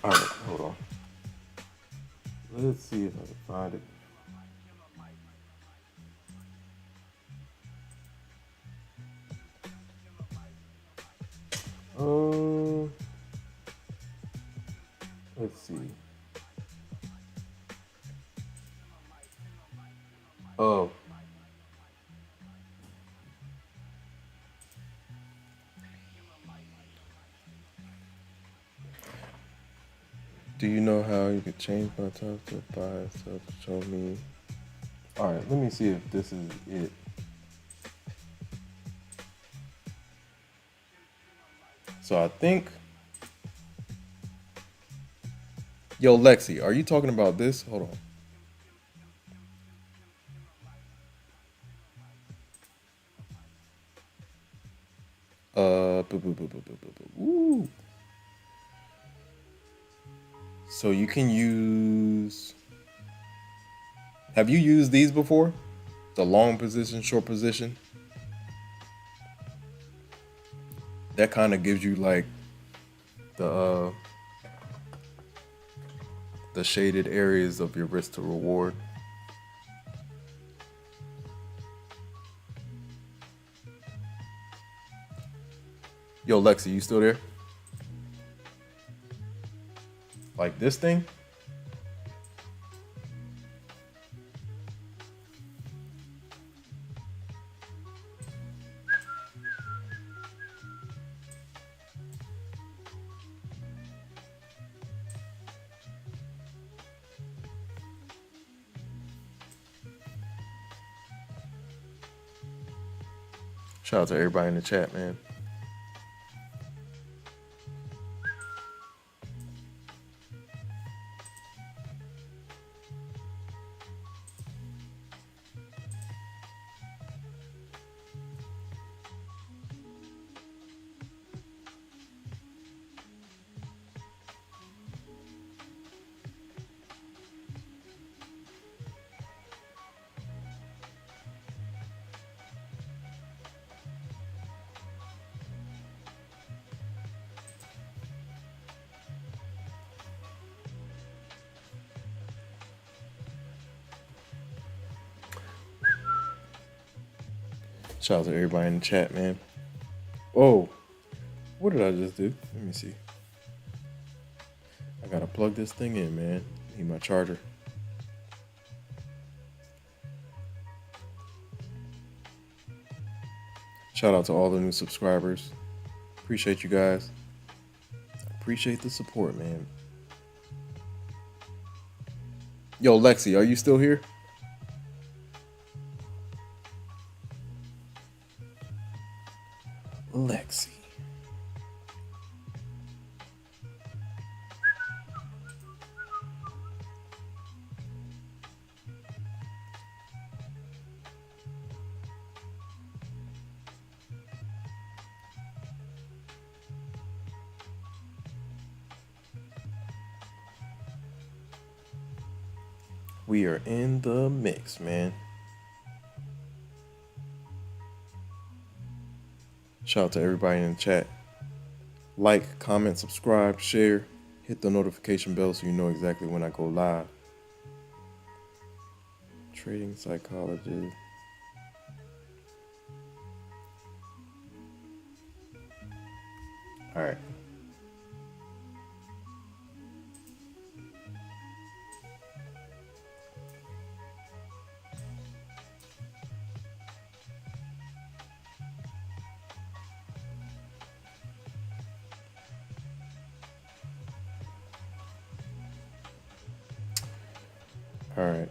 All right, hold on. Let's see if I can find it. Um, let's see. Oh, do you know how you could change my top to buy stuff? Show me. All right, let me see if this is it. So I think Yo, Lexi, are you talking about this? Hold on. Ooh. So you can use. Have you used these before? The long position, short position. That kind of gives you like the uh, the shaded areas of your risk to reward. Yo, Lexi, you still there? Like this thing? Shout out to everybody in the chat, man. Shout out to everybody in the chat, man. Oh, what did I just do? Let me see. I gotta plug this thing in, man. Need my charger. Shout out to all the new subscribers. Appreciate you guys. Appreciate the support, man. Yo, Lexi, are you still here? Lexi. We are in the mix, man. Shout out to everybody in the chat. Like, comment, subscribe, share. Hit the notification bell so you know exactly when I go live. Trading psychologist. All right. All right.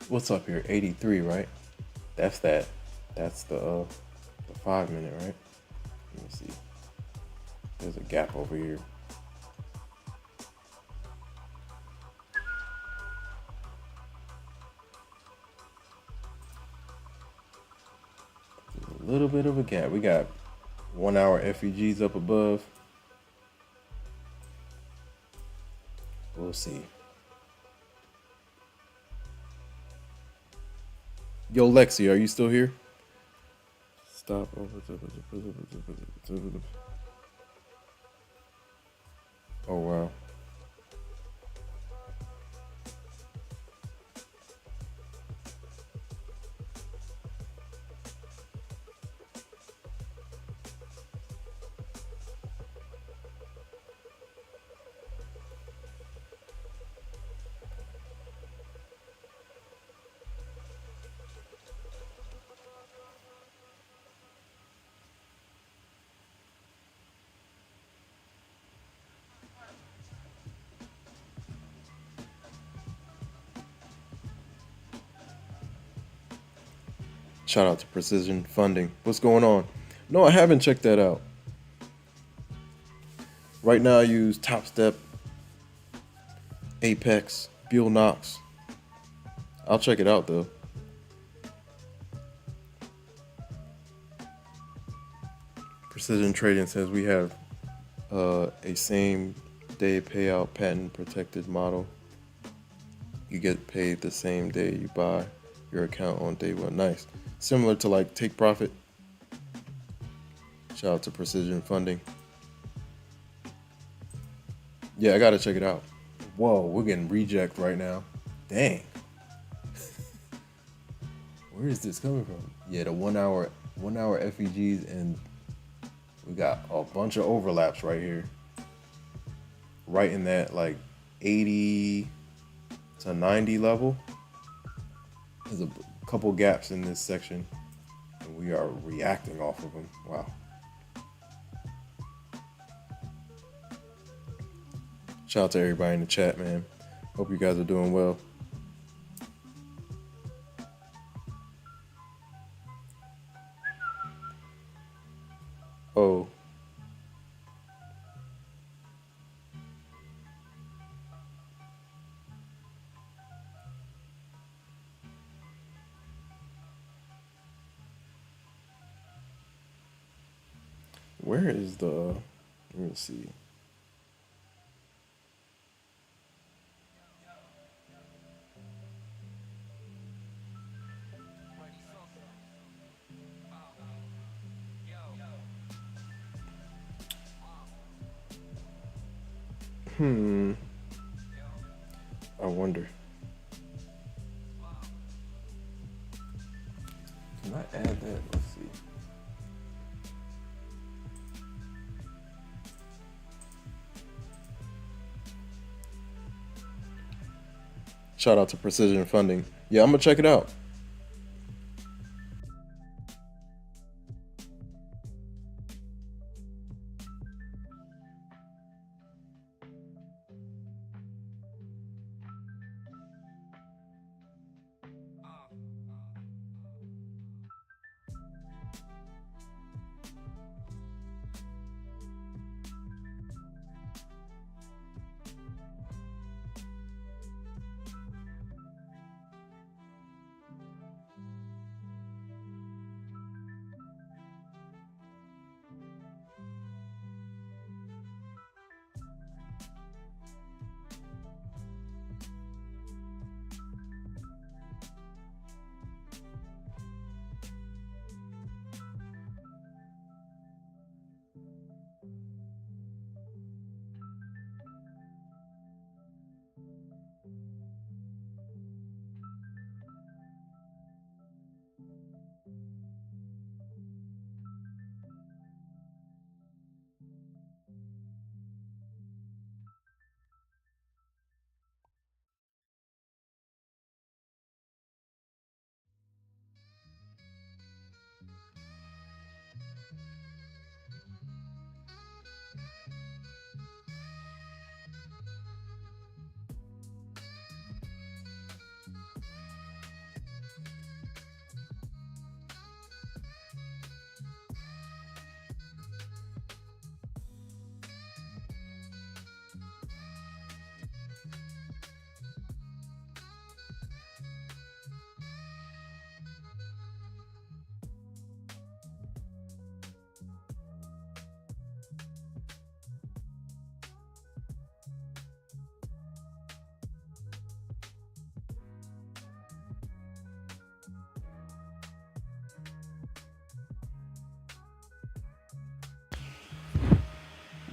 What's up here? 83, right? That's that. That's the 5 minute, right? Let me see. There's a gap over here. little bit of a gap. We got 1 hour FEGs up above. We'll see. Yo, Lexi, are you still here? Stop. Oh, wow. Shout out to Precision Funding. What's going on? No, I haven't checked that out. Right now, I use Topstep, Apex, Buell Knox. I'll check it out though. Precision Trading says we have a same day payout patent protected model. You get paid the same day you buy your account on day one. Nice. Similar to like Take Profit. Shout out to Precision Funding. Yeah, I gotta check it out. Whoa, we're getting reject right now. Dang. Where is this coming from? Yeah, the 1 hour FEGs, and we got a bunch of overlaps right here. Right in that like 80 to 90 level. There's a couple gaps in this section, and we are reacting off of them. Wow. Shout out to everybody in the chat, man. Hope you guys are doing well. Oh. Where is the, let me see. I wonder. Can I add that? Let's see. Shout out to Precision Funding. Yeah, I'm gonna check it out.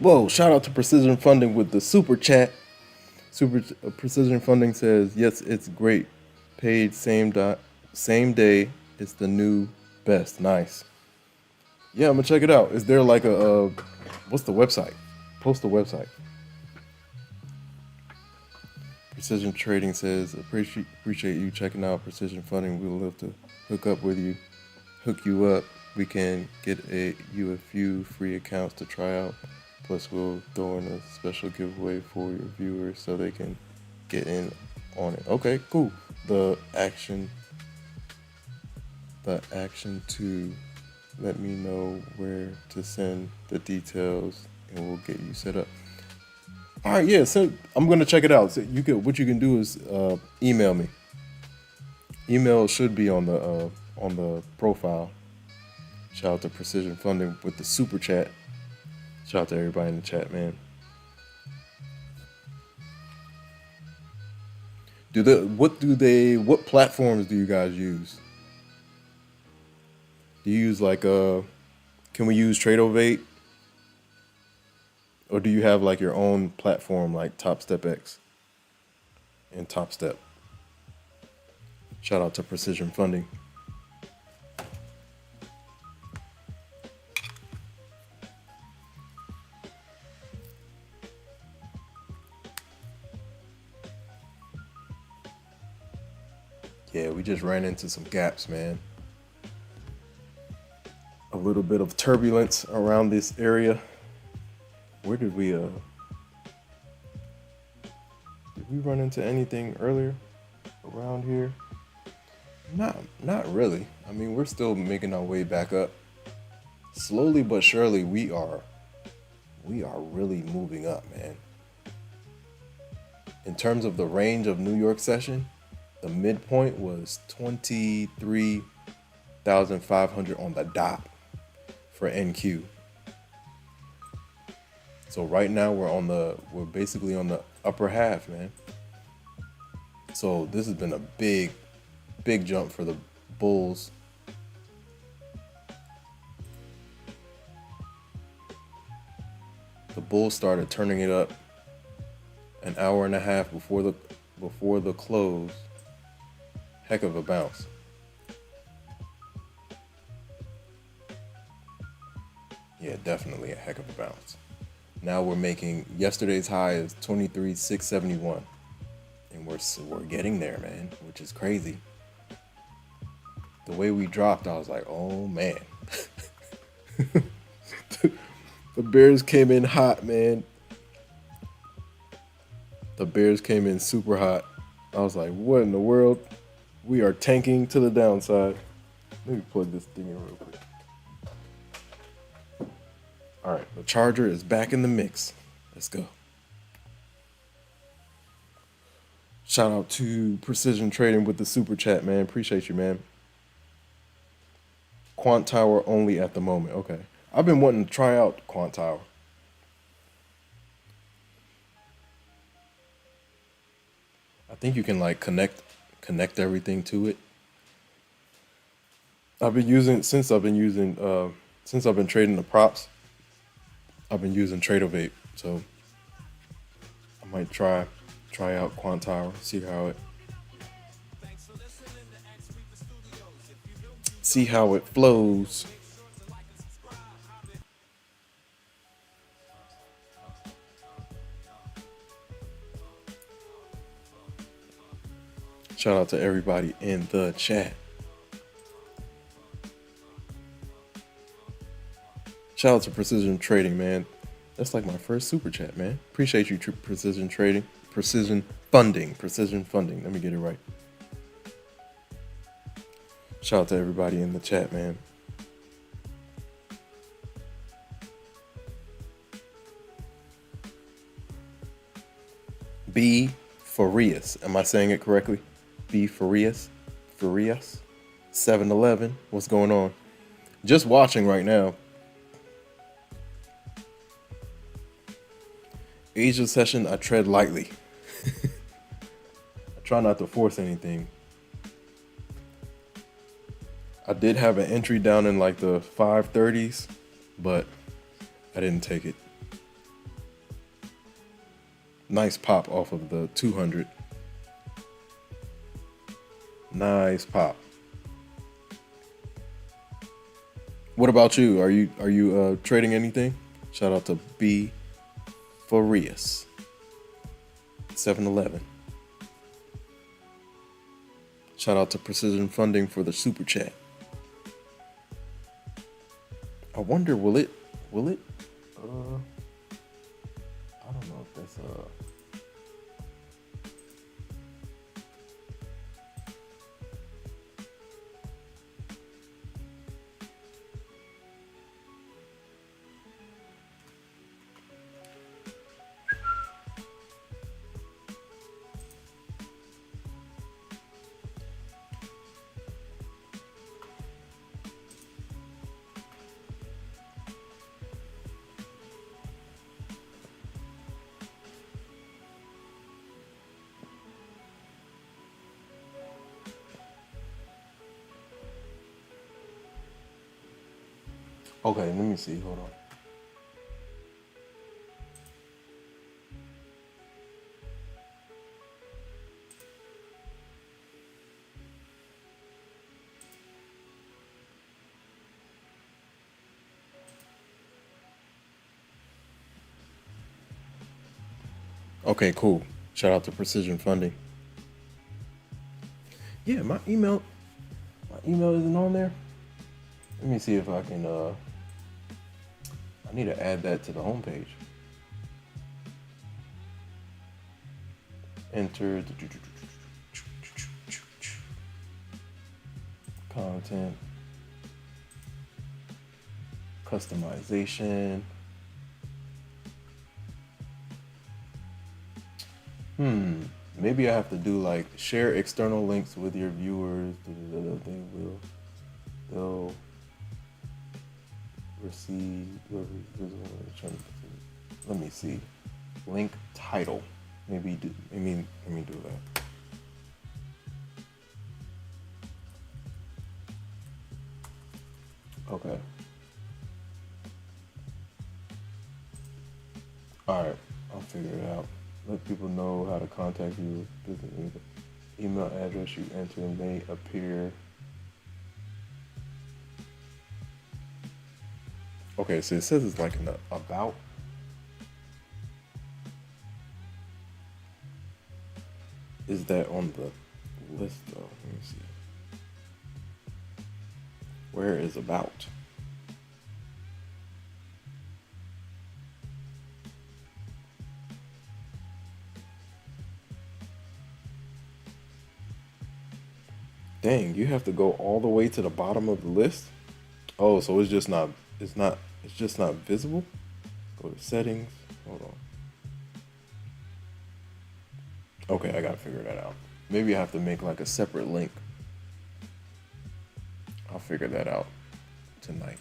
Whoa, shout out to Precision Funding with the super chat. Precision Funding says, yes, it's great. Paid same day. It's the new best. Nice. Yeah, I'm gonna check it out. Is there like what's the website? Post the website. Precision Trading says, appreciate you checking out Precision Funding. We would love to hook you up. We can get you a few free accounts to try out. Plus, we'll throw in a special giveaway for your viewers so they can get in on it. Okay, cool. The action to let me know where to send the details, and we'll get you set up. All right, yeah. So I'm gonna check it out. So what you can do is email me. Email should be on the profile. Shout out to Precision Funding with the super chat. Shout out to everybody in the chat, man. What platforms do you guys use? Do you use can we use Tradeovate? Or do you have like your own platform like Topstep X and Topstep? Shout out to Precision Funding. Yeah, we just ran into some gaps, man. A little bit of turbulence around this area. Where did we run into anything earlier around here? Not really. I mean, we're still making our way back up. Slowly but surely we are really moving up, man. In terms of the range of New York session, the midpoint was 23,500 on the dot for NQ. So right now we're basically on the upper half, man. So this has been a big jump for the bulls. The bulls started turning it up an hour and a half before the close. Heck of a bounce. Yeah, definitely a heck of a bounce. Now we're making yesterday's high is 23,671, and we're getting there, man, which is crazy. The way we dropped, I was like, oh man. The Bears came in hot, man. The Bears came in super hot. I was like, what in the world? We are tanking to the downside. Let me plug this thing in real quick. All right, the charger is back in the mix. Let's go. Shout out to Precision Trading with the super chat, man. Appreciate you, man. Quant Tower only at the moment. Okay. I've been wanting to try out Quant Tower. I think you can like connect everything to it. Since I've been trading the props, I've been using Tradeovate. So I might try out Quant Tower, see how it flows. Shout out to everybody in the chat. Shout out to Precision Trading, man. That's like my first super chat, man. Appreciate you, Precision Trading. Precision Funding. Let me get it right. Shout out to everybody in the chat, man. B. Farias. Am I saying it correctly? B. Farias. 7-Eleven. What's going on? Just watching right now. Asia session, I tread lightly. I try not to force anything. I did have an entry down in like the 530s, but I didn't take it. Nice pop off of the 200. Nice pop. What about you? Are you trading anything? Shout out to B Farias, 7-Eleven. Shout out to Precision Funding for the super chat. I wonder, will it? I don't know if that's okay, let me see. Hold on. Okay, cool. Shout out to Precision Funding. Yeah, my email isn't on there. Let me see if I can I need to add that to the homepage. Enter the content, customization. Maybe I have to do like share external links with your viewers. They'll receive. Let me see. Link title. Let me do that. Okay. All right. I'll figure it out. Let people know how to contact you. Email address you enter may appear. Okay, so it says it's like an about. Is that on the list though? Let me see. Where is about? Dang, you have to go all the way to the bottom of the list? Oh, so it's just not visible? Go to settings. Hold on. Okay, I gotta figure that out. Maybe I have to make like a separate link. I'll figure that out tonight.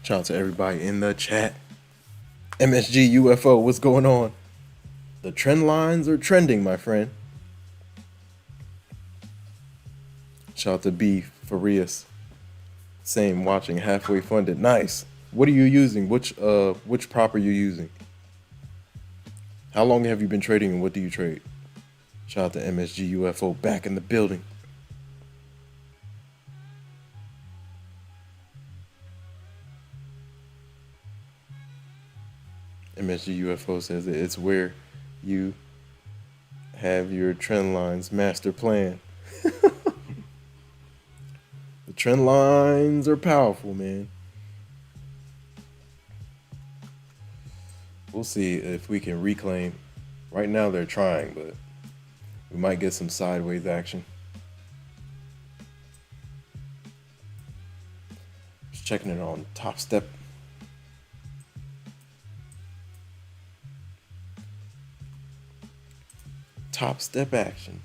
Shout out to everybody in the chat. MSG UFO, what's going on? The trend lines are trending, my friend. Shout out to B Farias. Same, watching, halfway funded. Nice. What are you using? Which prop are you using? How long have you been trading and what do you trade? Shout out to MSG UFO back in the building. MSG UFO says that it's where you have your trend lines master plan. The trend lines are powerful, man. We'll see if we can reclaim. Right now they're trying, but we might get some sideways action. Just checking it on Topstep. Topstep action.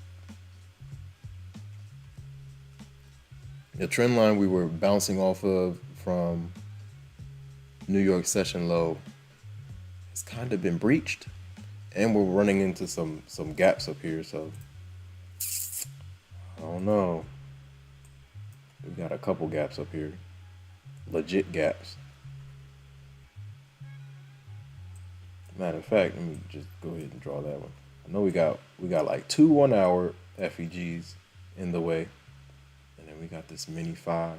The trend line we were bouncing off of from New York session low it's kind of been breached, and we're running into some gaps up here. So I don't know. We got a couple gaps up here, legit gaps. Matter of fact, let me just go ahead and draw that one. I know we got like 2 1-hour FEGs in the way, and then we got this mini 5. I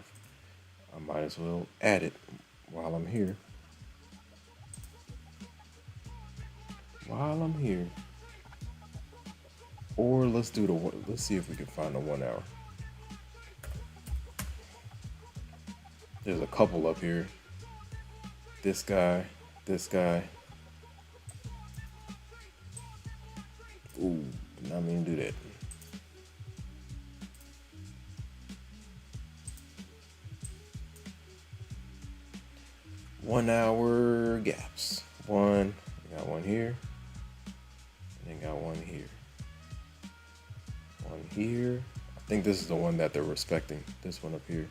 might as well add it while I'm here. Or let's see if we can find a 1 hour. There's a couple up here. This guy. Ooh, not mean to do that. One-hour gaps. We got one here, and then got one here. One here. I think this is the one that they're respecting. This one up here.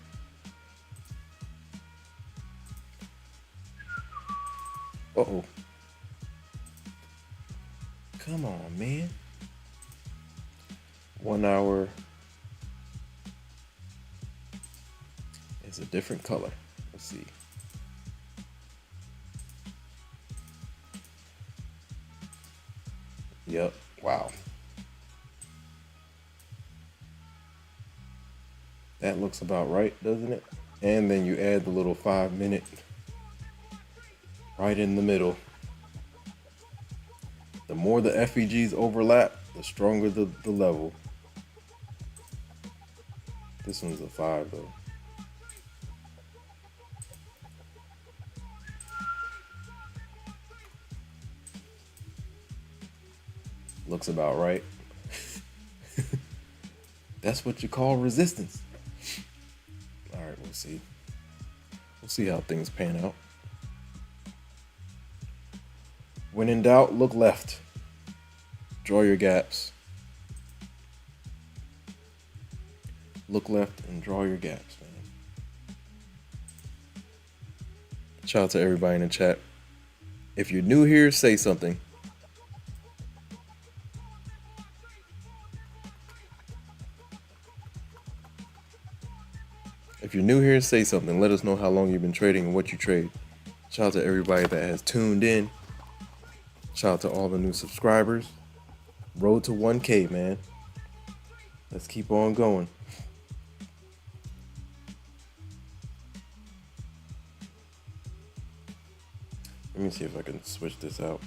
Uh-oh. Come on, man. 1 hour is a different color. Let's see. Yep. Wow. That looks about right, doesn't it? And then you add the little 5-minute right in the middle. The more the FEGs overlap, the stronger the level. This one's a 5 though. Looks about right. That's what you call resistance. All right, we'll see. We'll see how things pan out. When in doubt, look left. Draw your gaps. Look left and draw your gaps, man. Shout out to everybody in the chat. If you're new here, say something. If you're new here, say something. Let us know how long you've been trading and what you trade. Shout out to everybody that has tuned in. Shout out to all the new subscribers. Road to 1K, man. Let's keep on going. Let me see if I can switch this out.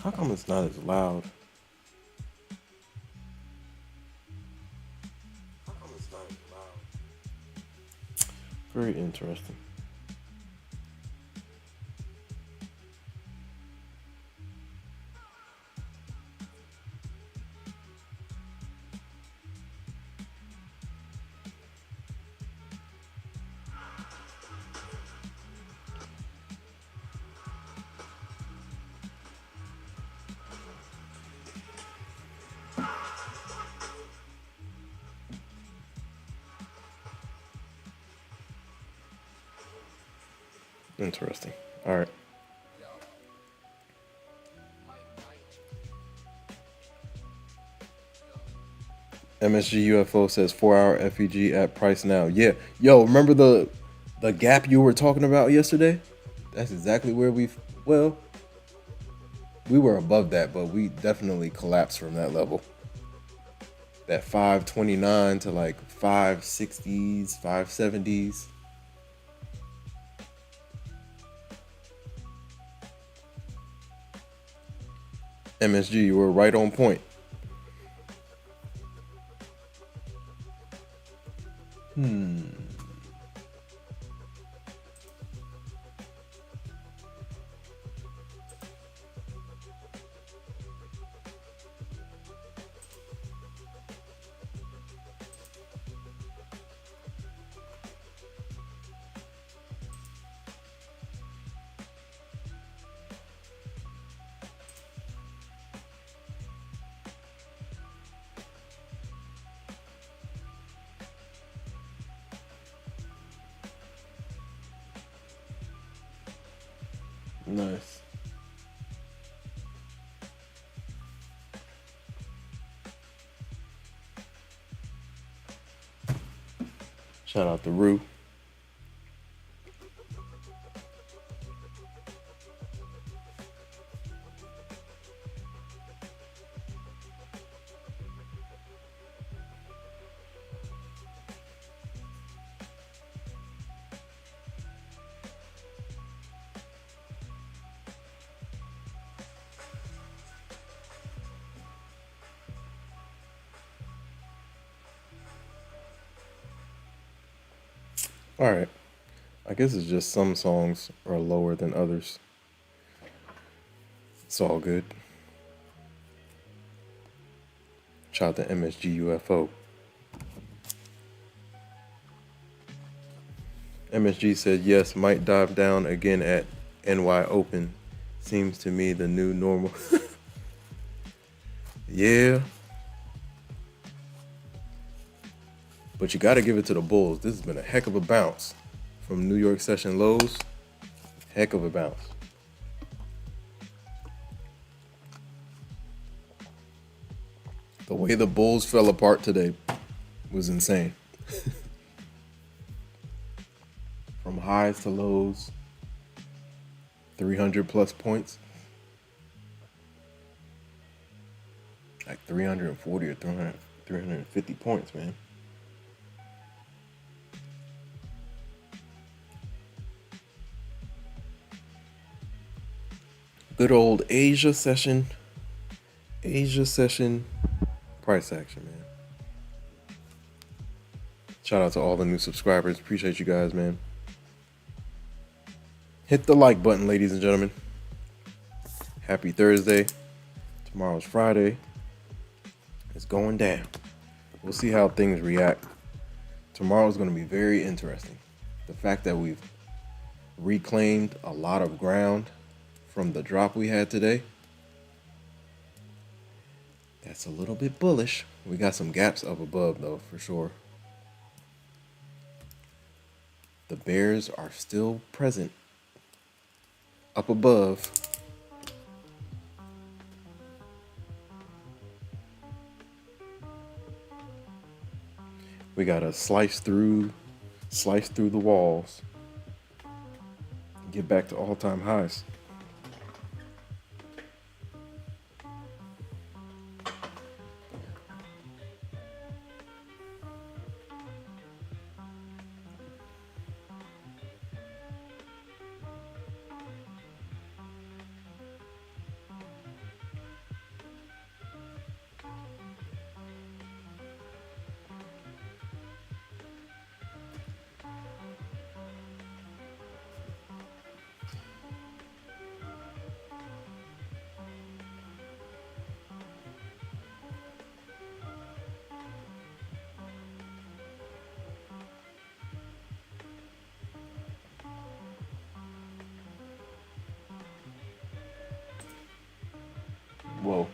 How come it's not as loud? Very interesting. Interesting. All right. MSG UFO says 4-hour FEG at price now. Yeah. Yo, remember the gap you were talking about yesterday? That's exactly where we were above that, but we definitely collapsed from that level. That 529 to like 560s, 570s. MSG, you were right on point. Nice. Shout out to Rue. All right. I guess it's just some songs are lower than others. It's all good. Shout out to MSG UFO. MSG said, yes, might dive down again at NY Open. Seems to me the new normal. Yeah. But you got to give it to the Bulls. This has been a heck of a bounce from New York session lows. Heck of a bounce. The way the Bulls fell apart today was insane. From highs to lows, 300 plus points. Like 340 or 350 points, man. Good old Asia session price action, man. Shout out to all the new subscribers. Appreciate you guys, man. Hit the like button, ladies and gentlemen. Happy Thursday. Tomorrow's Friday. It's going down. We'll see how things react. Tomorrow's going to be very interesting. The fact that we've reclaimed a lot of ground from the drop we had today, that's a little bit bullish. We got some gaps up above, though, for sure. The bears are still present up above. We gotta slice through the walls, get back to all-time highs. Whoa.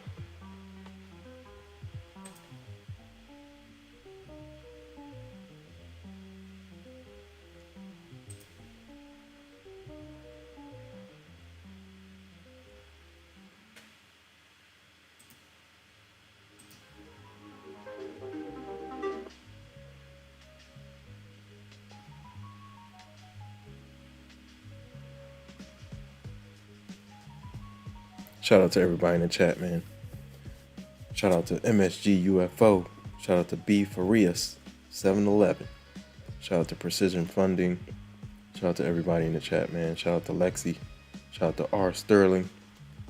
Shout out to everybody in the chat, man. Shout out to MSG UFO. Shout out to B Farias 711. Shout out to Precision Funding. Shout out to everybody in the chat, man. Shout out to Lexi. Shout out to R Sterling.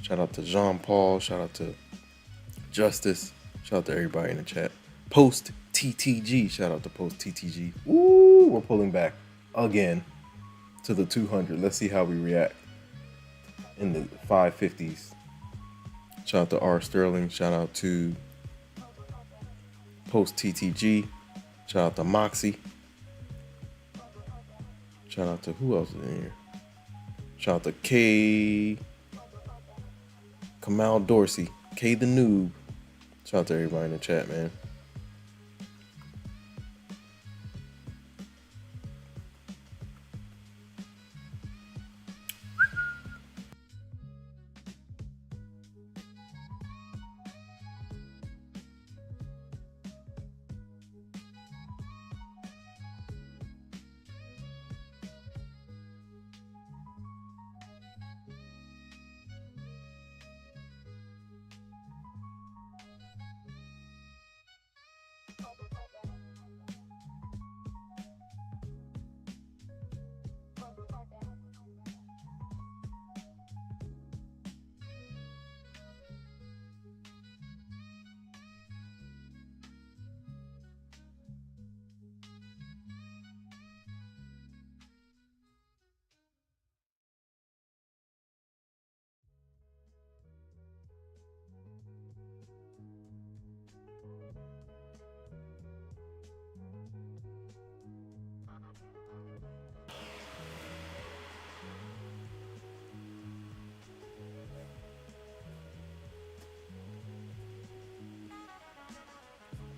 Shout out to Jean Paul. Shout out to Justice. Shout out to everybody in the chat. Post TTG. Shout out to Post TTG. Woo! We're pulling back again to the 200. Let's see how we react in the 550s. Shout out to R Sterling. Shout out to Post TTG. Shout out to Moxie. Shout out to who else is in here? Shout out to K. Kamal Dorsey. K the Noob. Shout out to everybody in the chat, man.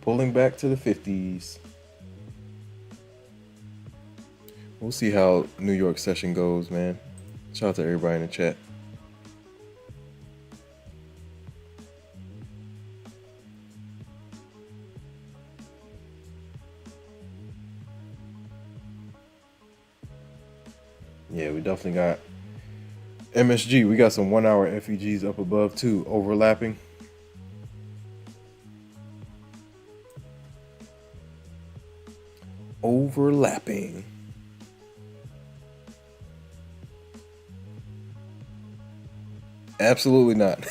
Pulling back to the 50s. We'll see how New York session goes, man. Shout out to everybody in the chat. Yeah, we definitely got MSG. We got some 1 hour FEGs up above too, overlapping. Overlapping. Absolutely not.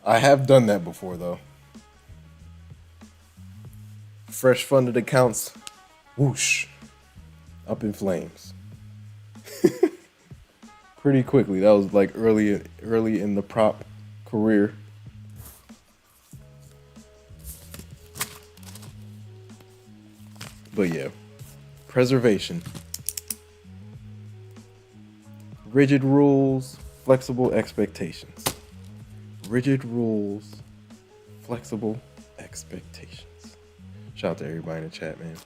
I have done that before though. Fresh funded accounts, whoosh, up in flames. Pretty quickly. That was like early in the prop career. But yeah, preservation. Rigid rules, flexible expectations. Rigid rules, flexible expectations. Shout out to everybody in the chat, man.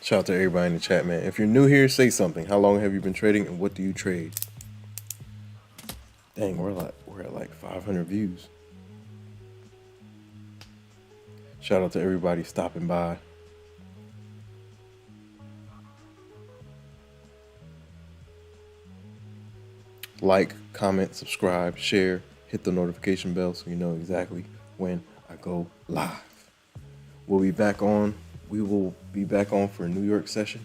Shout out to everybody in the chat, man. If you're new here, say something. How long have you been trading and what do you trade? Dang, we're at like 500 views. Shout out to everybody stopping by. Like, comment, subscribe, share, hit the notification bell so you know exactly when I go live. We will be back on for a New York session.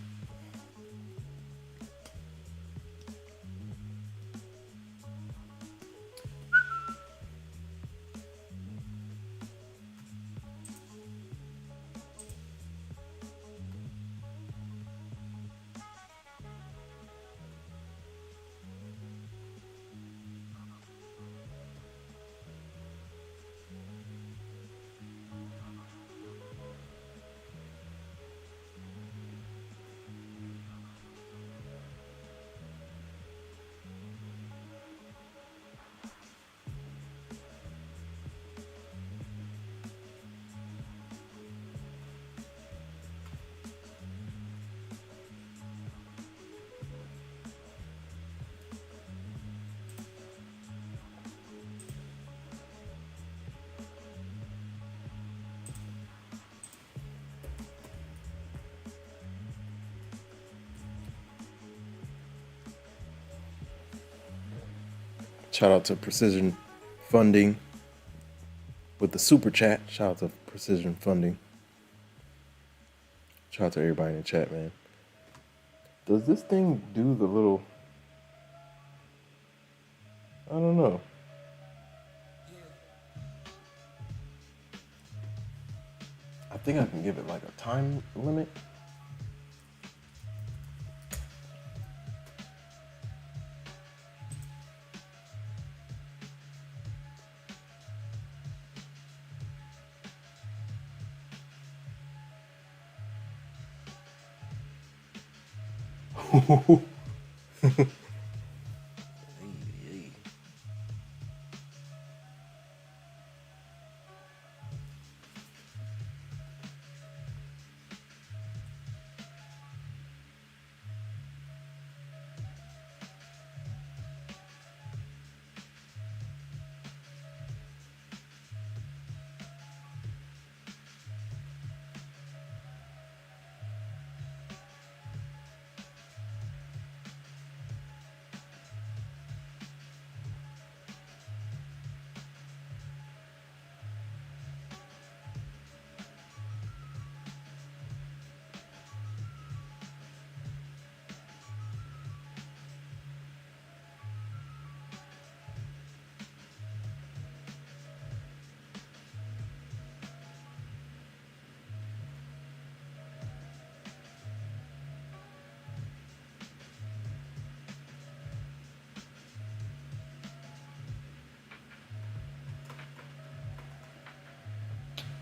Shout out to Precision Funding with the super chat. Shout out to Precision Funding. Shout out to everybody in the chat, man. Does this thing do the little... I don't know. I think I can give it like a time limit.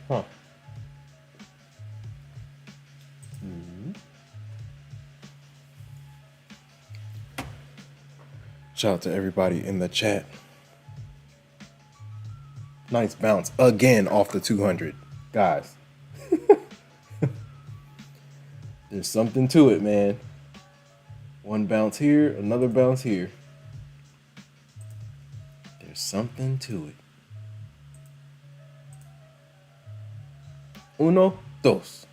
Huh. Shout out to everybody in the chat. Nice bounce again off the 200. Guys, there's something to it, man. One bounce here, another bounce here. There's something to it. Uno, dos.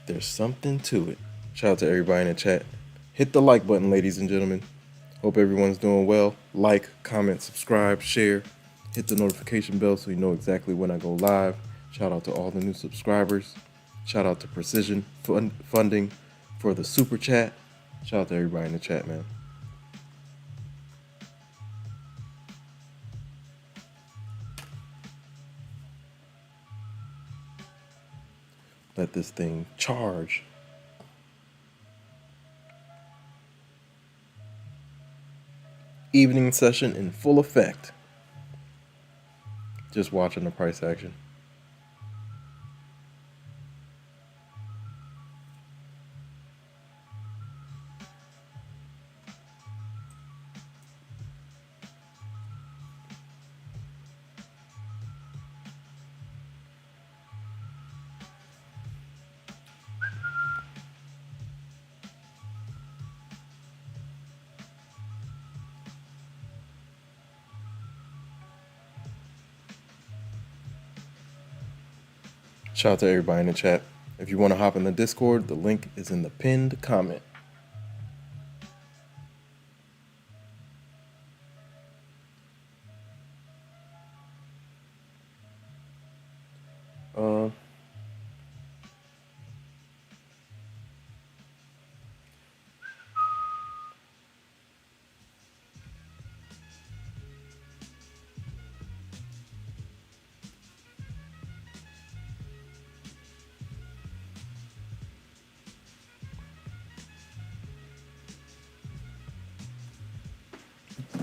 There's something to it. Shout out to everybody in the chat. Hit the like button, ladies and gentlemen. Hope everyone's doing well. Like, comment, subscribe, share. Hit the notification bell so you know exactly when I go live. Shout out to all the new subscribers. Shout out to Precision Funding for the super chat. Shout out to everybody in the chat, man. Let this thing charge. Evening session in full effect. Just watching the price action. Shout out to everybody in the chat. If you want to hop in the Discord, the link is in the pinned comment.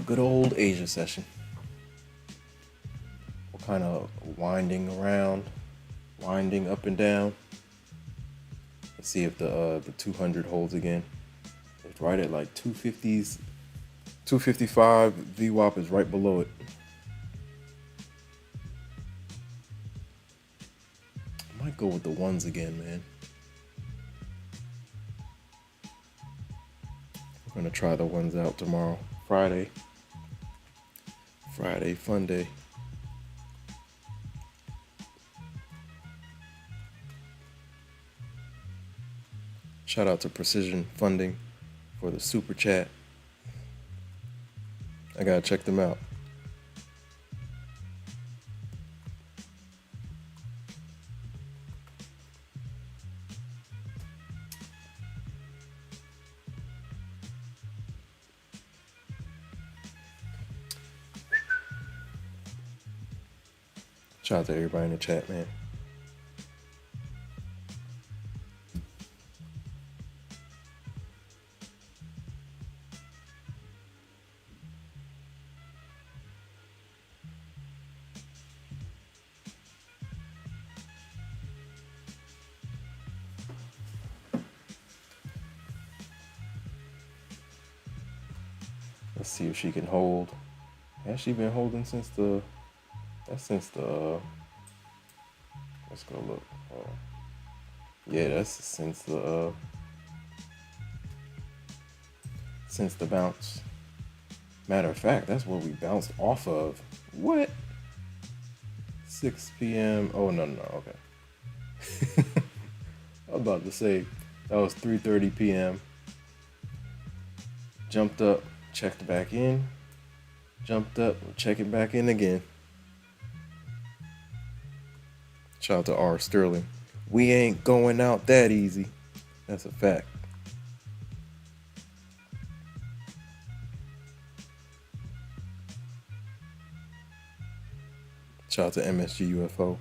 Good old Asia session. We're kind of winding around, winding up and down. Let's see if the 200 holds again. It's right at like 250s, 255. VWAP is right below it. I might go with the ones again, man. We're gonna try the ones out tomorrow, Friday. Friday, fun day. Shout out to Precision Funding for the super chat. I gotta check them out. Shout out to everybody in the chat, man. Let's see if she can hold. Has she been holding since the? That's since the. Let's go look. Yeah, that's since the. Since the bounce. Matter of fact, that's what we bounced off of. What? 6 p.m. Oh no. Okay. I was about to say that was 3:30 p.m. Jumped up. Checked back in, jumped up, check it back in again. Shout out to R. Sterling. We ain't going out that easy. That's a fact. Shout out to MSG UFO.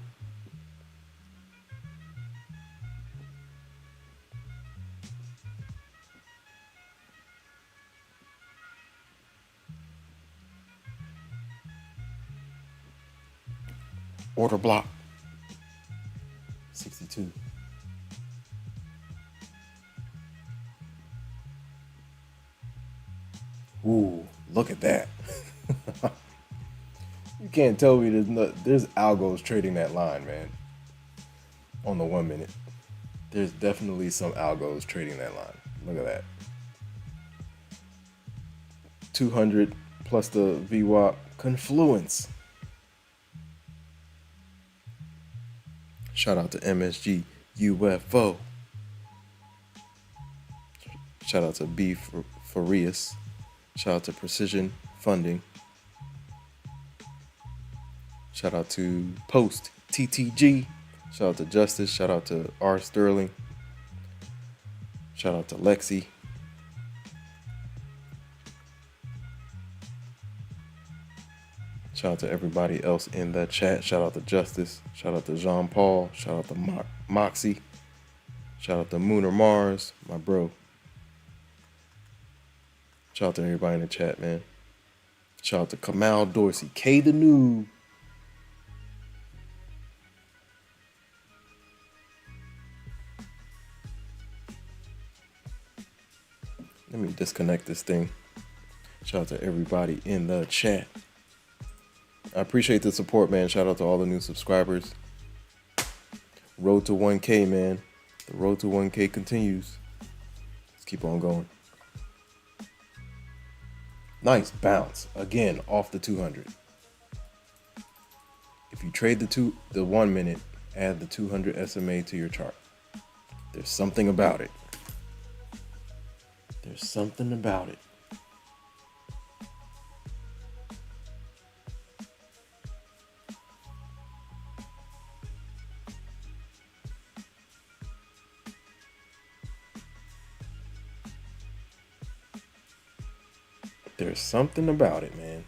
Order block. 62. Ooh, look at that. You can't tell me there's algos trading that line, man. On the 1 minute. There's definitely some algos trading that line. Look at that. 200 plus the VWAP confluence. Shout out to MSG UFO. Shout out to B Farias. Shout out to Precision Funding. Shout out to Post TTG. Shout out to Justice. Shout out to R. Sterling. Shout out to Lexi. Shout out to everybody else in the chat. Shout out to Justice. Shout out to Jean Paul. Shout out to Moxie. Shout out to Mooner Mars, my bro. Shout out to everybody in the chat, man. Shout out to Kamal Dorsey. K the Noob. Let me disconnect this thing. Shout out to everybody in the chat. I appreciate the support, man. Shout out to all the new subscribers. Road to 1K, man. The road to 1K continues. Let's keep on going. Nice bounce. Again, off the 200. If you trade the 1 minute, add the 200 SMA to your chart. There's something about it. There's something about it. There's something about it, man.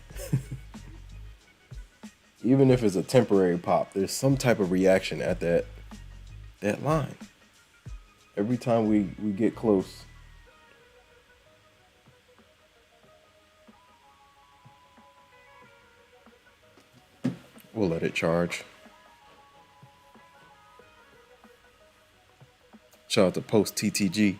Even if it's a temporary pop, there's some type of reaction at that line. Every time we get close. We'll let it charge. Shout out to Post TTG.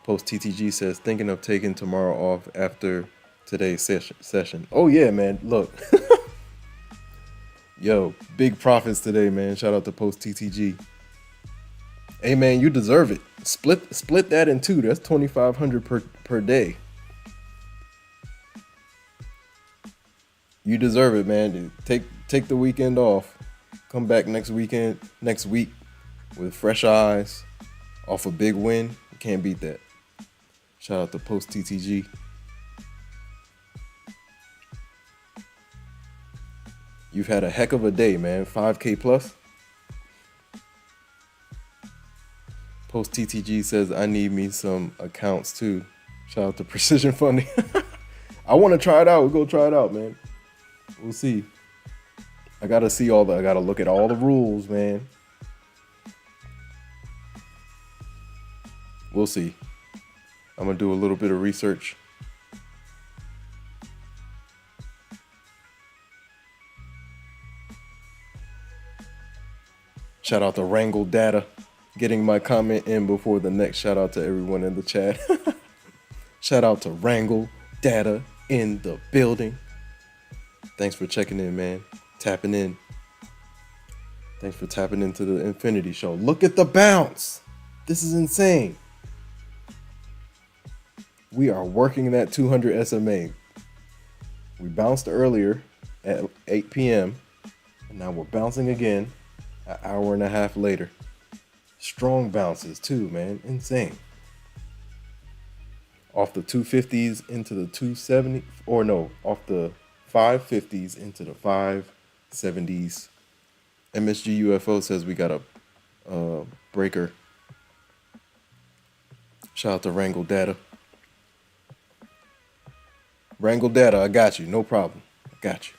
Post TTG says, thinking of taking tomorrow off after today's session. Oh yeah, man. Look. Yo, big profits today, man. Shout out to Post TTG. Hey man, you deserve it. Split that in two. That's $2,500 per day. You deserve it, man. Take the weekend off. Come back next week with fresh eyes, off a big win. Can't beat that. Shout out to Post TTG. You've had a heck of a day, man. 5K plus. Post TTG says, I need me some accounts too. Shout out to Precision Funding. I want to try it out. We'll go try it out, man. We'll see. I gotta look at all the rules, man. We'll see. I'm gonna do a little bit of research. Shout out to Wrangle Data, getting my comment in before the next. Shout out to everyone in the chat. Shout out to Wrangle Data in the building. Thanks for checking in, man. Tapping in. Thanks for tapping into the Infinity Show. Look at the bounce. This is insane. We are working that 200 SMA. We bounced earlier at 8 p.m. and now we're bouncing again an hour and a half later. Strong bounces too, man. Insane. Off the 250s into the 270, or no, off the 550s into the 570s. MSG UFO says we got a breaker. Shout out to Wrangle Data. Wrangle Data, I got you. No problem. I got you.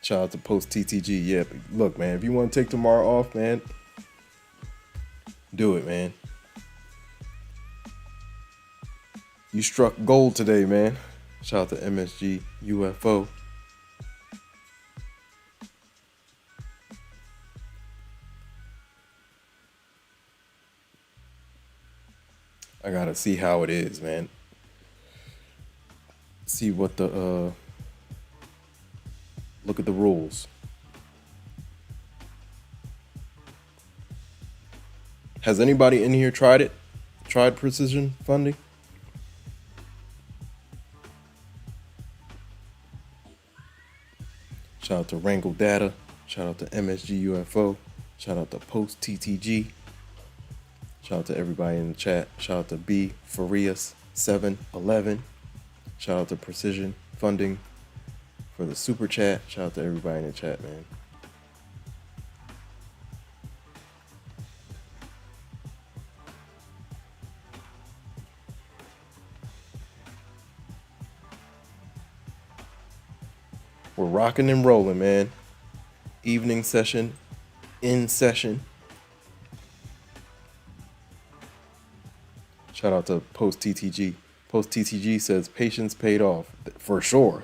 Shout out to Post TTG. Yeah, look, man, if you want to take tomorrow off, man, do it, man. You struck gold today, man. Shout out to MSG UFO. I gotta see how it is, man. See what the look at the rules. Has anybody in here tried it? Tried precision funding? Shout out to Wrangle Data. Shout out to MSG UFO. Shout out to Post TTG. Shout out to everybody in the chat. Shout out to B Farias 711. Shout out to Precision Funding for the super chat. Shout out to everybody in the chat, man. We're rocking and rolling, man. Evening session, in session. Shout out to Post TTG. Post TTG says patience paid off for sure.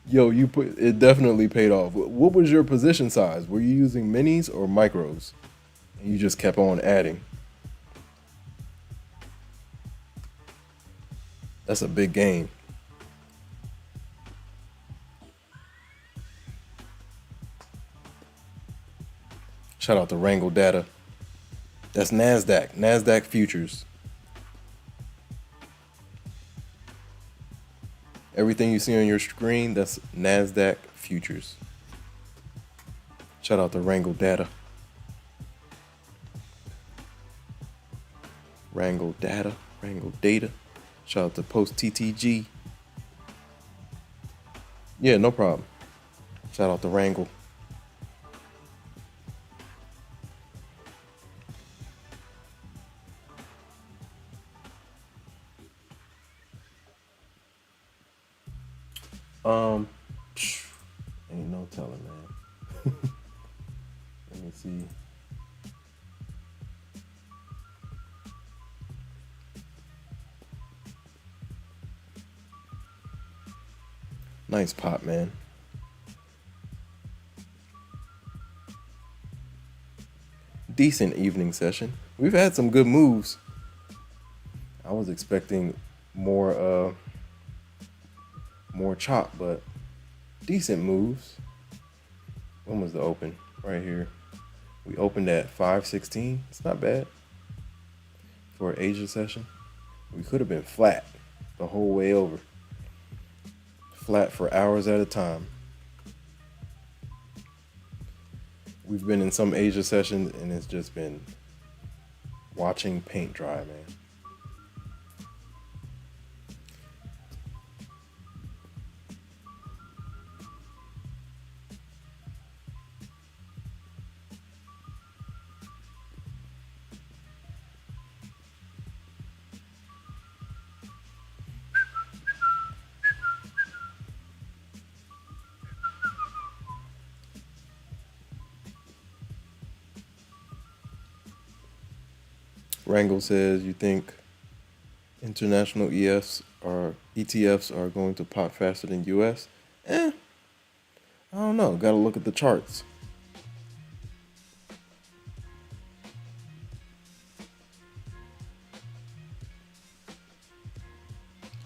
Yo, it definitely paid off. What was your position size? Were you using minis or micros? And you just kept on adding. That's a big game. Shout out to Wrangle Data. That's NASDAQ. NASDAQ futures. Everything you see on your screen, that's NASDAQ futures. Shout out to Wrangle Data. Wrangle Data. Wrangle Data. Shout out to Post TTG. Yeah, no problem. Shout out to Wrangle. Ain't no telling, man. Let me see. Nice pop, man. Decent evening session. We've had some good moves. I was expecting more chop, but decent moves. When was the open? Right here. We opened at 516. It's not bad for an Asia session. We could have been flat the whole way over. Flat for hours at a time. We've been in some Asia sessions and it's just been watching paint dry, man. Wrangle says, you think international ETFs are going to pop faster than US? I don't know. Got to look at the charts.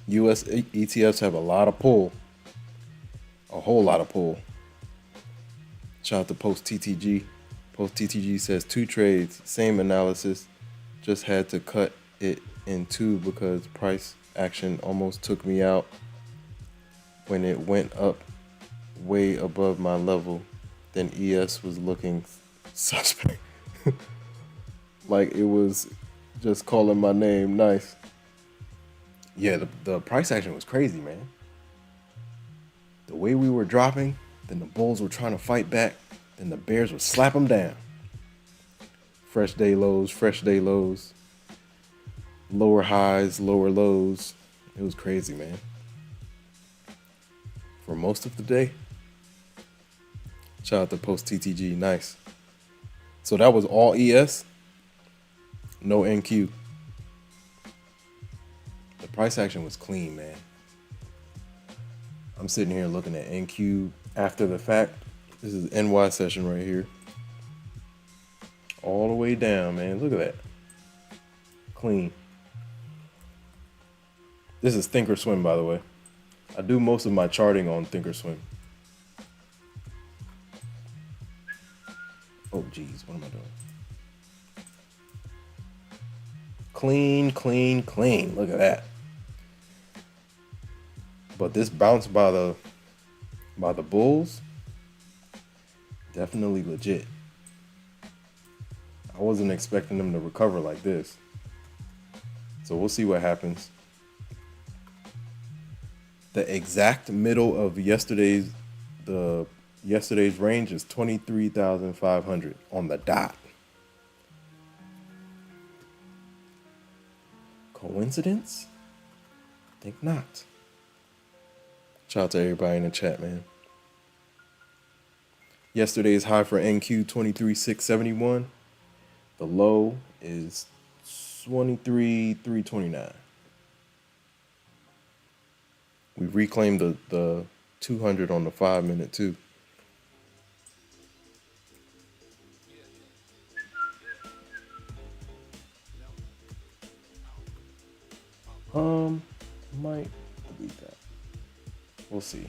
US ETFs have a lot of pull, a whole lot of pull. Shout out to Post TTG. Post TTG says 2 trades, same analysis, just had to cut it in 2 because price action almost took me out when it went up way above my level. Then ES was looking suspect. Like it was just calling my name. Nice. Yeah, the price action was crazy, man. The way we were dropping, then the bulls were trying to fight back, then the bears would slap them down. Fresh day lows, lower highs, lower lows. It was crazy, man. For most of the day. Shout out to Post TTG, nice. So that was all ES, no NQ. The price action was clean, man. I'm sitting here looking at NQ after the fact. This is NY session right here. All the way down, man. Look at that. Clean. This is Thinkorswim, by the way. I do most of my charting on Thinkorswim. Oh, geez. What am I doing? Clean, clean, clean. Look at that. But this bounce by the bulls, definitely legit. I wasn't expecting them to recover like this. So we'll see what happens. The exact middle of yesterday's range is 23,500 on the dot. Coincidence? Think not. Shout out to everybody in the chat, man. Yesterday's high for NQ 23,671. The low is 23,329. We reclaimed the 200 on the 5-minute too. Might delete that. We'll see.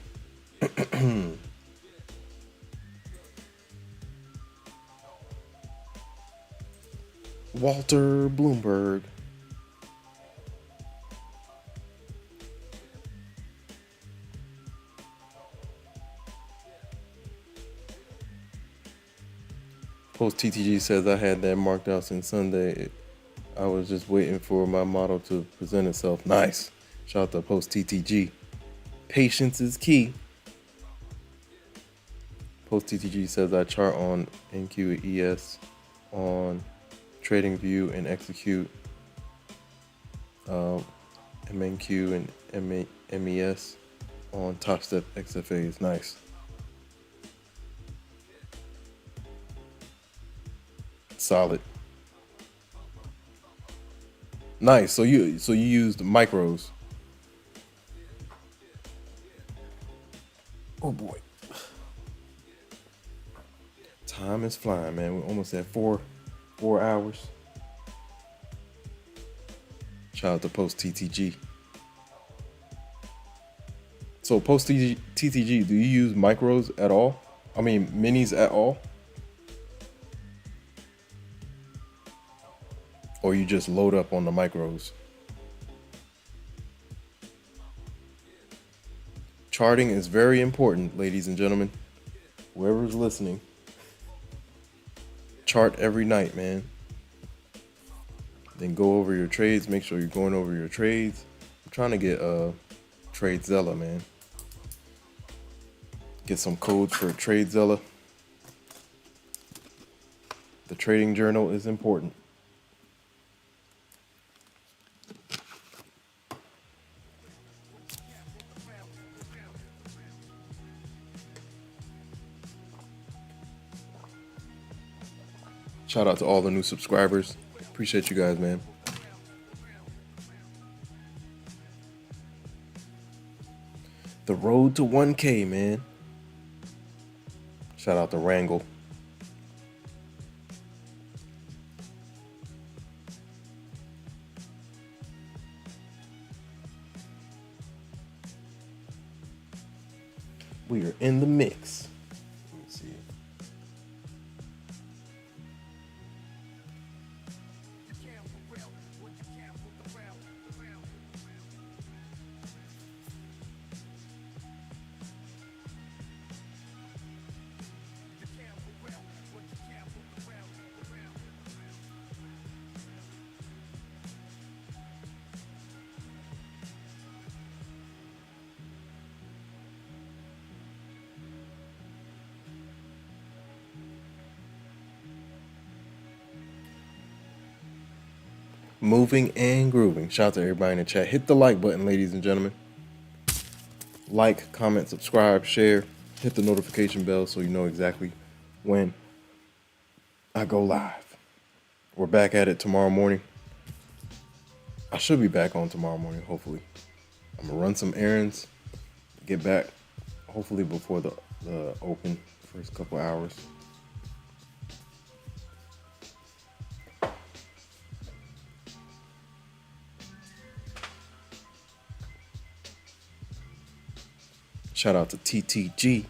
Walter Bloomberg. Post TTG says I had that marked out since Sunday. I was just waiting for my model to present itself. Nice. Shout out to Post TTG. Patience is key. Post TTG says I chart on NQES on TradingView and execute MNQ and MES on Topstep XFAs. Nice. Solid. Nice. So you used micros. Oh boy. Time is flying, man. We're almost at 4 hours. Shout out to Post TTG. So Post TTG, do you use micros at all? I mean minis at all? Or you just load up on the micros? Charting is very important, ladies and gentlemen. Whoever's listening. Chart every night, man. Then go over your trades. Make sure you're going over your trades. I'm trying to get TradeZella, man. Get some codes for TradeZella. The trading journal is important. Shout out to all the new subscribers. Appreciate you guys, man. The road to 1K, man. Shout out to Wrangle. We are in the mix. Let me see. Moving and grooving. Shout out to everybody in the chat. Hit the like button, ladies and gentlemen. Like, comment, subscribe, share. Hit the notification bell so you know exactly when I go live. We're back at it tomorrow morning. I should be back on tomorrow morning, hopefully. I'm gonna run some errands, get back, hopefully before the open first couple hours. Shout out to TTG.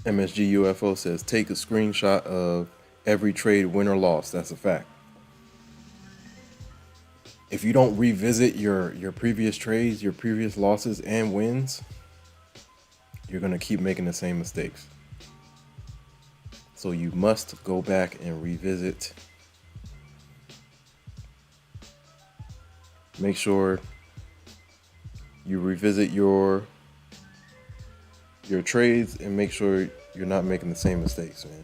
MSG UFO says, take a screenshot of every trade win or loss. That's a fact. If you don't revisit your previous trades, your previous losses and wins, you're going to keep making the same mistakes. So you must go back and revisit. Make sure you revisit your trades and make sure you're not making the same mistakes, man.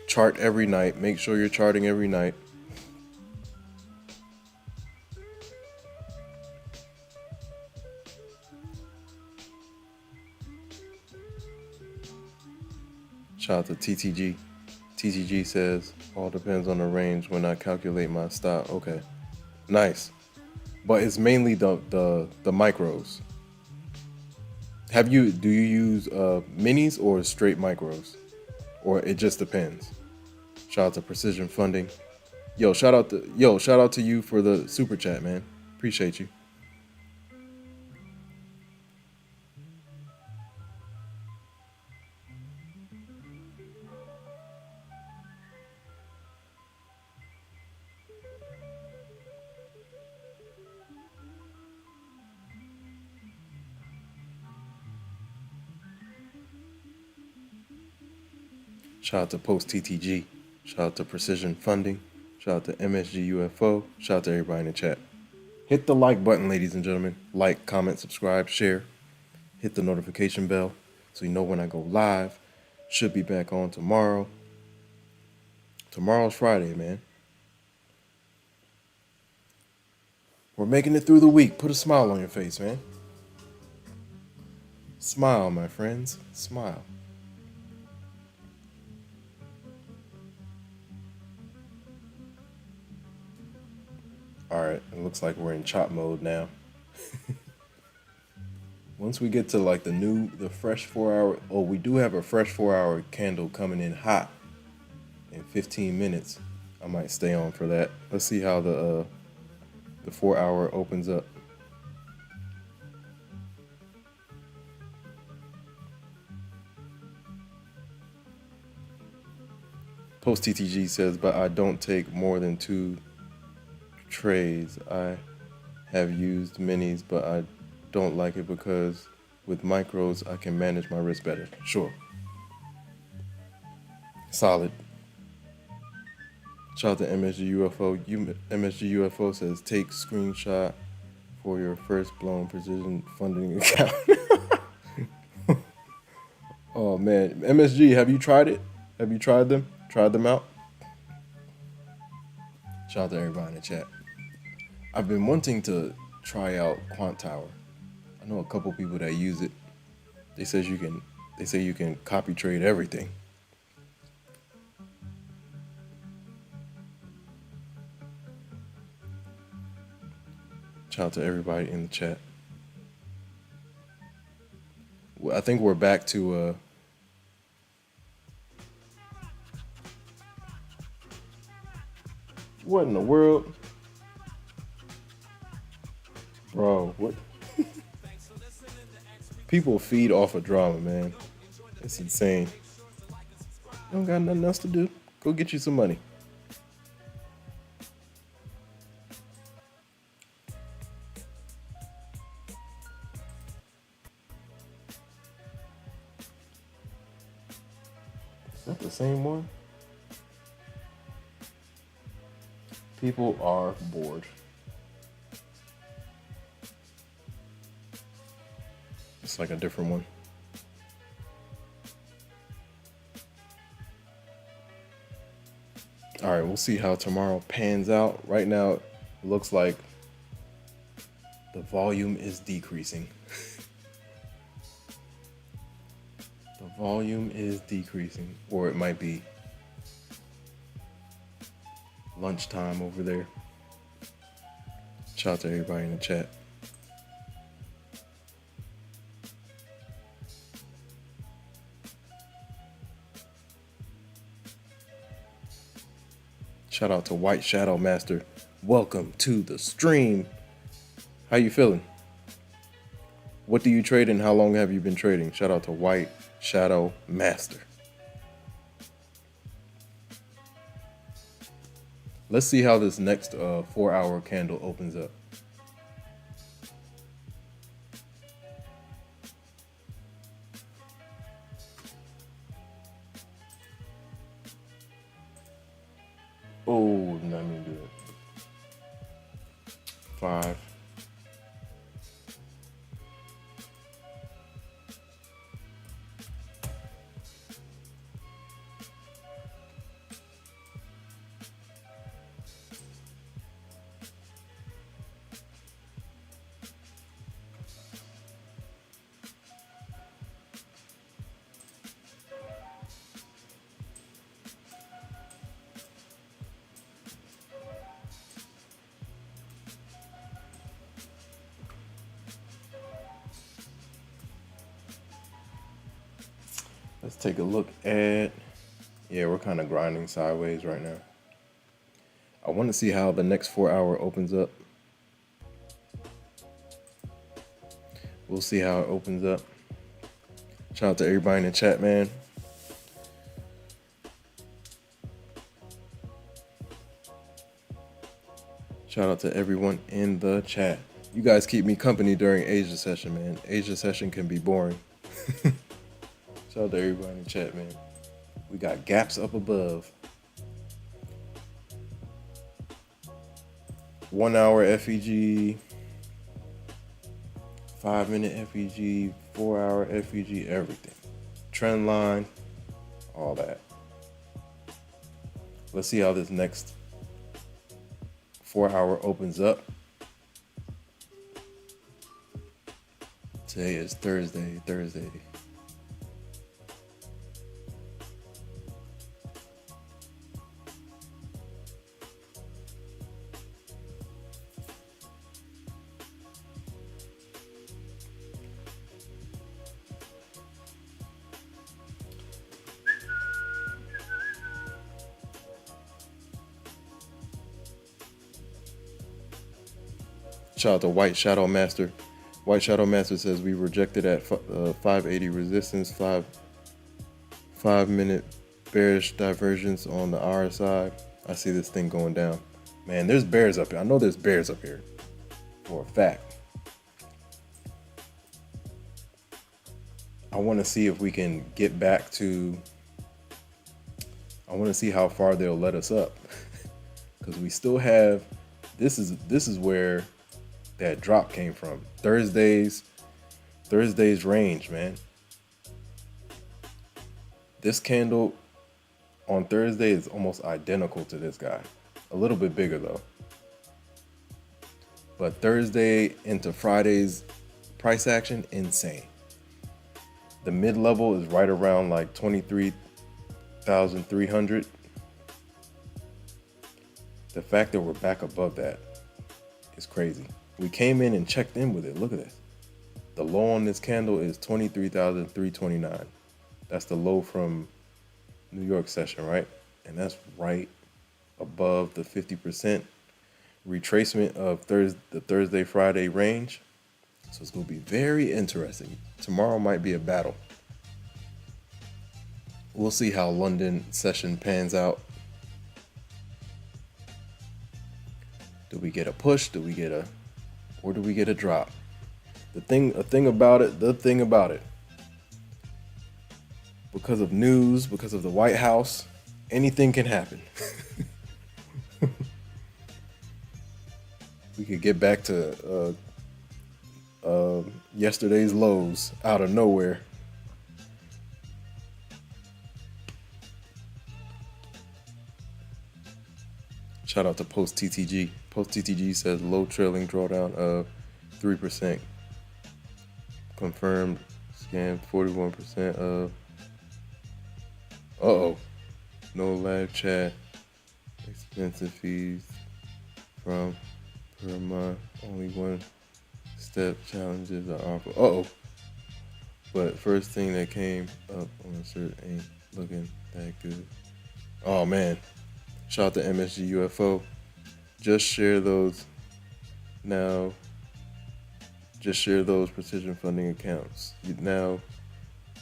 Chart every night. Make sure you're charting every night. Shout out to TTG. TTG says, all depends on the range when I calculate my stop. Okay, nice. But it's mainly the micros. Do you use minis or straight micros? Or it just depends? Shout out to Precision Funding. Shout out to you for the super chat, man. Appreciate you. Shout out to Post TTG. Shout out to Precision Funding. Shout out to MSG UFO. Shout out to everybody in the chat. Hit the like button, ladies and gentlemen. Like, comment, subscribe, share. Hit the notification bell so you know when I go live. Should be back on tomorrow. Tomorrow's Friday, man. We're making it through the week. Put a smile on your face, man. Smile, my friends. Smile. All right, it looks like we're in chop mode now. Once we get to like the fresh 4 hour, we do have a fresh 4 hour candle coming in hot in 15 minutes. I might stay on for that. Let's see how the 4 hour opens up. Post TTG says, but I don't take more than 2 trades. I have used minis, but I don't like it because With micros, I can manage my risk better. Sure. Solid. Shout out to MSG UFO. MSG UFO says take screenshot for your first blown precision funding account. Oh man, MSG, have you tried it? Have you tried them? Tried them out? Shout out to everybody in the chat. I've been wanting to try out Quant Tower. I know a couple people that use it. They say you can copy trade everything. Shout out to everybody in the chat. Well, I think we're back to what in the world? Bro, what? People feed off of drama, man. It's insane. You don't got nothing else to do. Go get you some money. Is that the same one? People are bored. It's like a different one. All right, we'll see how tomorrow pans out. Right now, it looks like the volume is decreasing. The volume is decreasing, or it might be lunchtime over there. Shout out to everybody in the chat. Shout out to White Shadow Master. Welcome to the stream. How you feeling? What do you trade and how long have you been trading? Shout out to White Shadow Master. Let's see how this next 4-hour candle opens up. Oh, let me do it. 5. Let's take a look at, yeah, we're kind of grinding sideways right now. I want to see how the next 4-hour opens up. We'll see how it opens up. Shout out to everybody in the chat, man. Shout out to everyone in the chat. You guys keep me company during Asia session, man. Asia session can be boring. Shout out to everybody in the chat, man. We got gaps up above. 1 hour FEG, 5-minute FEG, 4-hour FEG, everything. Trend line, all that. Let's see how this next 4-hour opens up. Today is Thursday. Shout out to White Shadow Master. White Shadow Master says we rejected at 580 resistance, 5-minute bearish divergence on the RSI. I see this thing going down. Man, there's bears up here. I know there's bears up here for a fact. I want to see if we can get back to, I want to see how far they'll let us up. Because we still have, this is where that drop came from. Thursday's range, man. This candle on Thursday is almost identical to this guy. A little bit bigger though. But Thursday into Friday's price action, insane. The mid-level is right around like 23,300. The fact that we're back above that is crazy. We came in and checked in with it. Look at this. The low on this candle is 23,329. That's the low from New York session, right? And that's right above the 50% retracement of the Thursday, Friday range. So it's going to be very interesting. Tomorrow might be a battle. We'll see how London session pans out. Do we get a push? Or do we get a drop? The thing about it, because of news, because of the White House, anything can happen. We could get back to yesterday's lows out of nowhere. Shout out to Post TTG. Post TTG says low trailing drawdown of 3%. Confirmed scan 41% of. No live chat. Expensive fees from per month. Only one step challenges are offered. But first thing that came up on search ain't looking that good. Oh man. Shout out to MSG UFO. Just share those now. Just share those precision funding accounts. Now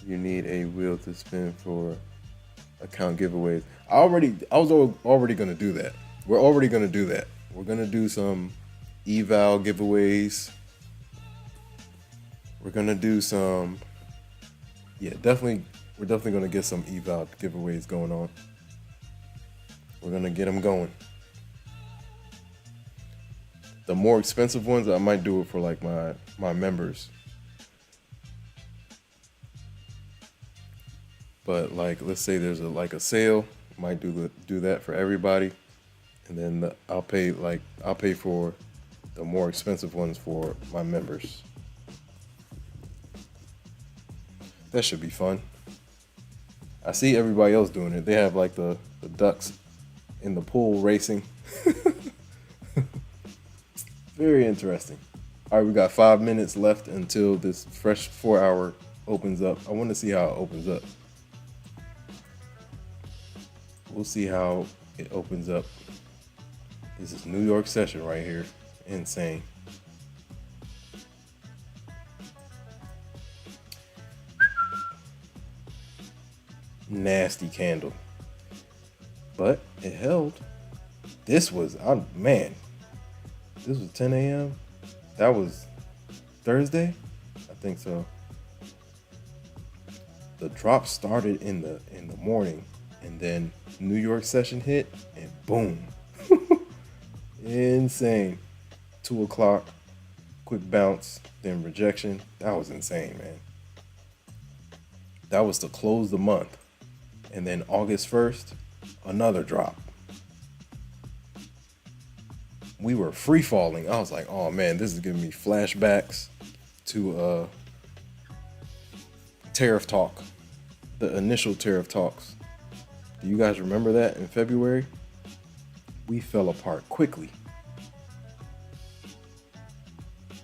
you need a wheel to spin for account giveaways. I was already gonna do that. We're already gonna do that. We're gonna do some eval giveaways. We're gonna do some, we're definitely gonna get some eval giveaways going on. We're gonna get them going. The more expensive ones, I might do it for like my members. But like, let's say there's a sale, might do that for everybody, and then I'll pay for the more expensive ones for my members. That should be fun. I see everybody else doing it. They have like the ducks in the pool racing. Very interesting. All right, we got 5 minutes left until this fresh 4 hour opens up. I want to see how it opens up. We'll see how it opens up. This is New York session right here. Insane. Nasty candle. But it held. This was 10 a.m. That was Thursday? I think so. The drop started in the morning, and then New York session hit, and boom. Insane. 2 o'clock, quick bounce, then rejection. That was insane, man. That was to close the month. And then August 1st, another drop. We were free falling. I was like, oh man, this is giving me flashbacks to tariff talk, the initial tariff talks. Do you guys remember that in February? We fell apart quickly.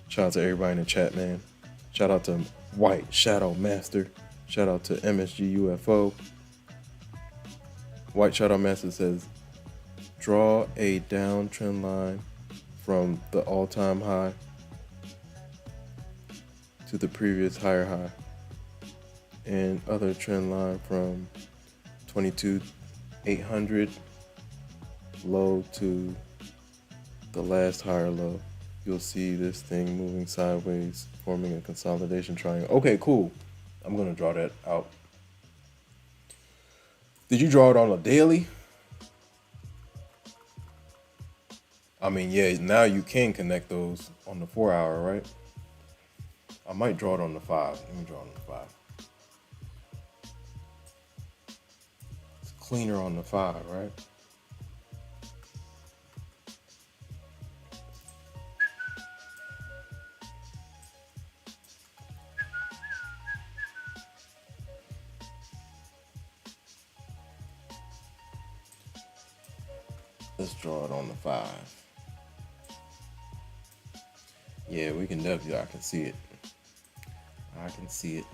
Shout out to everybody in the chat, man. Shout out to White Shadow Master. Shout out to MSG UFO. White Shadow Master says, draw a downtrend line from the all-time high to the previous higher high, and other trend line from 22,800 low to the last higher low. You'll see this thing moving sideways, forming a consolidation triangle. Okay, cool. I'm gonna draw that out. Did you draw it on a daily? I mean, yeah, now you can connect those on the 4 hour, right? I might draw it on the 5. Let me draw it on the 5. It's cleaner on the 5, right? Let's draw it on the 5. Yeah, we can definitely, I can see it. I can see it.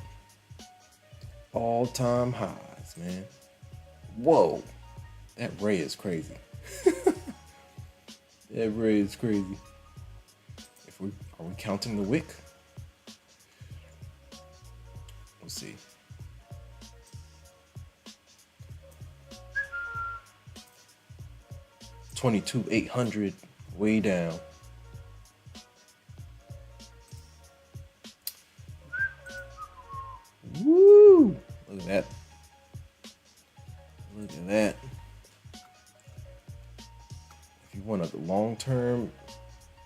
All-time highs, man. Whoa. That ray is crazy. That ray is crazy. Are we counting the wick? Let's see. $22,800 way down. Woo! Look at that. Look at that. If you want a long-term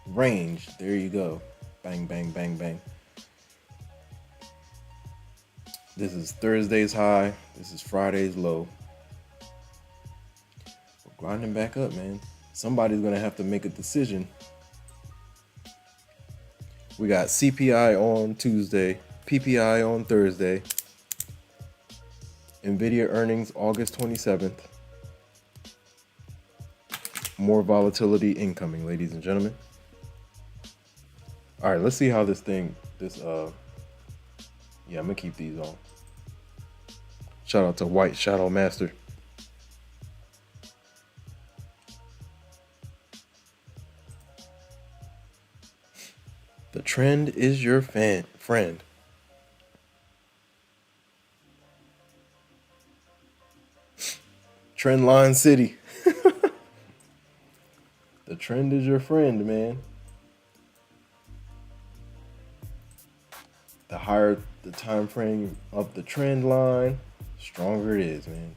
range, there you go. Bang, bang, bang, bang. This is Thursday's high. This is Friday's low. We're grinding back up, man. Somebody's going to have to make a decision. We got CPI on Tuesday, PPI on Thursday, NVIDIA earnings August 27th. More volatility incoming, ladies and gentlemen. All right, let's see how yeah, I'm gonna keep these on. Shout out to White Shadow Master. The trend is your friend. Trendline City. The trend is your friend, man. The higher the time frame of the trend line, stronger it is, man.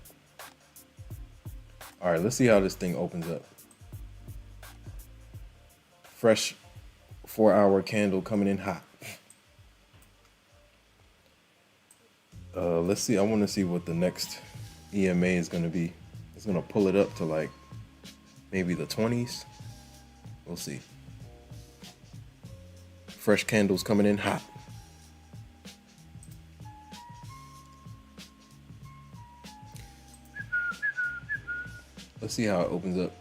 All right, let's see how this thing opens up. Fresh 4-hour candle coming in hot. Let's see. I want to see what the next EMA is going to be. It's going to pull it up to like maybe the 20s. We'll see. Fresh candles coming in hot. Let's see how it opens up.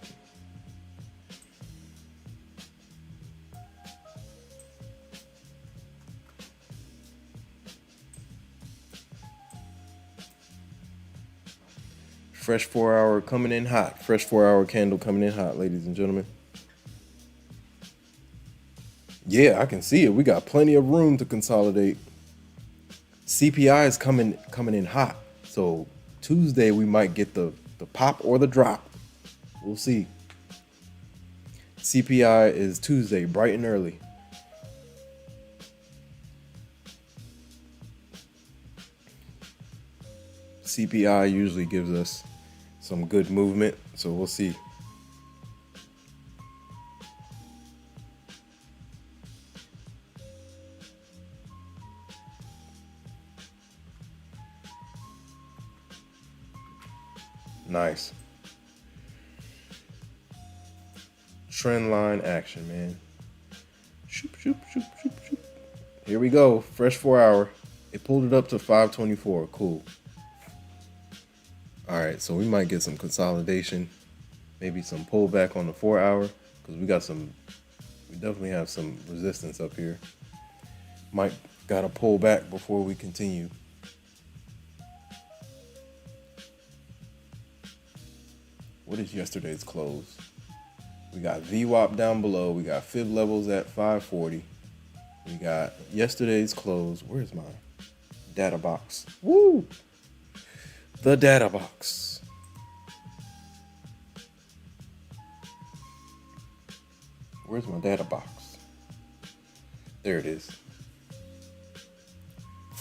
Fresh 4-hour coming in hot. Fresh 4-hour candle coming in hot, ladies and gentlemen. Yeah, I can see it. We got plenty of room to consolidate. CPI is coming in hot. So Tuesday we might get the pop or the drop. We'll see. CPI is Tuesday, bright and early. CPI usually gives us some good movement, so we'll see. Nice. Trend line action, man. Shoop, shoop, shoop, shoop, shoop. Here we go. Fresh 4-hour. It pulled it up to 524. Cool. All right, so we might get some consolidation, maybe some pullback on the 4-hour, because we definitely have some resistance up here. Might gotta pull back before we continue. What is yesterday's close? We got VWAP down below. We got fib levels at 540. We got yesterday's close. Where's my data box? Woo! The data box. Where's my data box? There it is.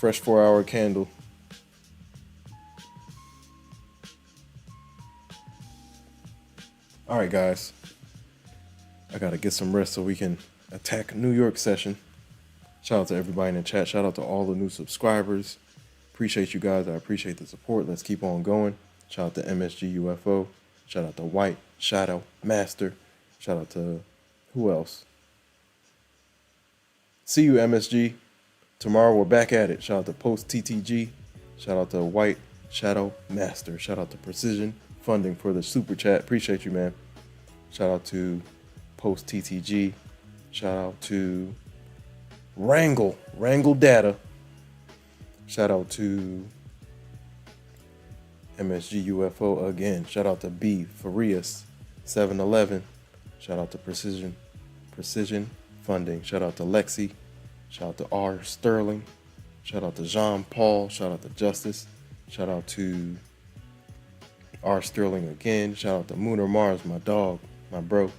fresh 4-hour candle. All right, guys. I got to get some rest so we can attack New York session. Shout out to everybody in the chat. Shout out to all the new subscribers. Appreciate you guys. I appreciate the support. Let's keep on going. Shout out to MSG UFO. Shout out to White Shadow Master. Shout out to who else? See you, MSG. Tomorrow we're back at it. Shout out to Post TTG. Shout out to White Shadow Master. Shout out to Precision Funding for the super chat. Appreciate you, man. Shout out to Post TTG. Shout out to Wrangle Data. Shout out to MSG UFO again. Shout out to B Farias 711. Shout out to Precision Funding. Shout out to Lexi. Shout out to R Sterling. Shout out to Jean Paul. Shout out to Justice. Shout out to R Sterling again. Shout out to Mooner Mars, my dog, my bro.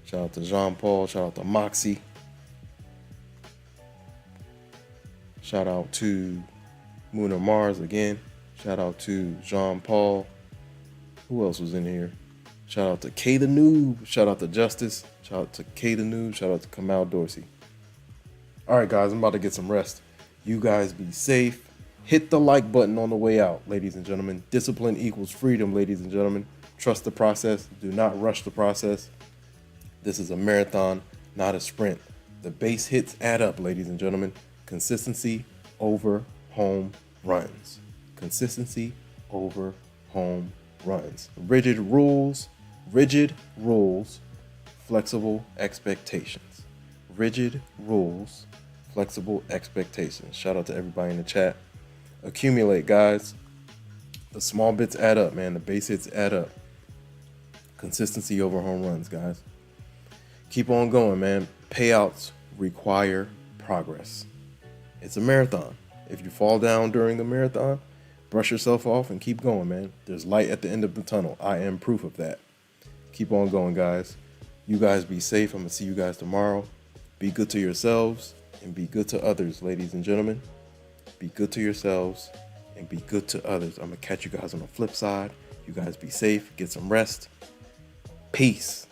Shout out to Jean Paul. Shout out to Moxie. Shout out to Mooner Mars again. Shout out to Jean Paul. Who else was in here? Shout out to K the Noob. Shout out to Justice. Shout out to K the Noob. Shout out to Kamal Dorsey. All right, guys, I'm about to get some rest. You guys be safe. Hit the like button on the way out, ladies and gentlemen. Discipline equals freedom, ladies and gentlemen. Trust the process. Do not rush the process. This is a marathon, not a sprint. The base hits add up, ladies and gentlemen. Consistency over home runs. Consistency over home runs. Rigid rules, flexible expectations. Rigid rules, flexible expectations. Shout out to everybody in the chat. Accumulate, guys. The small bits add up, man. The base hits add up. Consistency over home runs, guys. Keep on going, man. Payouts require progress. It's a marathon. If you fall down during the marathon, brush yourself off and keep going, man. There's light at the end of the tunnel. I am proof of that. Keep on going, guys. You guys be safe. I'm going to see you guys tomorrow. Be good to yourselves and be good to others, ladies and gentlemen. Be good to yourselves and be good to others. I'm going to catch you guys on the flip side. You guys be safe. Get some rest. Peace.